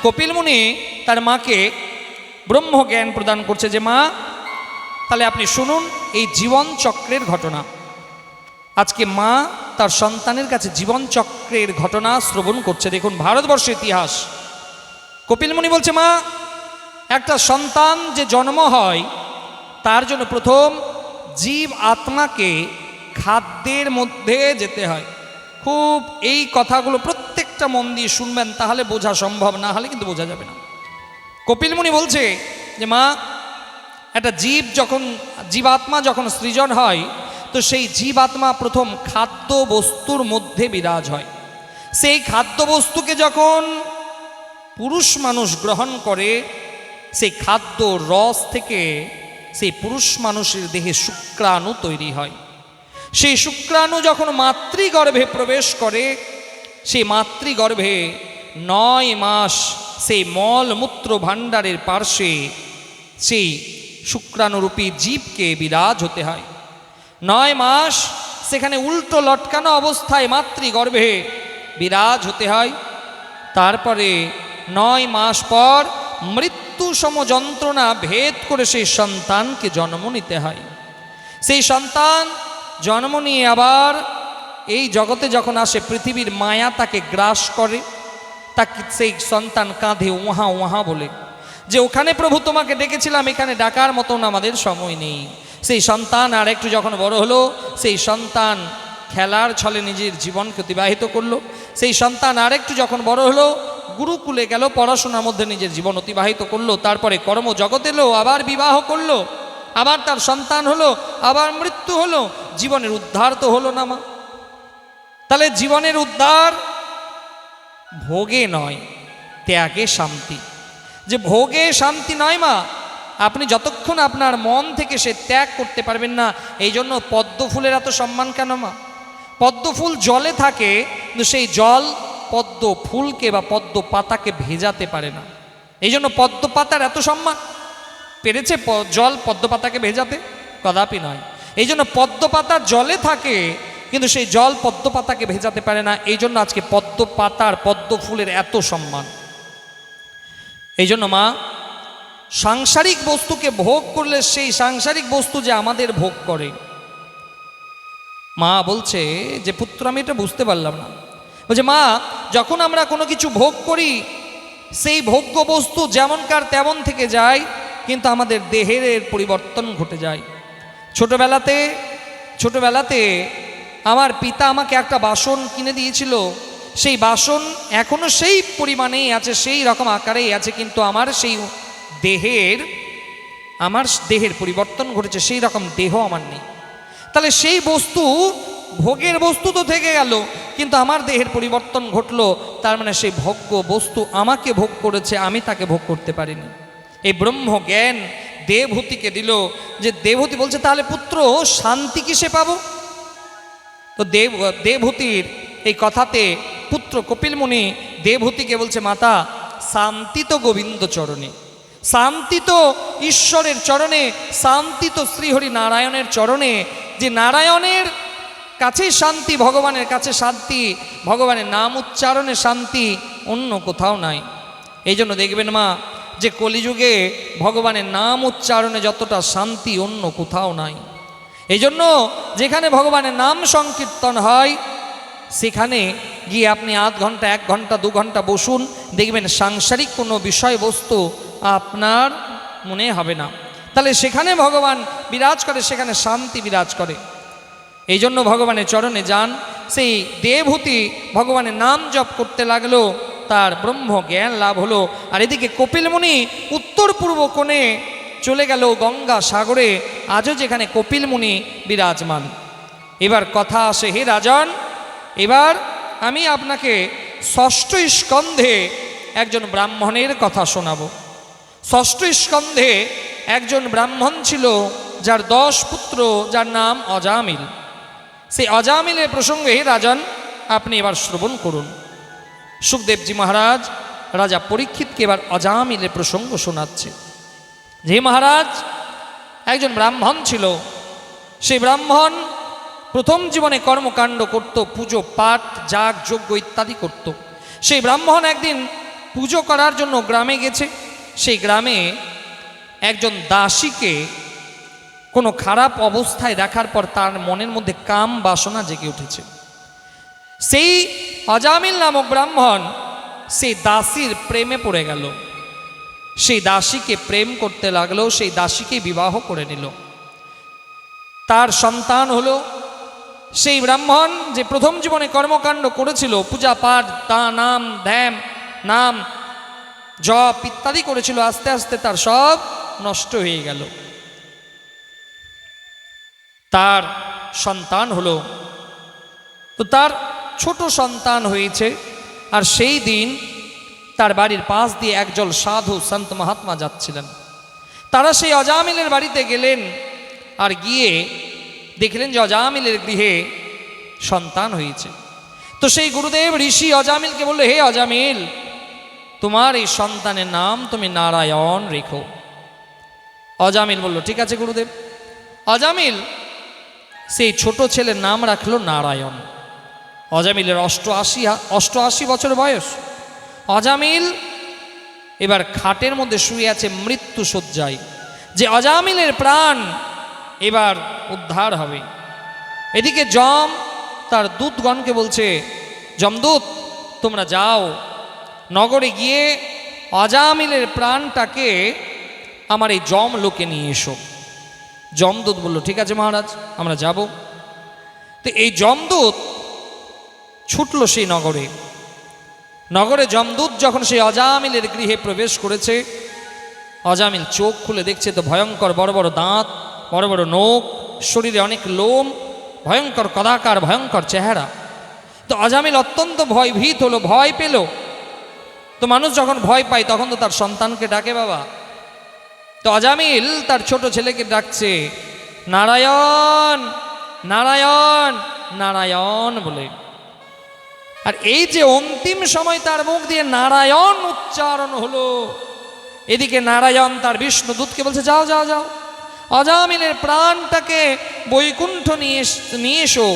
কপিল মুনি তার মাকে ব্রহ্মজ্ঞান প্রদান করছে যে মা, তাহলে আপনি শুনুন এই জীবন চক্রের ঘটনা। আজকে মা তার সন্তানের কাছে জীবন চক্রের ঘটনা শ্রবণ করছে। দেখুন ভারতবর্ষের ইতিহাস। কপিল মুনি বলছে মা, একটা সন্তান যে জন্ম হয় তার জন্য প্রথম জীব আত্মাকে খাদ্যের মধ্যে যেতে হয়। খুব এই কথাগুলো প্রত্যেকটা মন দিয়ে শুনবেন, তাহলে বোঝা সম্ভব, না হলে কিন্তু বোঝা যাবে না। কপিল মুনি বলছে যে মা, একটা জীবাত্মা যখন সৃজন হয় তো সেই জীবাত্মা প্রথম খাদ্য বস্তুর মধ্যে বিরাজ হয়। সেই খাদ্য বস্তুকে যখন পুরুষ মানুষ গ্রহণ করে, সেই খাদ্য রস থেকে সেই পুরুষ মানুষের দেহে শুক্রাণু তৈরি হয়। সেই শুক্রাণু যখন মাতৃগর্ভে প্রবেশ করে, সেই মাতৃগর্ভে 9 মাস সেই মলমূত্র ভাণ্ডারের পার্শ্বে সেই শুক্রাণুরূপী জীবকে বিরাজ হতে হয়। 9 মাস সেখানে উল্টো লটকানো অবস্থায় মাতৃগর্ভে বিরাজ হতে হয়। তারপরে 9 মাস পর মৃত্যু সম যন্ত্রণা ভেদ করে সেই সন্তানকে জন্ম নিতে হয়। সেই সন্তান জন্ম নিয়ে আবার এই জগতে যখন আসে, পৃথিবীর মায়া তাকে গ্রাস করে। তাকে সেই সন্তান কাঁধে ওহা ওহা বলে যে ওখানে প্রভু তোমাকে ডেকেছিলাম, এখানে ডাকার মতন আমাদের সময় নেই। সেই সন্তান আর একটু যখন বড় হলো, সেই সন্তান খেলার ছলে নিজের জীবনকে অতিবাহিত করলো। সেই সন্তান আর একটু যখন বড় হলো, গুরুকুলে গেল, পড়াশোনার মধ্যে নিজের জীবন অতিবাহিত করলো। তারপরে কর্মজগৎ এলো, আবার বিবাহ করলো, আবার তার সন্তান হলো, আবার মৃত্যু হলো। জীবনের উদ্ধার তো হলো না মা। তাহলে জীবনের উদ্ধার ভোগে নয়, ত্যাগে শান্তি। যে ভোগে শান্তি নয় মা, আপনি যতক্ষণ আপনার মন থেকে সে ত্যাগ করতে পারবেন না। এই জন্য পদ্ম ফুলের এত সম্মান কেন মা? পদ্ম ফুল জলে থাকে, কিন্তু সেই জল পদ্ম ফুলকে বা পদ্ম পাতাকে ভেজাতে পারে না। এই জন্য পদ্ম পাতার এত সম্মান। পেরেছে জল পদ্ম পাতাকে ভেজাতে? কদাপি নয়। এই জন্য পদ্ম পাতা জলে থাকে, কিন্তু সেই জল পদ্ম পাতাকে ভেজাতে পারে না। এই জন্য আজকে পদ্ম পাতার পদ্ম ফুলের এত সম্মান। এই জন্য মা, সাংসারিক বস্তুকে ভোগ করলে সেই সাংসারিক বস্তু যে আমাদের ভোগ করে। মা বলছে যে পুত্র, আমি এটা বুঝতে পারলাম না। বলছে মা, যখন আমরা কোনো কিছু ভোগ করি, সেই ভোগ্য বস্তু যেমনকার তেমন থেকে যায়, কিন্তু আমাদের দেহের পরিবর্তন ঘটে যায়। ছোটবেলাতে আমার পিতা আমাকে একটা বাসন কিনে দিয়েছিল। সেই বাসন এখনো সেই পরিমাণেই আছে, সেই রকম আকারেই আছে, কিন্তু আমার দেহের পরিবর্তন ঘটেছে, সেই রকম দেহ আমার নেই। তাহলে সেই বস্তু, ভোগের বস্তু তো থেকে গেল, কিন্তু আমার দেহের পরিবর্তন ঘটলো। তার মানে সেই ভোগ্য বস্তু আমাকে ভোগ করেছে, আমি তাকে ভোগ করতে পারিনি। এই ব্রহ্ম জ্ঞান দেবহূতিকে দিল। যে দেবহূতি বলছে, তাহলে পুত্র শান্তি কিসে পাবো? তো দেবহূতির এই কথাতে পুত্র কপিল মুনি দেবহূতিকে বলছে, মাতা, শান্তি তো গোবিন্দ চরণে, শান্তি তো ঈশ্বরের চরণে, শান্তি তো শ্রীহরি নারায়ণের চরণে। যে নারায়ণের কাছে শান্তি, ভগবানের কাছে শান্তি, ভগবানের নাম উচ্চারণে শান্তি, অন্য কোথাও নাই। এই জন্য দেখবেন মা, যে কলিযুগে ভগবানের নাম উচ্চারণে যতটা শান্তি অন্য কোথাও নাই। এই জন্য যেখানে ভগবানের নাম সংকীর্তন হয়, সেখানে গিয়ে আপনি আধ ঘন্টা, 1 ঘন্টা, 2 ঘন্টা বসুন, দেখবেন সাংসারিক কোনো বিষয়বস্তু আপনার মনে হবে না। তাহলে সেখানে ভগবান বিরাজ করে, সেখানে শান্তি বিরাজ করে। এই জন্য ভগবানের চরণে যান। সেই দেবহূতি ভগবানের নাম জপ করতে লাগলো, তার ব্রহ্ম জ্ঞান লাভ হলো। আর এদিকে কপিল মুনি উত্তর পূর্ব কোণে চলে গেল গঙ্গা সাগরে। আজও যেখানে কপিল মুনি বিরাজমান। এবার কথা আসে, হে রাজন, এবার আমি আপনাকে 6ষ্ঠ স্কন্ধে একজন ব্রাহ্মণের কথা শোনাবো। 6ষ্ঠ স্কন্ধে একজন ব্রাহ্মণ ছিল, যার 10 পুত্র, যার নাম অজামিল। সেই অজামিলের প্রসঙ্গে হে রাজন, আপনি এবার শ্রবণ করুন। সুখদেবজি মহারাজ রাজা পরীক্ষিতকে এবার অজামিলের প্রসঙ্গ শোনাচ্ছে। যে মহারাজ একজন ব্রাহ্মণ ছিল, সেই ব্রাহ্মণ প্রথম জীবনে কর্মকাণ্ড করত, পুজো পাঠ যাগ যজ্ঞ ইত্যাদি করত। সেই ব্রাহ্মণ একদিন পুজো করার জন্য গ্রামে গেছে। সেই গ্রামে একজন দাসীকে কোনো খারাপ অবস্থায় দেখার পর তার মনের মধ্যে কাম বাসনা জেগে উঠেছে। সেই অজামিল নামক ব্রাহ্মণ সেই দাসীর প্রেমে পড়ে গেল, সেই দাসীকে প্রেম করতে লাগলো, সেই দাসীকে বিবাহ করে নিল। তার সন্তান হলো। সেই ব্রাহ্মণ যে প্রথম জীবনে কর্মকাণ্ড করেছিল, পূজা পাঠ, নাম ধ্যান, নাম জপ ইত্যাদি করেছিল, আস্তে আস্তে তার সব নষ্ট হয়ে গেল। তার সন্তান হলো। তো তার ছোট সন্তান হয়েছে, আর সেই দিন তার বাড়ির পাশ দিয়ে একজন সাধু সন্ত মহাত্মা যাচ্ছিলেন। তারা সেই অজামিলের বাড়িতে গেলেন, আর গিয়ে দেখলেন যে অজামিলের গৃহে সন্তান হয়েছে। তো সেই গুরুদেব ঋষি অজামিলকে বললো, হে অজামিল, তোমার এই সন্তানের নাম তুমি নারায়ণ রেখো। অজামিল বলল, ঠিক আছে গুরুদেব। অজামিল সেই ছোট ছেলের নাম রাখলো নারায়ণ। অজামিলের 88 বছর বয়স। অজামিল এবার খাটের মধ্যে শুয়ে আছে মৃত্যু শয্যায়, যে অজামিলের প্রাণ এবার উদ্ধার হবে। এদিকে যম তার দূতগণকে বলছে, যমদূত তোমরা যাও, নগরে গিয়ে অজামিলের প্রাণটাকে আমার এই যম লোকে নিয়ে এসো। যমদূত বলল, ঠিক আছে মহারাজ, আমরা যাব। তো এই যমদূত ছুটল সেই নগরে। নগরে যমদূত যখন সেই অজামিলের গৃহে প্রবেশ করেছে, অজামিল চোখ খুলে দেখছে তো ভয়ঙ্কর বড় বড় দাঁত, বড় বড় নখ, শরীরে অনেক লোম, ভয়ঙ্কর কদাকার, ভয়ঙ্কর চেহারা। তো অজামিল অত্যন্ত ভয়ভীত হলো, ভয় পেল। তো মানুষ যখন ভয় পায় তখন তো তার সন্তানকে ডাকে বাবা। তো অজামিল তার ছোট ছেলেকে ডাকছে নারায়ণ নারায়ণ নারায়ণ বলে। আর এই যে অন্তিম সময় তার মুখ দিয়ে নারায়ণ উচ্চারণ হলো, এদিকে নারায়ণ তার বিষ্ণুদূতকে বলছে, যাও যাও যাও, অজামিলের প্রাণটাকে বৈকুণ্ঠ নিয়ে এসো।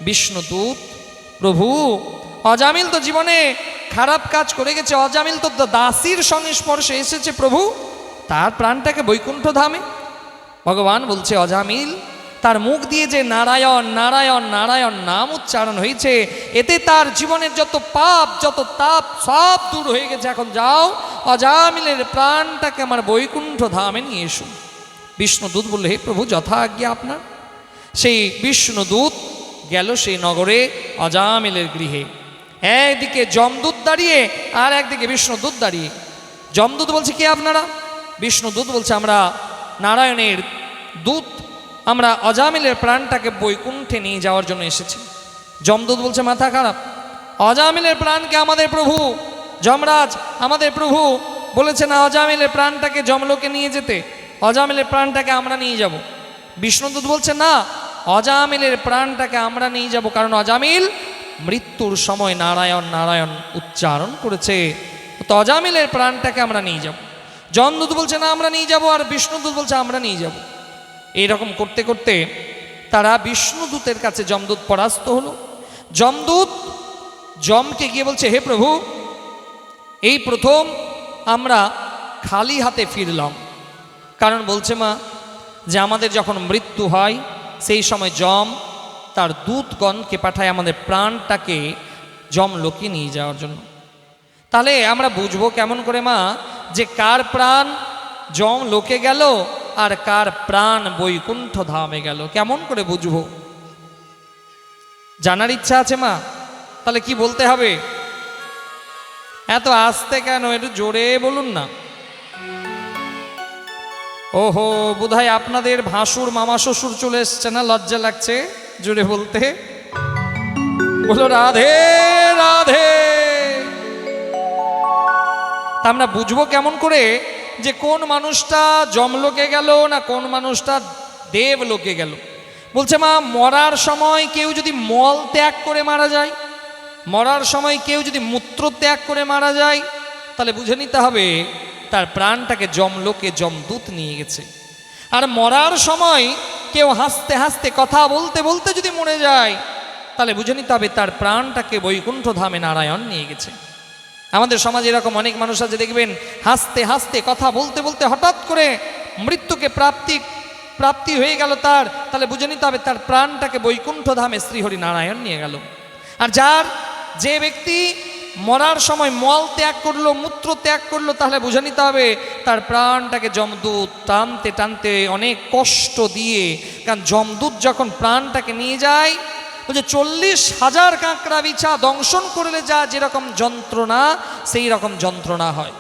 বিষ্ণুদূত প্রভু, অজামিল তো জীবনে খারাপ কাজ করে গেছে, অজামিল তো দাসীর সংস্পর্শে এসেছে প্রভু, তার প্রাণটাকে বৈকুণ্ঠ ধামে। ভগবান বলছে, অজামিল তার মুখ দিয়ে যে নারায়ণ নারায়ণ নারায়ণ নাম উচ্চারণ হয়েছে, এতে তার জীবনের যত পাপ যত তাপ সব দূর হয়ে গেছে। এখন যাও, অজামিলের প্রাণটাকে আমার বৈকুণ্ঠ ধামে নিয়ে এসো। বিষ্ণুদূত বললে, হে প্রভু, যথা আজ্ঞা আপনার। সেই বিষ্ণুদূত গেল সেই নগরে অজামিলের গৃহে। একদিকে যমদূত দাঁড়িয়ে আর একদিকে বিষ্ণুদূত দাঁড়িয়ে। যমদূত বলছে, কে আপনারা? বিষ্ণুদূত বলছে, আমরা নারায়ণের দূত, আমরা অজামিলের প্রাণটাকে বৈকুণ্ঠে নিয়ে যাওয়ার জন্য এসেছি। যমদূত বলছে, মাথা খারাপ, অজামিলের প্রাণকে আমাদের প্রভু যমরাজ, আমাদের প্রভু বলেছে না অজামিলের প্রাণটাকে যমলোকে নিয়ে যেতে, অজামিলের প্রাণটাকে আমরা নিয়ে যাব। বিষ্ণুদূত বলছে, না, অজামিলের প্রাণটাকে আমরা নিয়ে যাব, কারণ অজামিল মৃত্যুর সময় নারায়ণ নারায়ণ উচ্চারণ করেছে, তো অজামিলের প্রাণটাকে আমরা নিয়ে যাব। যমদূত বলছে, না, আমরা নিয়ে যাব, আর বিষ্ণুদূত বলছে, আমরা নিয়ে যাব। এইরকম করতে করতে তারা বিষ্ণুদূতের কাছে যমদূত পরাস্ত হলো। যমদূত যমকে গিয়ে বলছে, হে প্রভু, এই প্রথম আমরা খালি হাতে ফিরলাম। কারণ বলছে মা যে আমাদের যখন মৃত্যু হয় সেই সময় যম তার দূতগণকে পাঠায় আমাদের প্রাণটাকে যমলোকে নিয়ে যাওয়ার জন্য। তাহলে আমরা বুঝবো কেমন করে মা যে কার প্রাণ যমলোকে গেল আর কার প্রাণ বৈকুণ্ঠ ধামে গেল? কেমন করে বুঝবো? জানার ইচ্ছা আছে মা? তাহলে কি বলতে হবে? এত আস্তে কেন, একটু জোরে বলুন না। ওহো, বোধহয় আপনাদের ভাসুর মামা শ্বশুর চলে এসছে না, লজ্জা লাগছে জোরে বলতে। বলো রাধে রাধে। তা আমরা বুঝবো কেমন করে যে কোন মানুষটা যমলোকে গেল না কোন মানুষটা দেবলোকে গেল? বলছে মা, মরার সময় কেউ যদি মল ত্যাগ করে মারা যায়, মরার সময় কেউ যদি মূত্র ত্যাগ করে মারা যায়, তাহলে বুঝে নিতে হবে তার প্রাণটাকে যমলোকে যমদূত নিয়ে গেছে। আর মরার সময় কেউ হাসতে হাসতে কথা বলতে বলতে যদি মরে যায়, তাহলে বুঝে নিতে হবে তার প্রাণটাকে বৈকুণ্ঠ ধামে নারায়ণ নিয়ে গেছে। আমাদের সমাজে এরকম অনেক মানুষ আছে, দেখবেন হাসতে হাসতে কথা বলতে বলতে হঠাৎ করে মৃত্যুকে প্রাপ্তি হয়ে গেল তার, তাহলে বুঝে নিতে হবে তার প্রাণটাকে বৈকুণ্ঠ ধামে শ্রীহরি নারায়ণ নিয়ে গেল। আর যে ব্যক্তি মরার সময় মল ত্যাগ করলো, মূত্র ত্যাগ করলো, তাহলে বুঝে নিতে হবে তার প্রাণটাকে যমদূত টানতে টানতে অনেক কষ্ট দিয়ে, কারণ যমদূত যখন প্রাণটাকে নিয়ে যায়, বলছে 40,000 কাঁকড়া বিছা দংশন করলে যা যেরকম যন্ত্রণা, সেই রকম যন্ত্রণা হয়।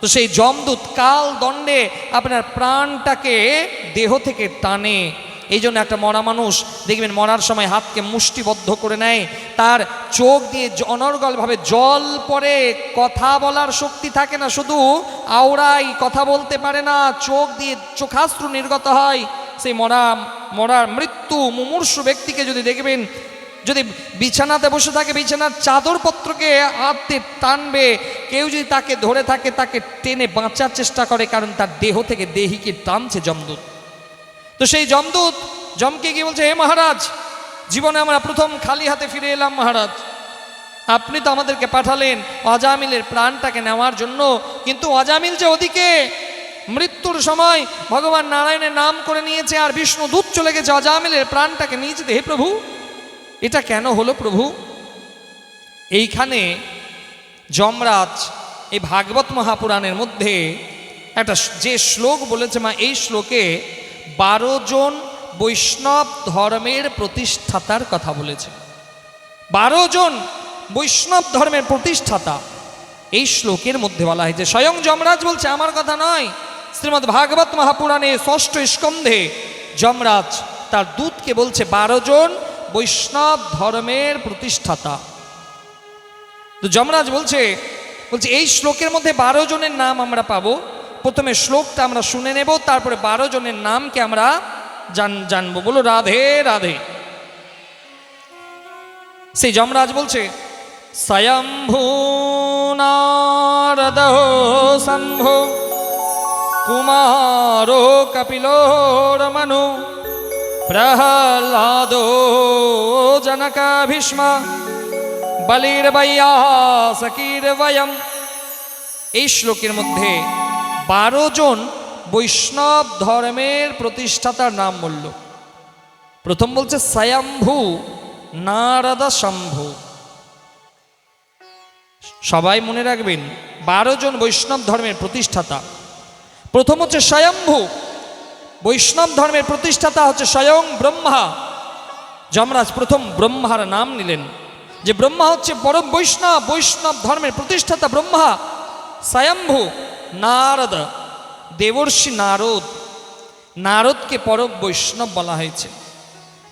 তো সেই যমদূত কাল দণ্ডে আপনার প্রাণটাকে দেহ থেকে টানে। এই জন্য একটা মরা মানুষ দেখবেন মরার সময় হাতকে মুষ্টিবদ্ধ করে নেয়, তার চোখ দিয়ে অনর্গলভাবে জল পড়ে, কথা বলার শক্তি থাকে না, শুধু আওড়াই, কথা বলতে পারে না, চোখ দিয়ে চোখাশ্রু নির্গত হয়। সেই মরার মৃত্যু মুমূর্ষু ব্যক্তিকে যদি দেখবেন, যদি বিছানাতে বসে থাকে, বিছানার চাদরপত্রকে হাতে টানবে, কেউ যদি তাকে ধরে থাকে তাকে টেনে বাঁচার চেষ্টা করে, কারণ তার দেহ থেকে দেহিকে টানছে যমদূত। তো সেই যমদূত যমকে গিয়ে বলছে, হে মহারাজ, জীবনে আমরা প্রথম খালি হাতে ফিরে এলাম মহারাজ, আপনি তো আমাদেরকে পাঠালেন অজামিলের প্রাণটাকে নেওয়ার জন্য, কিন্তু অজামিল যে ওদিকে মৃত্যুর সময় ভগবান নারায়ণের নাম করে নিয়েছে, আর বিষ্ণু দূত চলে গেছে অজামিলের প্রাণটাকে নিয়ে যেতে। হে প্রভু, এটা কেন হলো প্রভু? এইখানে যমরাজ এই ভাগবত মহাপুরাণের মধ্যে একটা যে শ্লোক বলেছে মা, এই শ্লোকে 12 জন বৈষ্ণব ধর্মের প্রতিষ্ঠাতার কথা বলেছে। 12 জন বৈষ্ণব ধর্মের প্রতিষ্ঠাতা এই শ্লোকের মধ্যে বলা হয়েছে। স্বয়ং যমরাজ বলছে, আমার কথা নয়, শ্রীমদ্ ভাগবত মহাপুরাণে 6ষ্ঠ স্কন্ধে যমরাজ তার দূতকে বলছে 12 জন বৈষ্ণব ধর্মের প্রতিষ্ঠাতা। তো যমরাজ বলছে এই শ্লোকের মধ্যে 12 জনের নাম আমরা পাবো। প্রথমে শ্লোকটা আমরা শুনে নেব, তারপরে 12 জনের নামকে আমরা জানবো। বলো রাধে রাধে। সেই যমরাজ বলছে, স্বয়ম্ভু নারদ শম্ভু কুমারো কপিলোর মনু প্রহ্লাদো জনকা ভীষ্ম বলির্বৈয়াসকির বয়ম। এই শ্লোকের মধ্যে 12 জন বৈষ্ণব ধর্মের প্রতিষ্ঠাতার নাম বলল। প্রথম বলছে স্বয়ম্ভু নারদ শম্ভু। সবাই মনে রাখবেন, 12 জন বৈষ্ণব ধর্মের প্রতিষ্ঠাতা। প্রথম হচ্ছে স্বয়ম্ভু, বৈষ্ণব ধর্মের প্রতিষ্ঠাতা হচ্ছে স্বয়ং ব্রহ্মা। যমরাজ প্রথম ব্রহ্মার নাম নিলেন, যে ব্রহ্মা হচ্ছে পরম বৈষ্ণব ধর্মের প্রতিষ্ঠাতা ব্রহ্মা। স্বয়ম্ভু নারদ, দেবর্ষি নারদ, নারদকে পরম বৈষ্ণব বলা হয়েছে।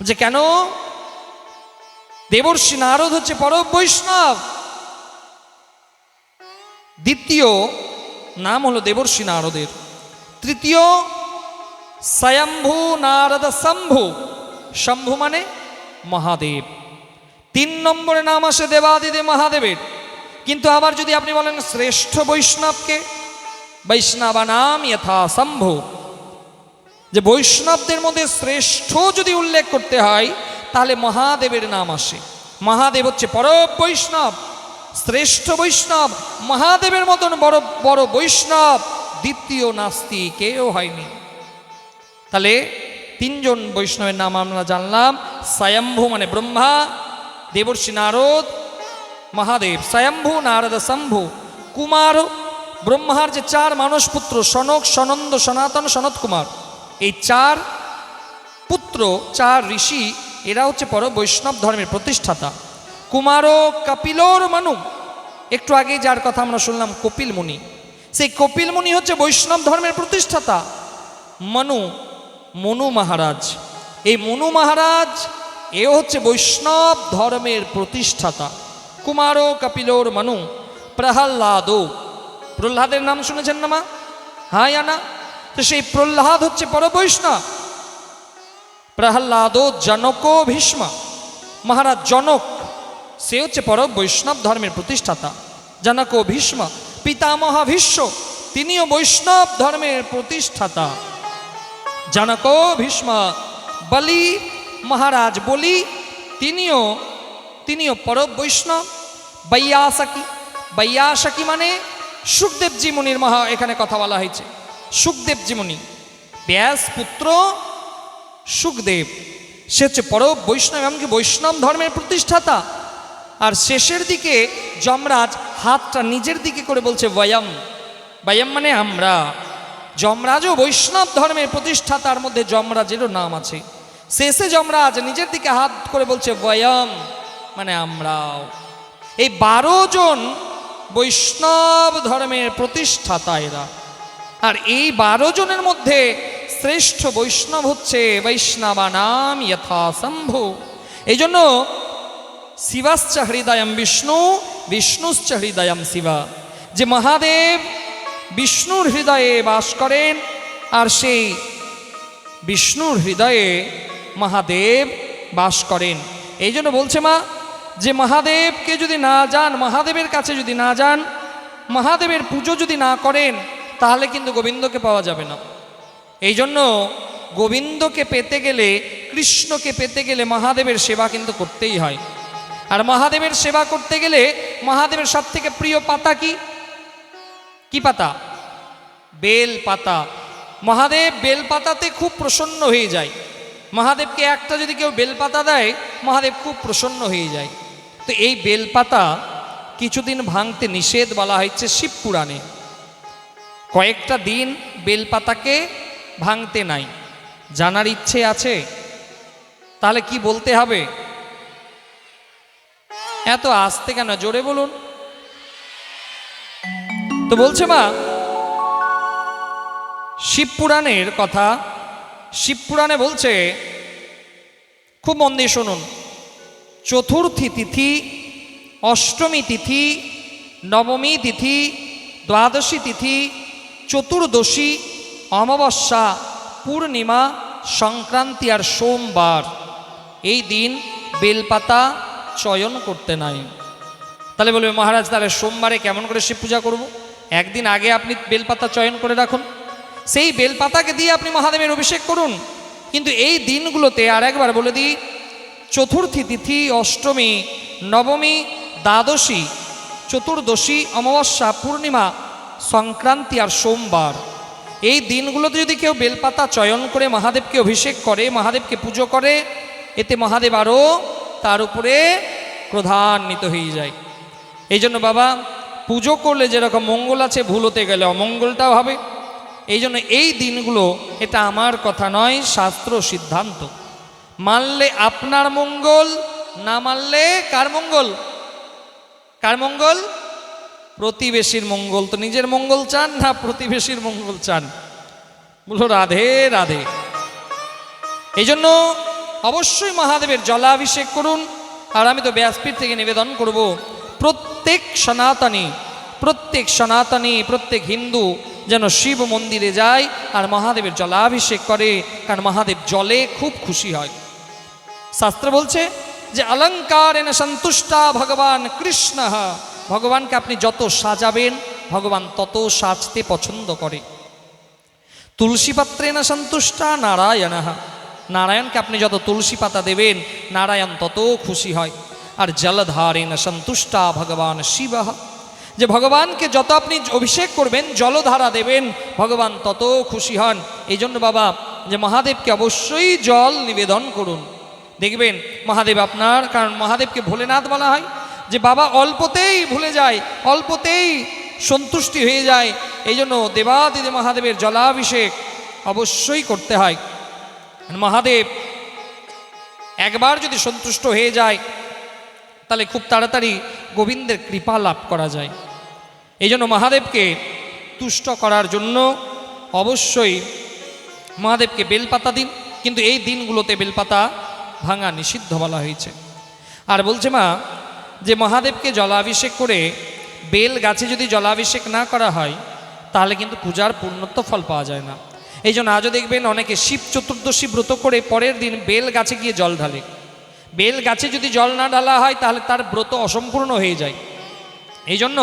যে কেন? দেবর্ষি নারদ হচ্ছে পরম বৈষ্ণব। দ্বিতীয় নাম হলো দেবর্ষি নারদের। তৃতীয় স্বয়ম্ভু নারদ শম্ভু, শম্ভু মানে মহাদেব। 3 নম্বরে নাম আসে দেবাদিদেব মহাদেবের। কিন্তু আবার যদি আপনি বলেন শ্রেষ্ঠ বৈষ্ণবকে, বৈষ্ণবা নাম যথা শম্ভু, যে বৈষ্ণবদের মধ্যে শ্রেষ্ঠ যদি উল্লেখ করতে হয় তাহলে মহাদেবের নাম আসে। মহাদেব হচ্ছে পরম বৈষ্ণব, শ্রেষ্ঠ বৈষ্ণব। মহাদেবের মতন বড় বড় বৈষ্ণব দ্বিতীয় নাস্তি কেউ হয়নি। তাহলে 3 জন বৈষ্ণবের নাম আমরা জানলাম। স্বয়ম্ভু মানে ব্রহ্মা, দেবর্ষি নারদ, মহাদেব। স্বয়ম্ভু নারদ শম্ভু। কুমার, ব্রহ্মার যে 4 মানস পুত্র, সনক, সনন্দ, সনাতন, সনত কুমার, এই 4 পুত্র, 4 ঋষি, এরা হচ্ছে পরম বৈষ্ণব ধর্মের প্রতিষ্ঠাতা। কুমারো কপিলোর মনু, একটু আগে যার কথা আমরা শুনলাম কপিল মুনি, সেই কপিল মুনি হচ্ছে বৈষ্ণব ধর্মের প্রতিষ্ঠাতা। মনু মহারাজ, এই মনু মহারাজ এও হচ্ছে বৈষ্ণব ধর্মের প্রতিষ্ঠাতা। কুমারো কপিলোর মনু। প্রহ্লাদো, প্রহ্লাদের নাম শুনেছেন না মা? হ্যাঁ না? তো সেই প্রহ্লাদ হচ্ছে পরম বৈষ্ণব। প্রহ্লাদো জনকো ভীষ্ম, মহারাজ জনক সে হচ্ছে পরম বৈষ্ণব ধর্মের প্রতিষ্ঠাতা। জনকো ভীষ্ম। পিতামহ ভীষ্ম, তিনিও বৈষ্ণব ধর্মের প্রতিষ্ঠাতা। জনকো ভীষ্ম। বলি, মহারাজ বলি, তিনিও তিনিও পরব বৈষ্ণব। বৈয়াসকি, বৈয়াসকি মানে সুখদেবজি মুনির মহা এখানে কথা বলা হয়েছে। সুখদেবজি মুনি, ব্যাস পুত্র সুখদেব, সে হচ্ছে পরব বৈষ্ণব, এমনকি বৈষ্ণব ধর্মের প্রতিষ্ঠাতা। আর শেষের দিকে যমরাজ হাতটা নিজের দিকে করে বলছে বয়ম, বয়ম মানে আমরা। যমরাজও বৈষ্ণব ধর্মের প্রতিষ্ঠাতার মধ্যে যমরাজেরও নাম আছে। শেষে যমরাজ নিজের দিকে হাত করে বলছে বয়ম মানে আমরাও। এই 12 জন বৈষ্ণব ধর্মের প্রতিষ্ঠাতা এরা। আর এই 12 জনের মধ্যে শ্রেষ্ঠ বৈষ্ণব হচ্ছে বৈষ্ণবানাম যথাসম্ভু। এই জন্য শিবাশ্চ হৃদয়ম বিষ্ণু, বিষ্ণুশ্চ হৃদয়ম শিবা। যে মহাদেব বিষ্ণুর হৃদয়ে বাস করেন, আর সেই বিষ্ণুর হৃদয়ে মহাদেব বাস করেন। এই জন্য বলছে মা, যে মহাদেবকে যদি না যান, মহাদেবের কাছে যদি না যান, মহাদেবের পুজো যদি না করেন, তাহলে কিন্তু গোবিন্দকে পাওয়া যাবে না। এই জন্য গোবিন্দকে পেতে গেলে, কৃষ্ণকে পেতে গেলে মহাদেবের সেবা কিন্তু করতেই হয়। আর মহাদেবের সেবা করতে গেলে মহাদেবের সব থেকে প্রিয় পাতা কি? কি পাতা? বেল পাতা। মহাদেব বেল পাতাতে খুব প্রসন্ন হয়ে যায়। মহাদেবকে একটা যদি কেউ বেলপাতা দেয়, মহাদেব খুব প্রসন্ন হয়ে যায়। তো এই বেলপাতা কিছুদিন ভাঙতে নিষেধ বলা হয়েছে শিব পুরাণে। কয়েকটা দিন বেলপাতাকে ভাঙতে নাই। জানার ইচ্ছে আছে? তাহলে কি বলতে হবে? এত আস্তে কেন, জোরে বলুন। তো বলছে মা, শিব পুরাণের কথা। শিব পুরাণে বলছে, খুব মন দিয়ে শুনুন, চতুর্থী তিথি, অষ্টমী তিথি, নবমী তিথি, দ্বাদশী তিথি, চতুর্দশী, অমাবস্যা, পূর্ণিমা, সংক্রান্তি আর সোমবার, এই দিন বেলপাতা চয়ন করতে নাই। তাহলে বলবে মহারাজ, তাহলে সোমবারে কেমন করে শিব পূজা করব? একদিন আগে আপনি বেলপাতা চয়ন করে রাখুন, সেই বেলপাতাকে দিয়ে আপনি মহাদেবের অভিষেক করুন। কিন্তু এই দিনগুলোতে আর একবার বলে দিই, চতুর্থী তিথি, অষ্টমী, নবমী, দ্বাদশী, চতুর্দশী, অমাবস্যা, পূর্ণিমা, সংক্রান্তি আর সোমবার, এই দিনগুলোতে যদি কেউ বেলপাতা চয়ন করে মহাদেবকে অভিষেক করে, মহাদেবকে পুজো করে, এতে মহাদেব আরও তার উপরে ক্রোধান্বিত হয়ে যায়। এই জন্য বাবা, পুজো করলে যেরকম মঙ্গল আছে, ভুল হতে গেলে অমঙ্গলটাও হবে। এই জন্য এই দিনগুলো, এটা আমার কথা নয়, শাস্ত্র সিদ্ধান্ত। মানলে আপনার মঙ্গল, না মানলে কার মঙ্গল? কার মঙ্গল? প্রতিবেশীর মঙ্গল। তো নিজের মঙ্গল চান না প্রতিবেশীর মঙ্গল চান? বলো রাধে রাধে। এই জন্য অবশ্যই মহাদেবের জলাভিষেক করুন। আর আমি তো ব্যাসপীঠ থেকে নিবেদন করব, প্রত্যেক সনাতনী, প্রত্যেক হিন্দু যেন শিব মন্দিরে যায় আর মহাদেবের জলাভিষেক করে, কারণ মহাদেব জলে খুব খুশি হয়। শাস্ত্র বলছে যে অলঙ্কারেণ সন্তুষ্টা ভগবান কৃষ্ণ, ভগবানকে আপনি যত সাজাবেন ভগবান তত সাজতে পছন্দ করে। তুলসী পাত্রেণ সন্তুষ্টা নারায়ণ, নারায়ণকে আপনি যত তুলসী পাতা দেবেন নারায়ণ তত খুশি হয়। আর জলধারেণ সন্তুষ্টা ভগবান শিব, যে ভগবানকে যত আপনি অভিষেক করবেন, জলধারা দেবেন, ভগবান তত খুশি হন। এই জন্য বাবা, যে মহাদেবকে অবশ্যই জল নিবেদন করুন, দেখবেন মহাদেব আপনার, কারণ মহাদেবকে ভোলেনাথ বলা হয়, যে বাবা অল্পতেই ভুলে যায়, অল্পতেই সন্তুষ্টি হয়ে যায়। এই জন্য দেবাদিদেব মহাদেবের জলাভিষেক অবশ্যই করতে হয়। মহাদেব একবার যদি সন্তুষ্ট হয়ে যায়, তাহলে খুব তাড়াতাড়ি গোবিন্দের কৃপা লাভ করা যায়। এই জন্য মহাদেবকে তুষ্ট করার জন্য অবশ্যই মহাদেবকে বেলপাতা দিন, কিন্তু এই দিনগুলোতে বেলপাতা ভাঙা নিষিদ্ধ বলা হয়েছে। আর বলছে মা, যে মহাদেবকে জলাভিষেক করে বেল গাছে যদি জলাভিষেক না করা হয়, তাহলে কিন্তু পূজার পূর্ণত্ব ফল পাওয়া যায় না। এই জন্য আজও দেখবেন অনেকে শিব চতুর্দশী ব্রত করে পরের দিন বেল গাছে গিয়ে জল ঢালে। বেল গাছে যদি জল না ঢালা হয়, তাহলে তার ব্রত অসম্পূর্ণ হয়ে যায়। এই জন্য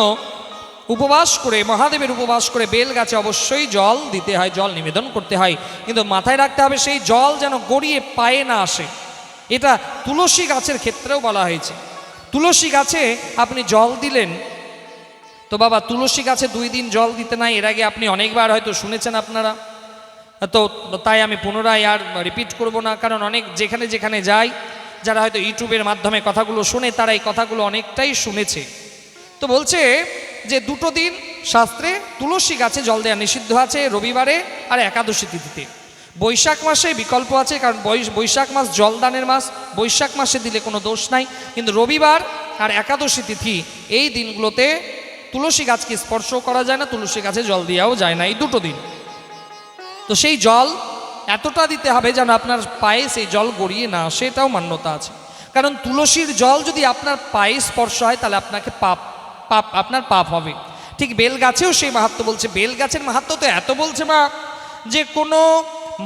উপবাস করে, মহাদেবের উপবাস করে বেল গাছে অবশ্যই জল দিতে হয়, জল নিবেদন করতে হয়। কিন্তু মাথায় রাখতে হবে, সেই জল যেন গড়িয়ে পায়ে না আসে। এটা তুলসী গাছের ক্ষেত্রেও বলা হয়েছে। তুলসী গাছে আপনি জল দিলেন, তো বাবা তুলসী গাছে 2 দিন জল দিতে নাই, এর আগে আপনি অনেকবার হয়তো শুনেছেন আপনারা, তো তাই আমি পুনরায় আর রিপিট করব না, কারণ অনেক যেখানে যেখানে যাই, যারা হয়তো ইউটিউবের মাধ্যমে কথাগুলো শোনে তারা এই কথাগুলো অনেকটাই শুনেছে। তো বলছে যে 2 দিন শাস্ত্রে তুলসী গাছে জল দেওয়া নিষিদ্ধ আছে, রবিবারে আর একাদশী তিথিতে। বৈশাখ মাসে বিকল্প আছে, কারণ বৈশাখ মাস জলদানের মাস, বৈশাখ মাসে দিলে কোনো দোষ নাই, কিন্তু রবিবার আর একাদশী তিথি এই দিনগুলোতে তুলসী গাছকে স্পর্শ করা যায় না, তুলসী গাছে জল দেওয়াও যায় না এই 2 দিন। তো সেই জল এতটা দিতে হবে যেন আপনার পায়ে সেই জল গড়িয়ে না আসে, এটাও মান্যতা আছে। কারণ তুলসীর জল যদি আপনার পায়ে স্পর্শ হয় তাহলে আপনাকে আপনার পাপ হবে। ঠিক বেল গাছেও সেই মাহাত্ম্য বলছে। বেল গাছের মাহাত্ম্য তো এত বলছে মা, যে কোনো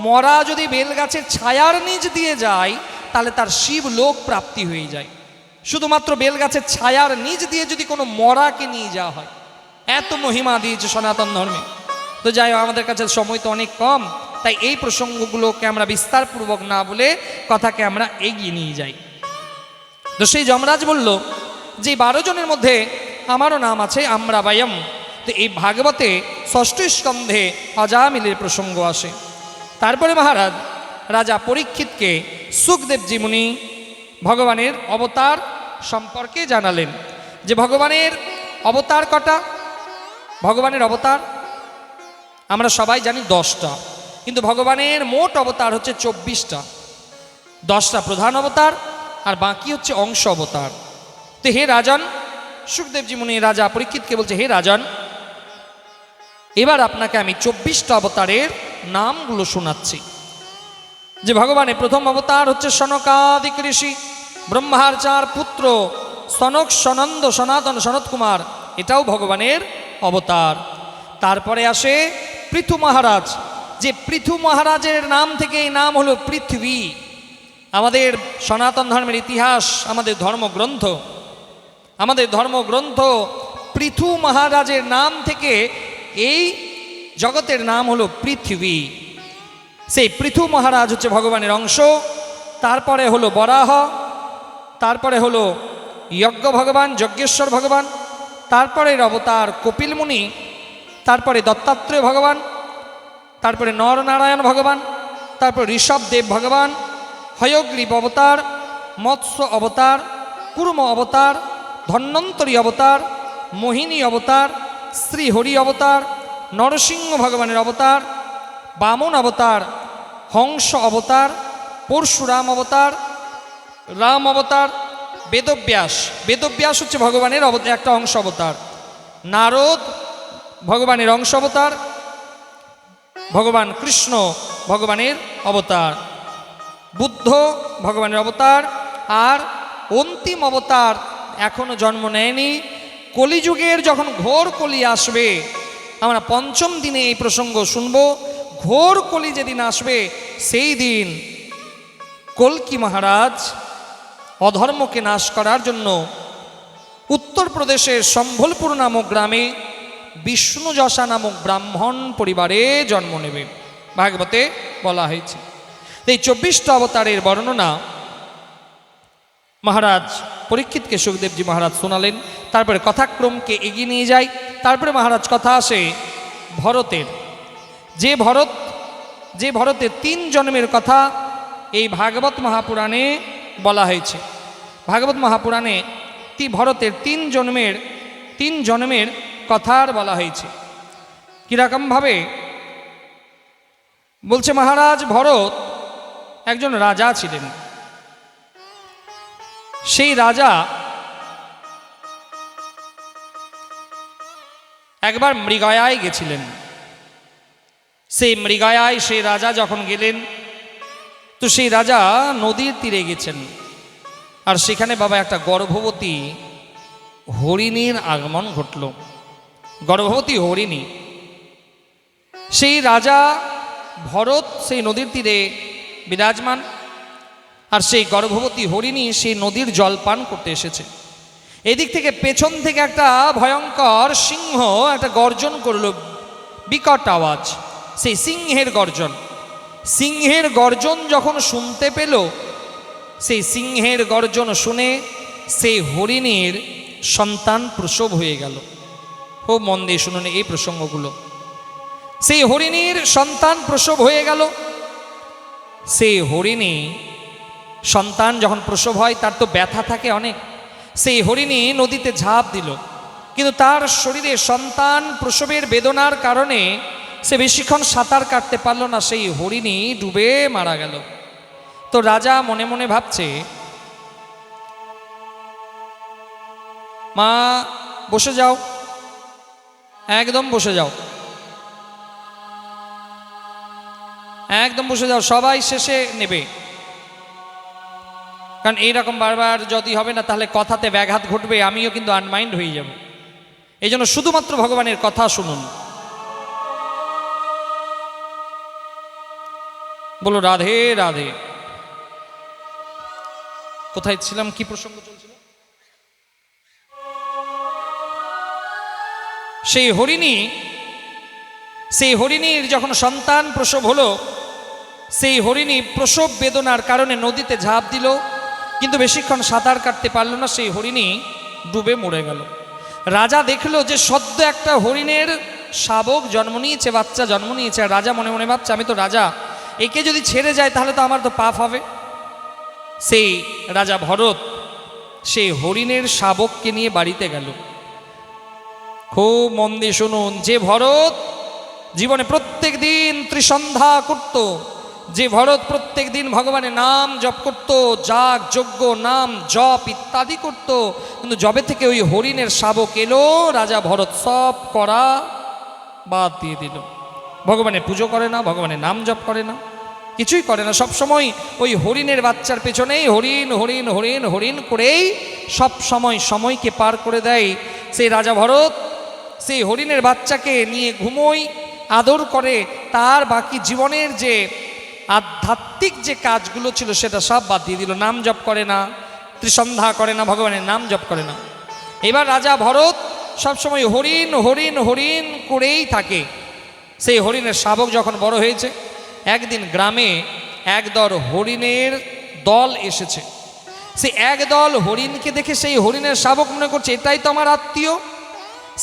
মরা যদি বেল গাছের ছায়ার নিচ দিয়ে যায় তাহলে তার শিব লোক প্রাপ্তি হয়ে যায়। শুধুমাত্র বেল গাছের ছায়ার নিচ দিয়ে যদি কোনো মরাকে নিয়ে যাওয়া হয়, এত মহিমা দিয়েছে সনাতন ধর্মে। তো যাই হোক, আমাদের কাছে সময় তো অনেক কম, তাই এই প্রসঙ্গগুলোকে আমরা বিস্তারপূর্বক না বলে কথাকে আমরা এগিয়ে নিয়ে যাই। তো সেই যমরাজ বলল যে 12 জনের মধ্যে আমারও নাম আছে আম্রাবায়ম। তো এই ভাগবতে 6ষ্ঠ স্কন্ধে অজামিলের প্রসঙ্গ আসে। তারপরে মহারাজ রাজা পরীক্ষিতকে সুখদেবজি মুনি ভগবানের অবতার সম্পর্কে জানালেন, যে ভগবানের অবতার কটা। ভগবানের অবতার আমরা সবাই জানি 10টা, কিন্তু ভগবানের মোট অবতার হচ্ছে 24টা। 10টা প্রধান অবতার আর বাকি হচ্ছে অংশ অবতার। তো হে রাজন, সুখদেবজি মুনি রাজা পরীক্ষিতকে বলছে, হে রাজন, এবার আপনাকে আমি 24টা অবতারের নামগুলো শোনাচ্ছি। যে ভগবানের প্রথম অবতার হচ্ছে সনকাদিক ঋষি, ব্রহ্মার 4 পুত্র সনক, সনন্দ, সনাতন, সনত কুমার, এটাও ভগবানের অবতার। তারপরে আসে পৃথু মহারাজ। যে পৃথু মহারাজের নাম থেকে এই নাম হলো পৃথিবী। আমাদের সনাতন ধর্মের ইতিহাস, আমাদের ধর্মগ্রন্থ পৃথু মহারাজের নাম থেকে এই জগতের নাম হলো পৃথিবী। সেই পৃথু মহারাজ হচ্ছে ভগবানের অংশ। তারপরে হলো বরাহ, তারপরে হলো যজ্ঞ ভগবান, যজ্ঞেশ্বর ভগবান, তারপরে অবতার কপিল মুনি, তারপরে দত্তাত্রেয় ভগবান, তারপরে নরনারায়ণ ভগবান, তারপর ঋষভদেব ভগবান, হয়গ্রীব অবতার, মৎস্য অবতার, কুর্ম অবতার, ধন্বন্তরী অবতার, মোহিনী অবতার, শ্রীহরি অবতার, নরসিংহ ভগবানের অবতার, বামন অবতার, হংস অবতার, পরশুরাম অবতার, রাম অবতার, বেদব্যাস। বেদব্যাস হচ্ছে ভগবানের একটা অংশ অবতার। নারদ ভগবানের অংশ অবতার, ভগবান কৃষ্ণ ভগবানের অবতার, বুদ্ধ ভগবানের অবতার, আর অন্তিম অবতার এখনো জন্ম নেয়নি। কলিযুগের যখন ঘোর কলি আসবে, আমরা 5ম দিনে এই প্রসঙ্গ শুনব। ঘোর কলি যেদিন আসবে সেই দিন কল্কি মহারাজ অধর্মকে নাশ করার জন্য উত্তরপ্রদেশের সম্বলপুর নামক গ্রামে বিষ্ণুযশা নামক ব্রাহ্মণ পরিবারে জন্ম নেবে, ভাগবতে বলা হয়েছে। এই 24টা অবতারের বর্ণনা মহারাজ পরীক্ষিতকে সুখদেবজি মহারাজ শোনালেন। তারপরে কথাক্রমকে এগিয়ে নিয়ে যায়। তারপরে মহারাজ কথা আসে ভরতের। যে ভরতের 3 জন্মের কথা এই ভাগবত মহাপুরাণে বলা হয়েছে। ভাগবত মহাপুরাণে ভরতের 3 জন্মের কথার বলা হয়েছে। কীরকমভাবে বলছে মহারাজ, ভরত একজন রাজা ছিলেন। সেই রাজা একবার মৃগয়ায় গেছিলেন। সেই মৃগয়ায় সেই রাজা যখন গেলেন, তো সেই রাজা নদীর তীরে গেছেন, আর সেখানে বাবা একটা গর্ভবতী হরিণীর আগমন ঘটল। গর্ভবতী হরিণী। সেই রাজা ভরত সেই নদীর তীরে বিরাজমান, আর সেই গর্ভবতী হরিণী সেই নদীর জল পান করতে এসেছে। এদিক থেকে পেছন থেকে একটা ভয়ঙ্কর সিংহ একটা গর্জন করল, বিকট আওয়াজ। সেই সিংহের গর্জন যখন শুনতে পেল, সেই সিংহের গর্জন শুনে সেই হরিণীর সন্তান প্রসব হয়ে গেল। খুব মন দিয়ে শুনুন এই প্রসঙ্গগুলো। সেই হরিণীর সন্তান প্রসব হয়ে গেল। সেই হরিণী সন্তান যখন প্রসব হয় তার তো ব্যথা থাকে অনেক। সেই হরিণী নদীতে ঝাঁপ দিল, কিন্তু তার শরীরে সন্তান প্রসবের বেদনার কারণে সে বেশিক্ষণ সাঁতার কাটতে পারল না, সেই হরিণী ডুবে মারা গেল। তো রাজা মনে মনে ভাবছে, মা বসে যাও, একদম বসে যাও, একদম বসে যাও, সবাই শেষে নেবে। কারণ এইরকম বারবার যদি হবে না তাহলে কথাতে ব্যাঘাত ঘটবে, আমিও কিন্তু আনমাইন্ড হয়ে যাব। এই জন্য শুধুমাত্র ভগবানের কথা শুনুন। বলো রাধে রাধে। কোথায় ছিলাম, কি প্রসঙ্গ চলছিল? সেই হরিণীর যখন সন্তান প্রসব হলো, সেই হরিণী প্রসব বেদনার কারণে নদীতে ঝাঁপ দিল, কিন্তু বেশিক্ষণ সাঁতার কাটতে পারল না, সেই হরিণী ডুবে মরে গেল। রাজা দেখলো যে সদ্য একটা হরিণের শাবক জন্ম নিয়েছে, বাচ্চা জন্ম নিয়েছে। আর রাজা মনে মনে ভাবছে, আমি তো রাজা, একে যদি ছেড়ে যায় তাহলে তো আমার তো পাপ হবে। সেই রাজা ভরত সেই হরিণের শাবককে নিয়ে বাড়িতে গেল। খুব মন দিয়ে শুনুন, যে ভরত জীবনে প্রত্যেক দিন ত্রিসন্ধ্যা করত, যে ভরত প্রত্যেক দিন ভগবানের নাম জপ করত, যাগ যজ্ঞ নাম জপ ইত্যাদি করত, কিন্তু যবে থেকে ওই হরিণের শাবক এলো, রাজা ভরত সব করা বাদ দিয়ে দিল। ভগবানের পুজো করে না, ভগবানের নাম জপ করে না, কিছুই করে না। সব সময় ওই হরিণের বাচ্চার পেছনেই হরিণ হরিণ হরিণ হরিণ করেই সব সময় সময়কে পার করে দেয়। সেই রাজা ভরত সেই হরিণের বাচ্চাকে নিয়ে ঘুমোয়, আদর করে, তার বাকি জীবনের যে আধ্যাত্মিক যে কাজগুলো ছিল সেটা সব বাদ দিয়ে দিল। নাম জপ করে না, ত্রিসন্ধ্যা করে না, ভগবানের নাম জপ করে না। এবার রাজা ভরত সবসময় হরিণ হরিণ হরিণ করেই থাকে। সেই হরিণের শাবক যখন বড় হয়েছে, একদিন গ্রামে একদল হরিণের দল এসেছে। সেই একদল হরিণকে দেখে সেই হরিণের শাবক মনে করছে, এটাই তো আমার আত্মীয়।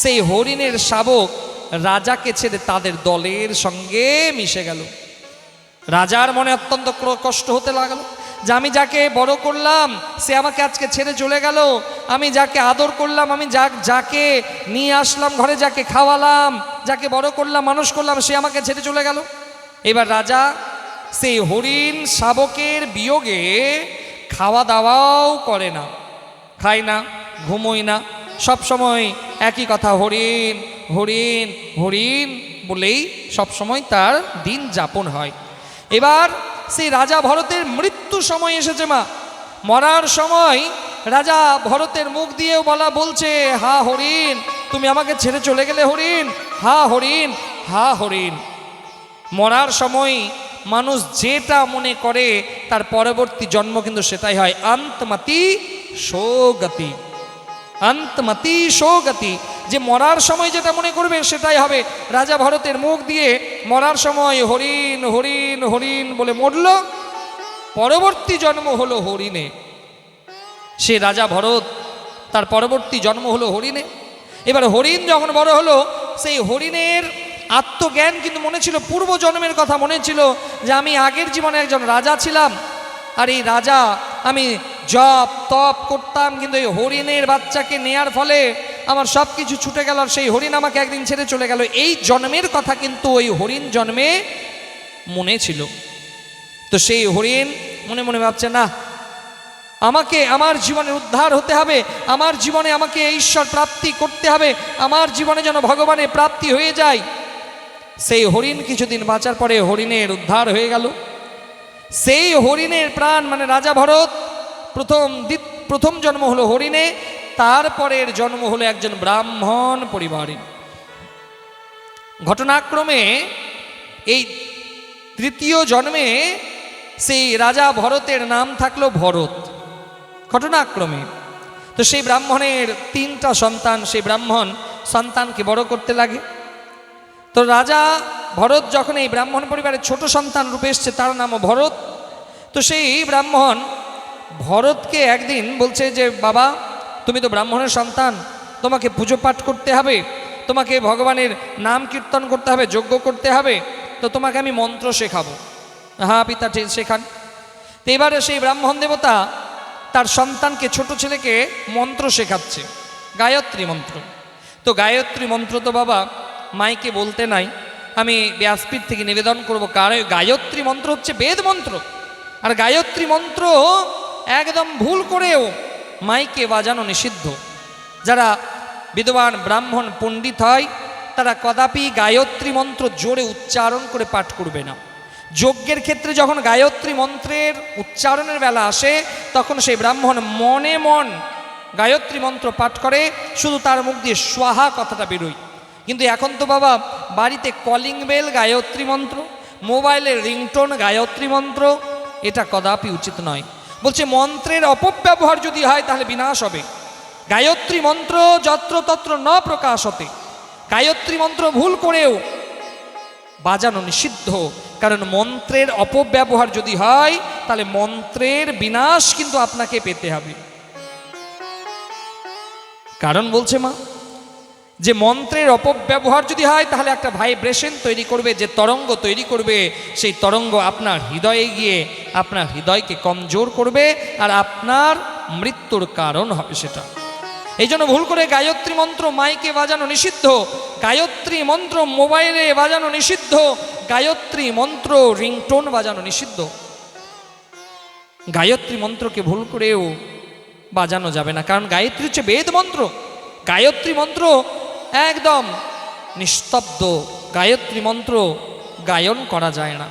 সেই হরিণের শাবক রাজাকে ছেড়ে তাদের দলের সঙ্গে মিশে গেল। রাজার মনে অত্যন্ত কষ্ট হতে লাগলো যে আমি যাকে বড় করলাম সে আমাকে আজকে ছেড়ে চলে গেল, আমি যাকে আদর করলাম, আমি যাকে নিয়ে আসলাম ঘরে, যাকে খাওয়ালাম, যাকে বড় করলাম মানুষ করলাম, সে আমাকে ছেড়ে চলে গেল। এবার রাজা সেই হরিণ শাবকের বিয়োগে খাওয়া দাওয়াও করে না, খায় না, ঘুমোয় না, সব সময় একই কথা, হরিণ হরিণ হরিণ বলেই সব সময় তার দিন যাপন হয়। এবার সেই রাজা ভরতের মৃত্যু সময় এসেছে। মা মরার সময় রাজা ভরতের মুখ দিয়েও বলছে, হা হরিণ, তুমি আমাকে ছেড়ে চলে গেলে হরিণ, হা হরিণ, হা হরিণ। মরার সময় মানুষ যেটা মনে করে তার পরবর্তী জন্ম কিন্তু সেটাই হয়। অন্তমতি সৌগতি, অন্তমতি সৌগতি, যে মরার সময় যেটা মনে করবে সেটাই হবে। রাজা ভরতের মুখ দিয়ে মরার সময় হরিণ হরিণ হরিণ বলে মরল, পরবর্তী জন্ম হলো হরিণে। সে রাজা ভরত, তার পরবর্তী জন্ম হলো হরিণে। এবার হরিণ যখন বড় হলো, সেই হরিণের আত্মজ্ঞান কিন্তু মনে ছিল, পূর্ব জন্মের কথা মনে ছিল, যে আমি আগের জীবনে একজন রাজা ছিলাম, আর এই রাজা আমি জপ তপ করতাম, কিন্তু এই হরিণের বাচ্চাকে নেয়ার ফলে আমার সব কিছু ছুটে গেল, আর সেই হরিণ আমাকে একদিন ছেড়ে চলে গেল। এই জন্মের কথা কিন্তু ওই হরিণ জন্মে মনে ছিল। তো সেই হরিণ মনে মনে ভাবছে, না, আমাকে আমার জীবনের উদ্ধার হতে হবে, আমার জীবনে আমাকে ঈশ্বর প্রাপ্তি করতে হবে, আমার জীবনে যেন ভগবানের প্রাপ্তি হয়ে যায়। সেই হরিণ কিছুদিন বাঁচার পরে হরিণের উদ্ধার হয়ে গেল। সেই হরিণের প্রাণ মানে রাজা ভরত প্রথম জন্ম হলো হরিণে, তারপরের জন্ম হলো একজন ব্রাহ্মণ পরিবারে। ঘটনাক্রমে এই তৃতীয় জন্মে সেই রাজা ভরতের নাম থাকলো ভরত, ঘটনাক্রমে। তো সেই ব্রাহ্মণের 3টা সন্তান, সেই ব্রাহ্মণ সন্তানকে বড় করতে লাগে। তো রাজা ভরত যখন এই ব্রাহ্মণ পরিবারের ছোট সন্তান রূপে এসছে, তার নামও ভরত। তো সেই ব্রাহ্মণ ভরতকে একদিন বলছে যে বাবা, তুমি তো ব্রাহ্মণের সন্তান, তোমাকে পুজো পাঠ করতে হবে, তোমাকে ভগবানের নাম কীর্তন করতে হবে, যজ্ঞ করতে হবে, তো তোমাকে আমি মন্ত্র শেখাবো। হ্যাঁ পিতা, ঠিক শেখান। তো এবারে সেই ব্রাহ্মণ দেবতা তার সন্তানকে, ছোট ছেলেকে মন্ত্র শেখাচ্ছে, গায়ত্রী মন্ত্র। তো গায়ত্রী মন্ত্র তো বাবা মাইকে বলতে নাই, আমি ব্যাসপীঠ থেকে নিবেদন করবো, কারণ গায়ত্রী মন্ত্র হচ্ছে বেদ মন্ত্র। আর গায়ত্রী মন্ত্র একদম ভুল করেও মাইকে বাজানো নিষিদ্ধ। যারা বিদ্বান ব্রাহ্মণ পণ্ডিত হয় তারা কদাপি গায়ত্রী মন্ত্র জোরে উচ্চারণ করে পাঠ করবে না। যজ্ঞের ক্ষেত্রে যখন গায়ত্রী মন্ত্রের উচ্চারণের বেলা আসে, তখন সেই ব্রাহ্মণ মনে মন গায়ত্রী মন্ত্র পাঠ করে, শুধু তার মুখ দিয়ে স্বাহা কথাটা বেরোয়। কিন্তু এখন তো বাবা বাড়িতে কলিং বেল গায়ত্রী মন্ত্র, মোবাইলের রিংটোন গায়ত্রী মন্ত্র, এটা কদাপি উচিত নয়। বলছে মন্ত্রের অপব্যবহার যদি হয় তাহলে বিনাশ হবে। গায়ত্রী মন্ত্র যত্রতত্র ন প্রকাশ হতে, গায়ত্রী মন্ত্র ভুল করেও বাজানো নিষিদ্ধ। কারণ মন্ত্রের অপব্যবহার যদি হয় তাহলে মন্ত্রের বিনাশ কিন্তু আপনাকে পেতে হবে। কারণ বলছে মা যে মন্ত্রের অপব্যবহার যদি হয় তাহলে একটা ভাইব্রেশন তৈরি করবে, যে তরঙ্গ তৈরি করবে, সেই তরঙ্গ আপনার হৃদয়ে গিয়ে আপনার হৃদয়কে কমজোর করবে, আর আপনার মৃত্যুর কারণ হবে সেটা। এই জন্য ভুল করে গায়ত্রী মন্ত্র মাইকে বাজানো নিষিদ্ধ, গায়ত্রী মন্ত্র মোবাইলে বাজানো নিষিদ্ধ, গায়ত্রী মন্ত্র রিংটোন বাজানো নিষিদ্ধ। গায়ত্রী মন্ত্রকে ভুল করেও বাজানো যাবে না, কারণ গায়ত্রী হচ্ছে বেদ মন্ত্র। গায়ত্রী মন্ত্র একদম নিস্তব্ধ, গায়ত্রী মন্ত্র গায়ন করা যায় না।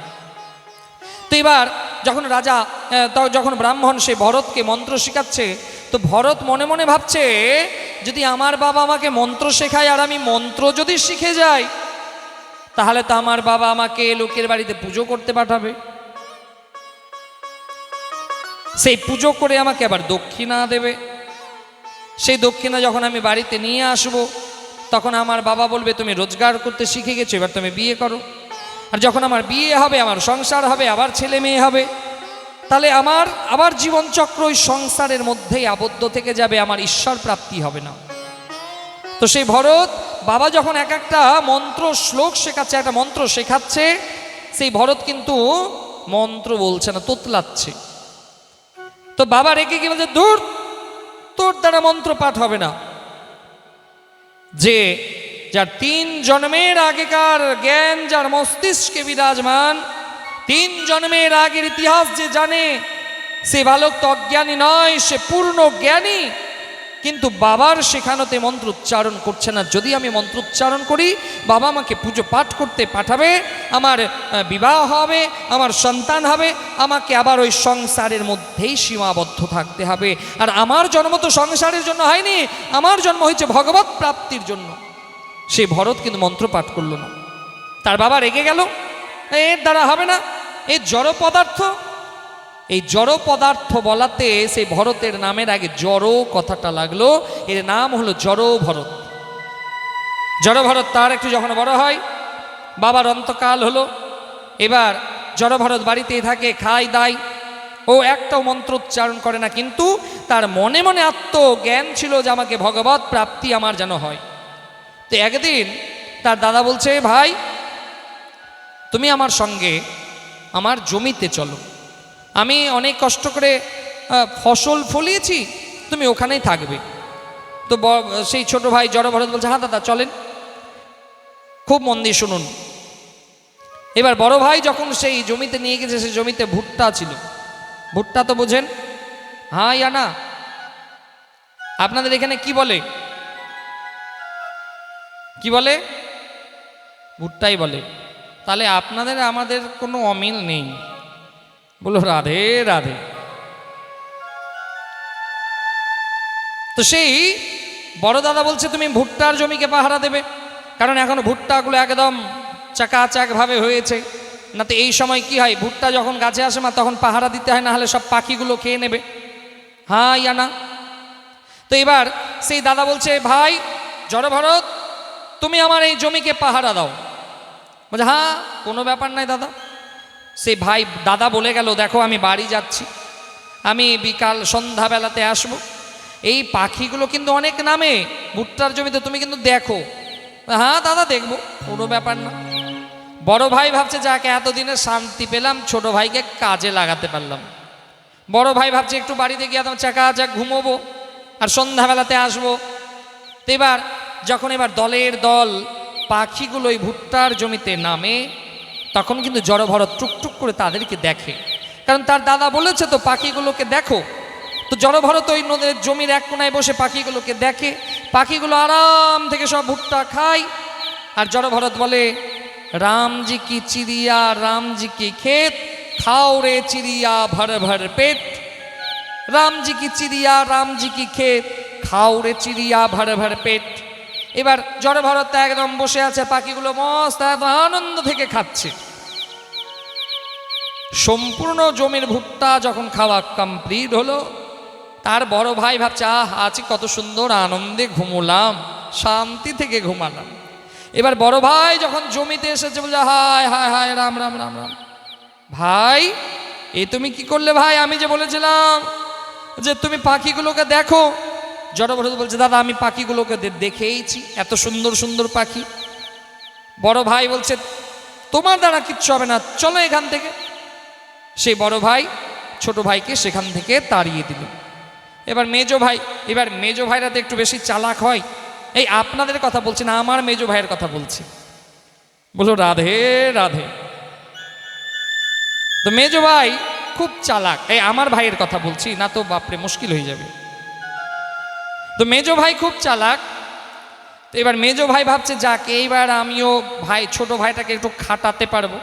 তো এবার যখন রাজা, যখন ব্রাহ্মণ সে ভরতকে মন্ত্র শেখাচ্ছে, তো ভরত মনে মনে ভাবছে যদি আমার বাবা আমাকে মন্ত্র শেখায় আর আমি মন্ত্র যদি শিখে যাই, তাহলে তো আমার বাবা আমাকে লোকের বাড়িতে পুজো করতে পাঠাবে, সেই পুজো করে আমাকে আবার দক্ষিণা দেবে। সেই দক্ষিণা যখন আমি বাড়িতে নিয়ে আসব, তখন আমার বাবা বলবে তুমি রোজগার করতে শিখে গেছো, এবার তুমি বিয়ে করো। আর যখন আমার বিয়ে হবে, আমার সংসার হবে, আবার ছেলে মেয়ে হবে, তাহলে আমার আবার জীবনচক্র ওই সংসারের মধ্যেই আবদ্ধ থেকে যাবে, আমার ঈশ্বর প্রাপ্তি হবে না। তো সেই ভরত বাবা যখন এক একটা মন্ত্র শ্লোক শেখাচ্ছে, একটা মন্ত্র শেখাচ্ছে, সেই ভরত কিন্তু মন্ত্র বলছে না, তোতলাচ্ছে। তো বাবা রেখে কি বলছে, দূর, তোর দ্বারা মন্ত্র পাঠ হবে না। যে যার 3 জন্মের আগেকার জ্ঞান যার মস্তিষ্কে বিরাজমান, 3 জন্মের আগের ইতিহাস যে জানে, সে বালক তো অজ্ঞানী নয়, সে পূর্ণ জ্ঞানী। কিন্তু বাবার শেখানোতে মন্ত্র উচ্চারণ করছে না। যদি আমি মন্ত্র উচ্চারণ করি, বাবা আমাকে পুজো পাঠ করতে পাঠাবে, আমার বিবাহ হবে, আমার সন্তান হবে, আমাকে আবার ওই সংসারের মধ্যেই সীমাবদ্ধ থাকতে হবে। আর আমার জন্ম তো সংসারের জন্য হয়নি, আমার জন্ম হয়েছে ভগবত প্রাপ্তির জন্য। সেই ভরত কিন্তু মন্ত্র পাঠ করল না। তার বাবা রেগে গেল, এর দ্বারা হবে না, এই জড় পদার্থ। এই জড় পদার্থ বলাতে সেই ভরতের নামের আগে জড় কথাটা লাগলো, এর নাম হলো জড় ভরত। জড় ভরত তার একটু যখন বড় হয়, বাবার অন্তকাল হলো, এবার জড় ভরত বাড়িতেই থাকে, খায় দায়, ও একটাও মন্ত্র উচ্চারণ করে না, কিন্তু তার মনে মনে আত্মজ্ঞান ছিল যে আমাকে ভগবত প্রাপ্তি আমার যেন হয়। তো একদিন তার দাদা বলছে, ভাই তুমি আমার সঙ্গে আমার জমিতে চলো, আমি অনেক কষ্ট করে ফসল ফলিয়েছি, তুমি ওখানেই থাকবে। তো সেই ছোট ভাই জড় ভরত বলছে, হ্যাঁ দাদা চলেন। খুব মন দিয়ে শুনুন। এবার বড় ভাই যখন সেই জমিতে নিয়ে গেছে, সেই জমিতে ভুট্টা ছিল। ভুট্টা তো বোঝেন, হ্যাঁ ইয়া না? আপনাদের এখানে কি বলে? কি বলে? ভুট্টাই বলে। তাহলে আপনাদের আমাদের কোনো অমিল নেই। বলো রাধে রাধে। তো সেই বড় দাদা বলছে, তুমি ভুট্টার জমিকে পাহারা দেবে, কারণ এখন ভুট্টাগুলো একদম চাকাচাক ভাবে হয়েছে। না তো এই সময় কি হয়, ভুট্টা যখন গাছে আসে মা, তখন পাহারা দিতে হয়, না হলে সব পাখিগুলো খেয়ে নেবে। হ্যাঁ ইয়া না? তো এবার সেই দাদা বলছে, ভাই জড় ভরত, তুমি আমার এই জমিকে পাহারা দাও। বলছে, হ্যাঁ কোনো ব্যাপার নাই দাদা। সেই ভাই দাদা বলে গেল, দেখো আমি বাড়ি যাচ্ছি, আমি বিকাল সন্ধ্যাবেলাতে আসব। এই পাখিগুলো কিন্তু অনেক নামে ভুট্টার জমিতে, তুমি কিন্তু দেখো। হ্যাঁ দাদা দেখবো, কোনো ব্যাপার না। বড় ভাই ভাবছে যাকে এতদিনে শান্তি পেলাম, ছোট ভাইকে কাজে লাগাতে পারলাম। বড় ভাই ভাবছে একটু বাড়িতে গিয়ে তোমার চাকা চাক ঘুমোবো আর সন্ধ্যাবেলাতে আসবো। তো এবার দলের দল পাখিগুলো ওই ভুট্টার জমিতে নামে, তখন কিন্তু জড়ভরত টুকটুক করে তাদেরকে দেখে, কারণ তার দাদা বলেছে তো পাখিগুলোকে দেখো। তো জড়ভরত ওই নদীর জমির এক কোনায় বসে পাখিগুলোকে দেখে, পাখিগুলো আরাম থেকে সব ভুট্টা খায়। আর জড়ভরত বলে, রামজি কি চিড়িয়া রামজি কি ক্ষেত, খাও রে চিড়িয়া ভর ভর পেট। রামজি কি চিড়িয়া রামজি কি ক্ষেত, খাও রে চিড়িয়া ভর ভর পেট। এবার জড়ভরত একদম বসে আছে, পাখিগুলো মস্ত আনন্দ থেকে খাচ্ছে। সম্পূর্ণ জমির ভুট্টা যখন খাওয়া কমপ্লিট হলো, তার বড় ভাই ভাবছে, আজ কত সুন্দর আনন্দে ঘুমোলাম, শান্তি থেকে ঘুমালাম। এবার বড় ভাই যখন জমিতে এসেছে বলছে, হায় হায় হায় রাম রাম রাম রাম। ভাই এ তুমি কি করলে ভাই? আমি যে বলেছিলাম যে তুমি পাখিগুলোকে দেখো। জড়ভরত বলছে, দাদা আমি পাখিগুলোকে দেখেইছি, এত সুন্দর সুন্দর পাখি। বড় ভাই বলছে, তোমার দ্বারা কিচ্ছু হবে না, চলো এখান থেকে। সেই বড় ভাই ছোট ভাইকে সেখান থেকে তাড়িয়ে দিল। এবার মেজো ভাইরা তো একটু বেশি চালাক হয়। এই আপনাদের কথা বলছি না, আমার মেজো ভাইয়ের কথা বলছি। বলো রাধে রাধে। তো মেজো ভাই খুব চালাক, এই আমার ভাইয়ের কথা বলছি না, তো বাপরে মুশকিল হয়ে যাবে। তো মেজো ভাই খুব চালাক। তো এবার মেজো ভাই ভাবছে, যাকে এইবার আমিও ছোট ভাইটাকে একটু খাটাতে পারবো।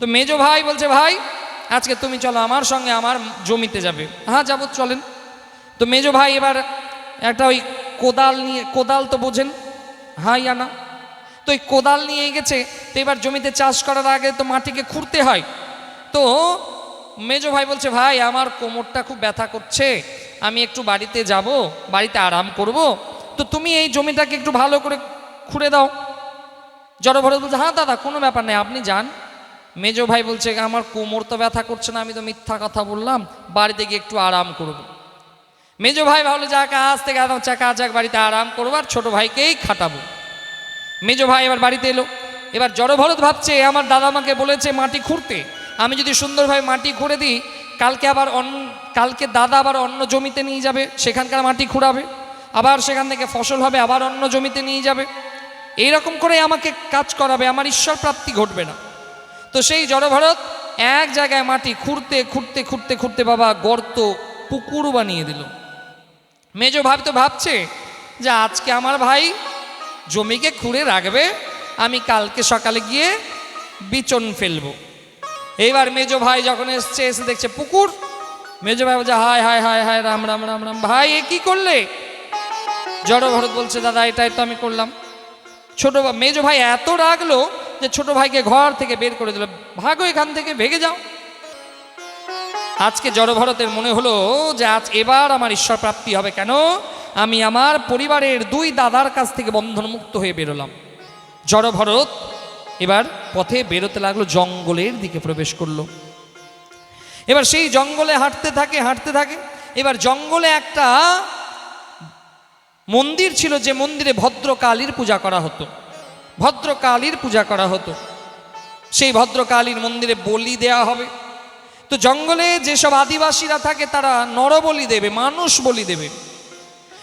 তো মেজো ভাই বলছে, ভাই আজকে তুমি চলো আমার সঙ্গে, আমার জমিতে যাবে। হ্যাঁ যাবো, চলেন। তো মেজো ভাই এবার একটা ওই কোদাল নিয়ে, কোদাল তো বোঝেন, হ্যাঁ ইয়া না, তো ওই কোদাল নিয়ে গেছে। তো এবার জমিতে চাষ করার আগে তো মাটিকে খুঁড়তে হয়। তো মেজো ভাই বলছে, ভাই আমার কোমরটা খুব ব্যথা করছে, আমি একটু বাড়িতে যাব, বাড়িতে আরাম করব, তো তুমি এই জমিটাকে একটু ভালো করে খুঁড়ে দাও। জড়ভরত বলছে, হ্যাঁ দাদা কোনো ব্যাপার নেই, আপনি যান। মেজো ভাই বলছে, আমার কোমর তো ব্যথা করছে না, আমি তো মিথ্যা কথা বললাম, বাড়িতে গিয়ে একটু আরাম করব। মেজো ভাই ভাবলো, যাক আজ থেকে চাকা যাক, বাড়িতে আরাম করবো আর ছোট ভাইকেই খাটাবো। মেজো ভাই এবার বাড়িতে এলো। এবার জড়ভরত ভাবছে, আমার দাদা আমাকে বলেছে মাটি খুঁড়তে, আমি যদি সুন্দরভাবে মাটি খুঁড়ে দিই, কালকে দাদা আবার অন্য জমিতে নিয়ে যাবে, সেখানকার মাটি খুঁড়াবে, আবার সেখান থেকে ফসল হবে, আবার অন্য জমিতে নিয়ে যাবে, এইরকম করে আমাকে কাজ করাবে, আমার ঈশ্বর প্রাপ্তি ঘটবে না। তো সেই জড়ভরত এক জায়গায় মাটি খুঁড়তে খুঁড়তে খুঁড়তে খুঁড়তে বাবা গর্ত, পুকুর বানিয়ে দিল। মেজো ভাই তো ভাবছে যে আজকে আমার ভাই জমিকে খুঁড়ে রাখবে, আমি কালকে সকালে গিয়ে বিচন ফেলবো। এইবার মেজো ভাই যখন এসে দেখছে পুকুর, মেজো ভাই বলছে, হায় হায় হায় হায় রাম রাম রাম রাম। ভাই এ কি করলে? জড়ভরত বলছে, দাদা এটাই তো আমি করলাম। মেজো ভাই এত রাগলো যে ছোট ভাইকে ঘর থেকে বের করে দিল, ভাগো এখান থেকে, ভেগে যাও। আজকে জড়ভরতের মনে হলো যে এবার আমার ঈশ্বর প্রাপ্তি হবে। কেন? আমি আমার পরিবারের 2 দাদার কাছ থেকে বন্ধনমুক্ত হয়ে বেরোলাম। জড়ভরত এবার পথে বেরোতে লাগলো, জঙ্গলের দিকে প্রবেশ করলো। এবার সেই জঙ্গলে হাঁটতে থাকে। এবার জঙ্গলে একটা মন্দির ছিল, যে মন্দিরে ভদ্রকালীর পূজা করা হতো। সেই ভদ্রকালীর মন্দিরে বলি দেয়া হবে। তো জঙ্গলে যেসব আদিবাসীরা থাকে তারা নরবলি দেবে, মানুষ বলি দেবে।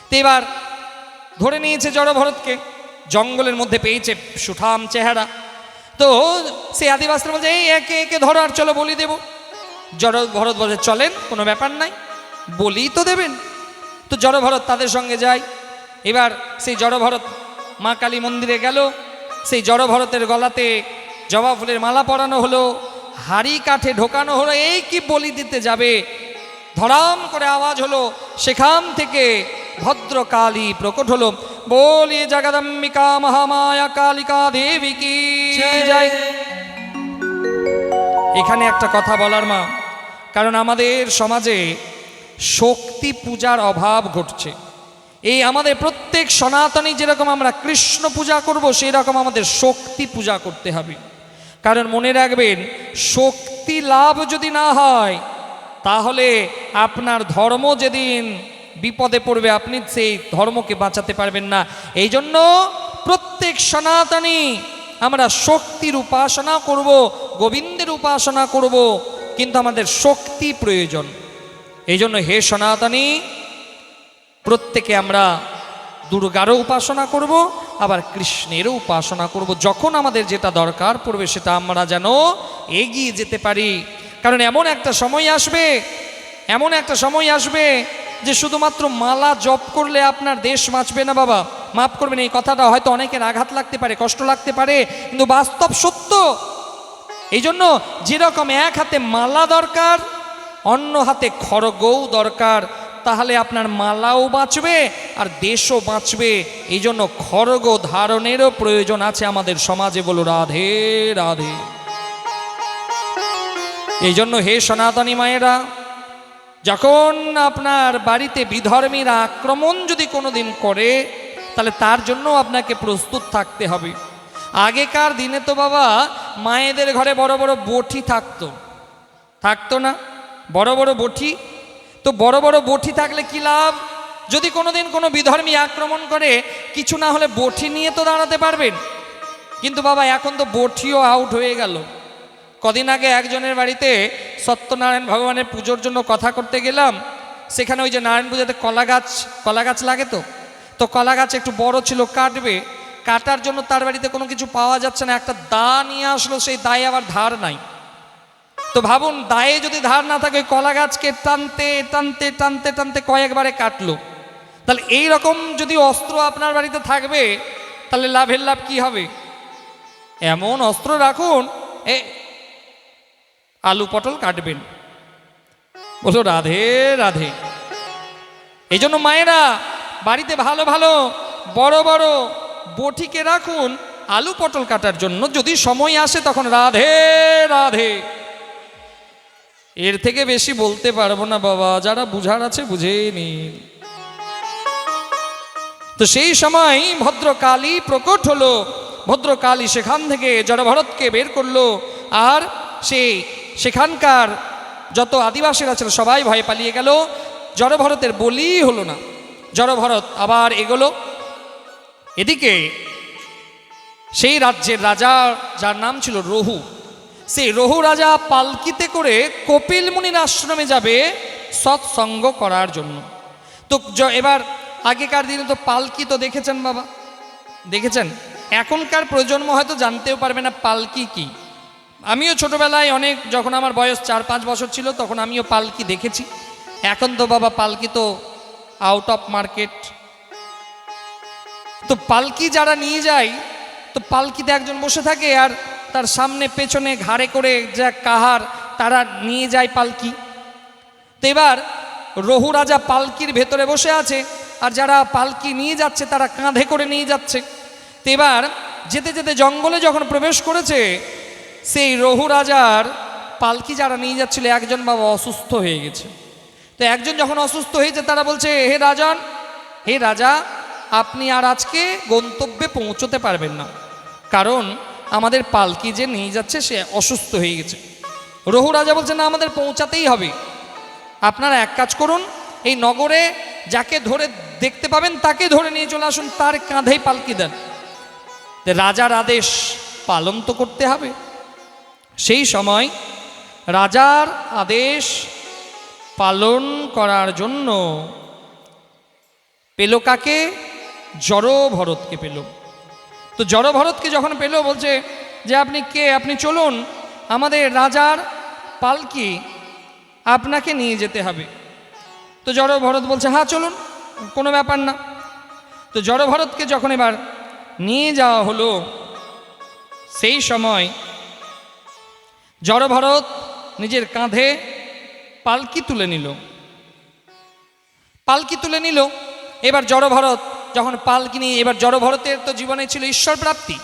তো এবার ধরে নিয়েছে জড়ভরতকে, জঙ্গলের মধ্যে পেয়েছে সুঠাম চেহারা। তো সেই আদিবাসীরা বলছে, এই একে একে ধরো আর চলো বলি দেব। জড়ভরত বলছে, চলেন, কোনো ব্যাপার নাই, বলি তো দেবেন। তো জড়ভরত তাদের সঙ্গে যায়। এবার সেই জড়ভরত মা কালী মন্দিরে গেল। সেই জড়ভরতের গলাতে জবা ফুলের মালা পরানো হলো, হাড়ি কাঠে ঢোকানো হলো, এই কি বলি দিতে যাবে, ধরাম করে আওয়াজ হলো, সেখান থেকে ভদ্রকালী প্রকট হলো। বলি জগদম্বিকা মহামায়া কালিকা দেবী কি জয়। এখানে একটা কথা বলার মা, কারণ আমাদের সমাজে শক্তি পূজার অভাব ঘটছে। এই আমাদের প্রত্যেক সনাতনী যেরকম আমরা কৃষ্ণ পূজা করব, সেই রকম আমাদের শক্তি পূজা করতে হবে। কারণ মনে রাখবেন, শক্তি লাভ যদি না হয় তাহলে আপনার ধর্ম যেদিন বিপদে পড়বে আপনি সেই ধর্মকে বাঁচাতে পারবেন না। এই জন্য প্রত্যেক সনাতনী আমরা শক্তির উপাসনা করব, গোবিন্দের উপাসনা করব, কিন্তু আমাদের শক্তি প্রয়োজন। এই জন্য হে সনাতনী, প্রত্যেকে আমরা দুর্গারও উপাসনা করব, আবার কৃষ্ণেরও উপাসনা করব। যখন আমাদের যেটা দরকার পড়বে সেটা আমরা যেন এগিয়ে যেতে পারি। কারণ এমন একটা সময় আসবে যে শুধুমাত্র মালা জপ করলে আপনার দেশ বাঁচবে না বাবা। মাফ করবেন, এই কথাটা হয়তো অনেকের আঘাত লাগতে পারে, কষ্ট লাগতে পারে, কিন্তু বাস্তব সত্য। এই জন্য যেরকম এক হাতে মালা দরকার, অন্য হাতে খড়গও দরকার, তাহলে আপনার মালাও বাঁচবে আর দেশও বাঁচবে। এই জন্য খড়গ ধারণেরও প্রয়োজন আছে আমাদের সমাজে। বলো রাধে রাধে। এই জন্য হে সনাতনী মায়েরা, যখন আপনার বাড়িতে বিধর্মীরা আক্রমণ যদি কোনোদিন করে, তাহলে তার জন্য আপনাকে প্রস্তুত থাকতে হবে। আগেকার দিনে তো বাবা মায়েদের ঘরে বড় বড় বটি থাকতো না? বড় বড় বটি। তো বড় বড় বটি থাকলে কি লাভ? যদি কোনোদিন কোনো বিধর্মী আক্রমণ করে, কিছু না হলে বটি নিয়ে তো দাঁড়াতে পারবেন। কিন্তু বাবা এখন তো বটিও আউট হয়ে গেল। কদিন আগে একজনের বাড়িতে সত্যনারায়ণ ভগবানের পুজোর জন্য কথা করতে গেলাম। সেখানে ওই যে নারায়ণ পুজোতে কলা গাছ লাগে, তো কলা গাছ একটু বড় ছিল, কাটার জন্য তার বাড়িতে কোনো কিছু পাওয়া যাচ্ছে না। একটা দা নিয়ে আসলো, সেই দায়ে আবার ধার নাই। তো ভাবুন, দায়ে যদি ধার না থাকে, কলা গাছকে টানতে টানতে টানতে টানতে কয়েকবারে কাটলো। তাহলে এই রকম যদি অস্ত্র আপনার বাড়িতে থাকবে, তাহলে লাভের লাভ কি হবে? এমন অস্ত্র রাখুন, আলু পটল কাটবেন। বলো রাধে রাধে। এই জন্য মায়েরা বাড়িতে ভালো ভালো বড় বড় বটিকে রাখুন আলু পটল কাটার জন্য। যদি সময় আসে তখন রাধে রাধে। এর থেকে বেশি বলতে পারবো না বাবা, যারা বুঝার আছে বুঝেই নিন। তো সেই সময় ভদ্রকালী প্রকট হলো। ভদ্রকালী সেখান থেকে জড়ভরতকে বের করলো, আর সেখানকার যত আদিবাসীরা ছিল সবাই ভয়ে পালিয়ে গেল। জড়ভরতের বলি হলো না। জড়ভরত আবার এগোলো। এদিকে সেই রাজ্যের রাজা, যার নাম ছিল রহু, সেই রহু রাজা পালকিতে করে কপিল মুনির আশ্রমে যাবে সৎসঙ্গ করার জন্য। তো এবার আগেকার দিনে তো পালকি তো দেখেছেন বাবা, দেখেছেন। এখনকার প্রজন্ম হয়তো জানতেও পারবে না পালকি কি। আমিও ছোটবেলায় যখন আমার বয়স 4-5 বছর ছিল, তখন আমিও পালকি দেখেছি। এখন তো বাবা পালকি তো আউট অফ মার্কেট। তো পালকি যারা নিয়ে যায়, তো পালকিতে একজন বসে থাকে, আর তার সামনে পেছনে ঘাড়ে করে যা কাহার, তারা নিয়ে যায় পালকি। তো এবার রহু রাজা পালকির ভেতরে বসে আছে, আর যারা পালকি নিয়ে যাচ্ছে তারা কাঁধে করে নিয়ে যাচ্ছে। তো এবার যেতে যেতে জঙ্গলে যখন প্রবেশ করেছে, সেই রহু রাজার পালকি যারা নিয়ে যাচ্ছিল, একজন বাবা অসুস্থ হয়ে গেছে। তো একজন যখন অসুস্থ হয়েছে, তারা বলছে, হে রাজা, আপনি আর আজকে গন্তব্যে পৌঁছতে পারবেন না, কারণ আমাদের পালকি যে নিয়ে যাচ্ছে সে অসুস্থ হয়ে গেছে। রহু রাজা বলছে, না, আমাদের পৌঁছাতেই হবে। আপনারা এক কাজ করুন, এই নগরে যাকে ধরে দেখতে পাবেন তাকে ধরে নিয়ে চলে আসুন, তার কাঁধেই পালকি দেন। রাজার আদেশ পালন তো করতে হবে। সেই সময় রাজার আদেশ পালন করার জন্য পেল কাকে? জড়ভরতকে পেল। তো জড়ভরতকে যখন পেল, বলছে যে আপনি কে? আপনি চলুন, আমাদের রাজার পালকি আপনাকে নিয়ে যেতে হবে। তো জড়ভরত বলছে, হ্যাঁ চলুন, কোনো ব্যাপার না। তো জড়ভরতকে যখন এবার নিয়ে যাওয়া হলো, সেই সময় জড়ভরত নিজের কাঁধে পালকি তুলে নিল। এবার জড়ভরত যখন পালকি নিয়ে, এবার জড়ভরতের তো জীবনে ছিল ঈশ্বর প্রাপ্তি,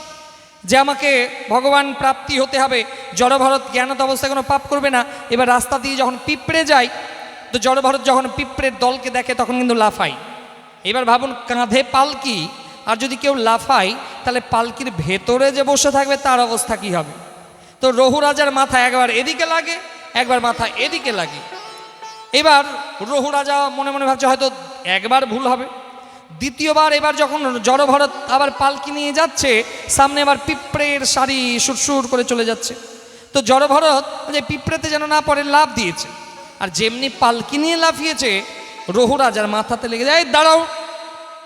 যে আমাকে ভগবান প্রাপ্তি হতে হবে। জড়ভরত জ্ঞানত অবস্থায় কোনো পাপ করবে না। এবার রাস্তা দিয়ে যখন পিঁপড়ে যায়, তো জড়ভরত যখন পিঁপড়ের দলকে দেখে তখন কিন্তু লাফায়। এবার ভাবুন, কাঁধে পালকি, আর যদি কেউ লাফায়, তাহলে পালকির ভেতরে যে বসে থাকবে তার অবস্থা কি হবে? তো রহু রাজার মাথা একবার এদিকে লাগে, একবার মাথা এদিকে লাগে। এবার রঘু রাজা মনে মনে ভাবছে হয়তো একবার ভুল হবে, দ্বিতীয়বার এবার যখন জড়ভরত আবার পালকি নিয়ে যাচ্ছে, সামনে আবার পিঁপড়ের সারি সুরসুর করে চলে যাচ্ছে। তো জড়ভরত যে পিঁপড়েতে যেন না পড়ে লাফ দিয়েছে, আর যেমনি পালকি নিয়ে লাফিয়েছে রঘু রাজার মাথাতে লেগে যায়, দাঁড়াও,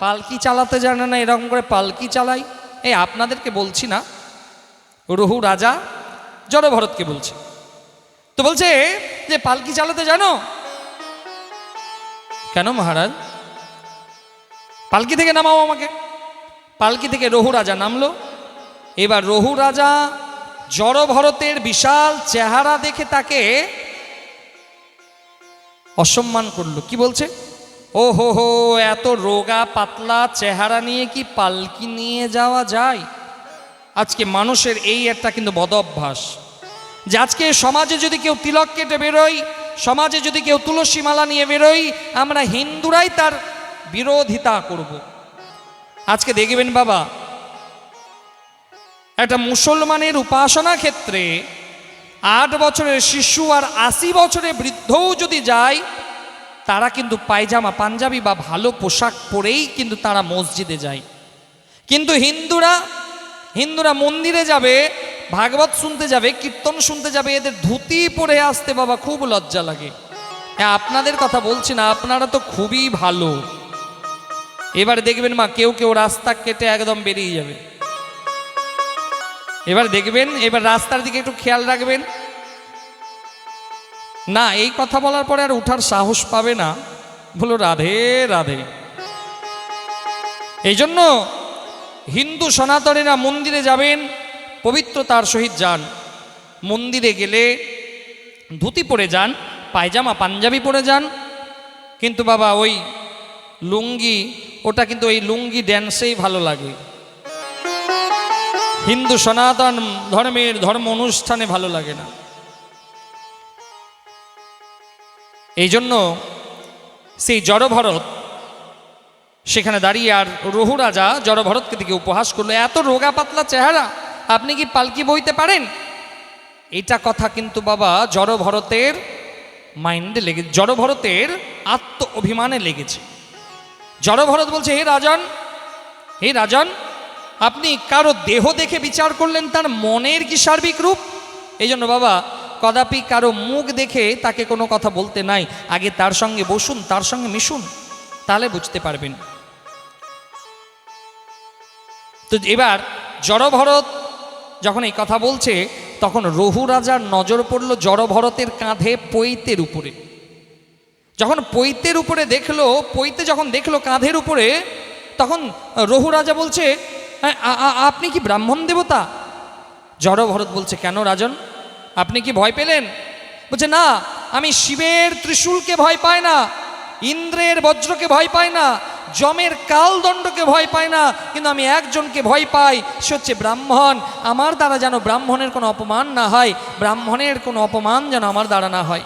পালকি চালাতে জানে না, এরকম করে পালকি চালাই? এই আপনাদেরকে বলছি না, রঘু রাজা জড়ভরতকে বলছে। তো বলছে যে পালকি চালাতে জানো? কেন মহারাজ? পালকি থেকে নামাও আমাকে। পালকি থেকে রঘু রাজা নামলো। এবার রঘু রাজা জড়ভরতের বিশাল চেহারা দেখে তাকে অসম্মান করলো। কি বলছে? ও হো হো, এত রোগা পাতলা চেহারা নিয়ে কি পালকি নিয়ে যাওয়া যায়? আজকে মানুষের এই একটা কিন্তু বদ অভ্যাস, যে আজকে সমাজে যদি কেউ তিলক কেটে বেরোয়, সমাজে যদি কেউ তুলসী মালা নিয়ে বেরোয়, আমরা হিন্দুরাই তার বিরোধিতা করব। আজকে দেখবেন বাবা, একটা মুসলমানের উপাসনা ক্ষেত্রে 8 বছরের শিশু আর 80 বছরের বৃদ্ধও যদি যায়, তারা কিন্তু পায়জামা পাঞ্জাবি বা ভালো পোশাক পরেই কিন্তু তারা মসজিদে যায়। কিন্তু হিন্দুরা মন্দিরে যাবে, ভাগবত শুনতে যাবে, কীর্তন শুনতে যাবে, এদের ধুতি পরে আসতে বাবা খুব লজ্জা লাগে। হ্যাঁ, আপনাদের কথা বলছি না, আপনারা তো খুবই ভালো। এবার দেখবেন মা, কেউ কেউ রাস্তা কেটে একদম বেরিয়ে যাবে। এবার দেখবেন, এবার রাস্তার দিকে একটু খেয়াল রাখবেন না, এই কথা বলার পরে আর উঠার সাহস পাবে না, বলো রাধে রাধে। এই জন্য হিন্দু সনাতনীরা মন্দিরে যাবেন, পবিত্রতার সহিত যান। মন্দিরে গেলে ধুতি পরে যান, পায়জামা পাঞ্জাবি পরে যান। কিন্তু বাবা ওই লুঙ্গি, ওটা কিন্তু ওই লুঙ্গি ড্যান্সেই ভালো লাগে, হিন্দু সনাতন ধর্মের ধর্ম অনুষ্ঠানে ভালো লাগে না। এই জন্য সেই জড়ভরত সেখানে দাঁড়িয়ে, আর রঘু রাজা জড়ভরতকে দিকে উপহাস করলো, এত রোগা পাতলা চেহারা, আপনি কি পালকি বইতে পারেন? এটা কথা কিন্তু বাবা জড়ভরতের মাইন্ডে লেগেছে, জড়ভরতের আত্ম অভিমানে লেগেছে। জড়ভরত বলছে, হে রাজন, আপনি কারো দেহ দেখে বিচার করলেন, তার মনের কি সার্বিক রূপ? এই জন্য বাবা কদাপি কারো মুখ দেখে তাকে কোনো কথা বলতে নাই, আগে তার সঙ্গে বসুন, তার সঙ্গে মিশুন, তাহলে বুঝতে পারবেন। তো এবার জড়ভরত যখন এই কথা বলছে, তখন রঘু রাজার নজর পড়ল জড়ভরতের কাঁধে পৈতের উপরে। যখন পৈতের উপরে দেখলো, পৈতে যখন দেখলো কাঁধের উপরে, তখন রঘু রাজা বলছে, আপনি কি ব্রাহ্মণ দেবতা? জড়ভরত বলছে, কেন রাজন, আপনি কি ভয় পেলেন? বলছে, না, আমি শিবের ত্রিশূলকে ভয় পাই না, ইন্দ্রের বজ্রকে ভয় পাই না, যমের কালদণ্ডকে ভয় পাই না, কিন্তু আমি একজনকে ভয় পাই, সে হচ্ছে ব্রাহ্মণ। আমার দ্বারা যেন ব্রাহ্মণের কোনো অপমান না হয়, ব্রাহ্মণের কোনো অপমান যেন আমার দ্বারা না হয়।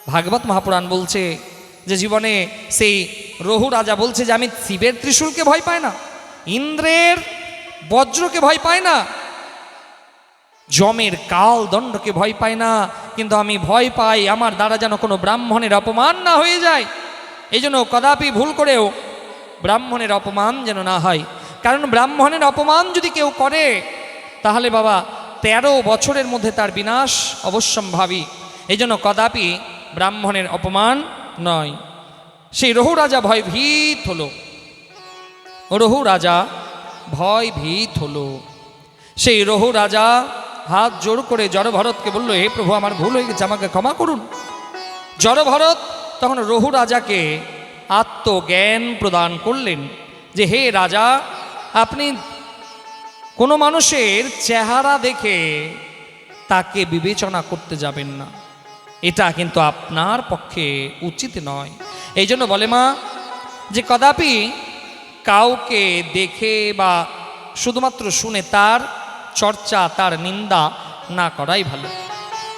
ভাগবত মহাপুরাণ বলছে যে জীবনে সেই রঘু রাজা বলছে যে আমি শিবের ত্রিশূলকে ভয় পাই না, ইন্দ্রের বজ্রকে ভয় পাই না, যমের কাল দণ্ডকে ভয় পাই না, কিন্তু আমি ভয় পাই আমার দ্বারা যেন কোনো ব্রাহ্মণের অপমান না হয়ে যায়। এই জন্য কদাপি ভুল করেও ব্রাহ্মণের অপমান যেন না হয়, কারণ ব্রাহ্মণের অপমান যদি কেউ করে, তাহলে বাবা 13 বছরের মধ্যে তার বিনাশ অবশ্যম্ভাবী। এই জন্য কদাপি ব্রাহ্মণের অপমান নয়। সেই রঘু রাজা ভয়ভীত হলো, রঘু রাজা ভয়ভীত হলো। সেই রঘু রাজা হাত জোড় করে জড়ভরতকে বলল, হে প্রভু, আমার ভুল হয়ে গেছে, আমাকে ক্ষমা করুন। জড়ভরত তখন রঘু রাজাকে আত্মজ্ঞান প্রদান করলেন যে, হে রাজা, আপনি কোনো মানুষের চেহারা দেখে তাকে বিবেচনা করতে যাবেন না, এটা কিন্তু আপনার পক্ষে উচিত নয়। এই জন্য বলে মা যে কদাপি কাউকে দেখে বা শুধুমাত্র শুনে তার চর্চা, তার নিন্দা না করাই ভালো।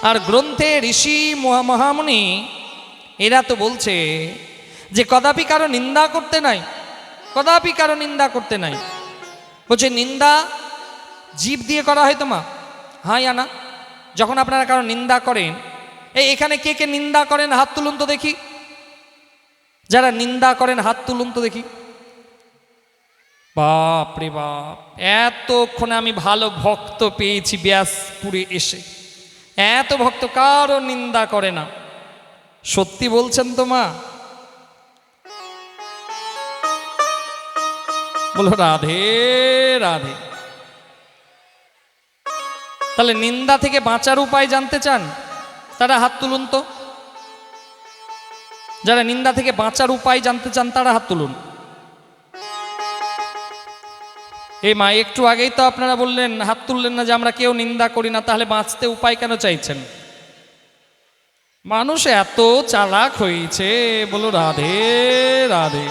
আর গ্রন্থে ঋষি মহামুনি এরা তো বলছে যে কদাপি কারো নিন্দা করতে নাই, কদাপি কারো নিন্দা করতে নাই। বলছে নিন্দা জীব দিয়ে করা হয় তো মা, হ্যাঁ না? যখন আপনারা কারো নিন্দা করেন, এখানে কে কে নিন্দা করেন হাত তুলুন তো দেখি। যারা নিন্দা করেন হাত তুলুন তো দেখি। বাপ রে বাপ, এতক্ষণে আমি ভালো ভক্ত পেয়েছি ব্যাসপুরে এসে। এত ভক্ত কারো নিন্দা করে না। সত্যি বলছেন তো মা? বলো রাধে রাধে। তাহলে নিন্দা থেকে বাঁচার উপায় জানতে চান? তারা হাত তুলুন তো। যারা নিন্দা থেকে বাঁচার উপায় জানতে চান তারা হাত তুলুন। এই মা, একটু আগেই তো আপনারা বললেন, হাত তুললেন না যে আমরা কেউ নিন্দা করি না, তাহলে বাঁচতে উপায় কেন চাইছেন? মানুষ এত চালাক হয়েছে। বলো রাধে রাধে।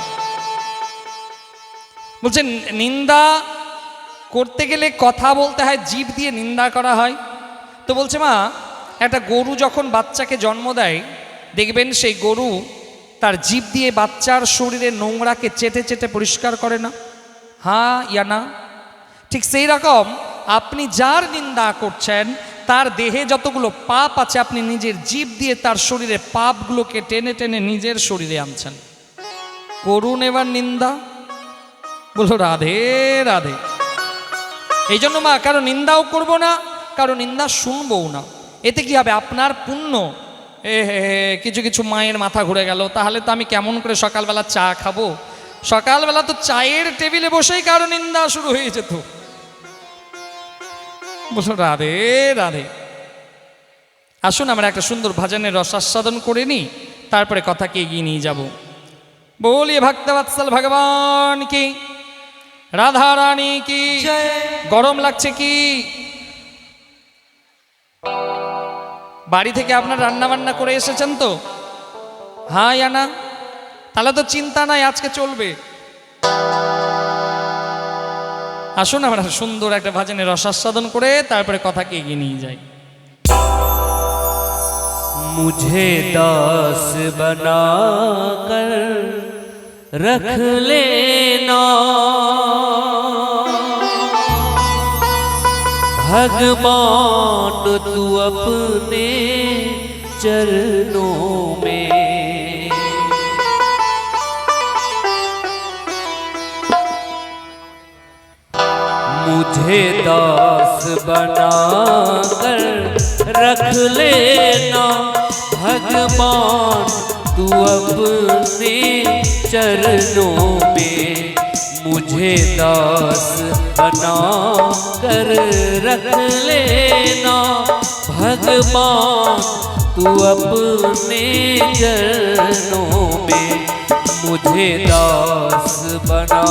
বলছেন নিন্দা করতে গেলে কথা বলতে হয়, জিভ দিয়ে নিন্দা করা হয়। তো বলছে মা, একটা গরু যখন বাচ্চাকে জন্ম দেয়, দেখবেন সেই গরু তার জিভ দিয়ে বাচ্চার শরীরে নোংরাকে চেটে চেটে পরিষ্কার করে না? হ্যাঁ ইয়া না? ঠিক সেই রকম আপনি যার নিন্দা করছেন তার দেহে যতগুলো পাপ আছে, আপনি নিজের জিভ দিয়ে তার শরীরে পাপগুলোকে টেনে টেনে নিজের শরীরে আনছেন। করুন এবার নিন্দা। বলো রাধে রাধে। এই জন্য মা, কারো নিন্দাও করব না, কারো নিন্দা শুনবও না। এতে কি হবে? আপনার পুণ্য। কিছু কিছু মায়ের মাথা ঘুরে গেল, তাহলে তো আমি কেমন করে সকালবেলা চা খাবো? সকালবেলা তো চায়ের টেবিলে বসেই কারো নিন্দা শুরু হয়ে যেত। বলো রাধে রাধে। আসুন আমরা একটা সুন্দর ভজনের রসাস্বাদন করে নিই, তারপরে কথাকে এগিয়ে নিয়ে যাব। बोलिए भक्तवत्सल भगवान की, राधा रानी की गरम লাগছে কি? বাড়ি থেকে আপনার রান্না বান্না করে এসেছেন তো? হ্যাঁ ইয়া না? তাহলে তো চিন্তা নাই, আজকে চলবে। আসুন আমরা সুন্দর একটা ভজনের রসাস্বাদন করে তারপরে কথাকে এগিয়ে নিয়ে যাই। मुझे दास बना कर रख लेना भगवान तू अपने चरणों में। मुझे दास बना कर रख लेना भगवान तू अपने चरणों में। मुझे दास बना कर रख लेना भगवान तू अपने चरणों में। मुझे दास बना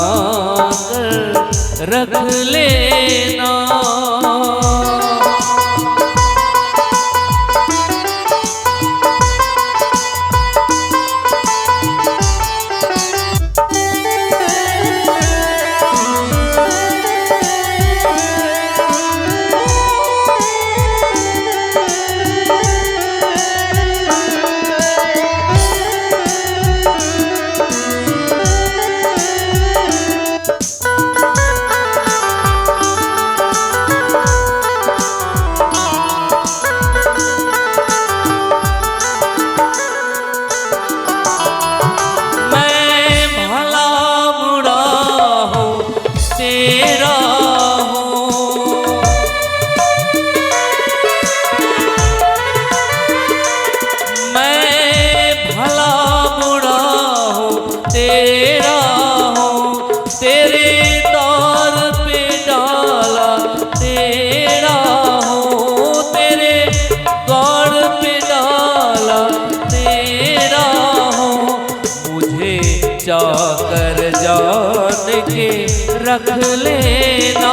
कर रख लेना। रख लेना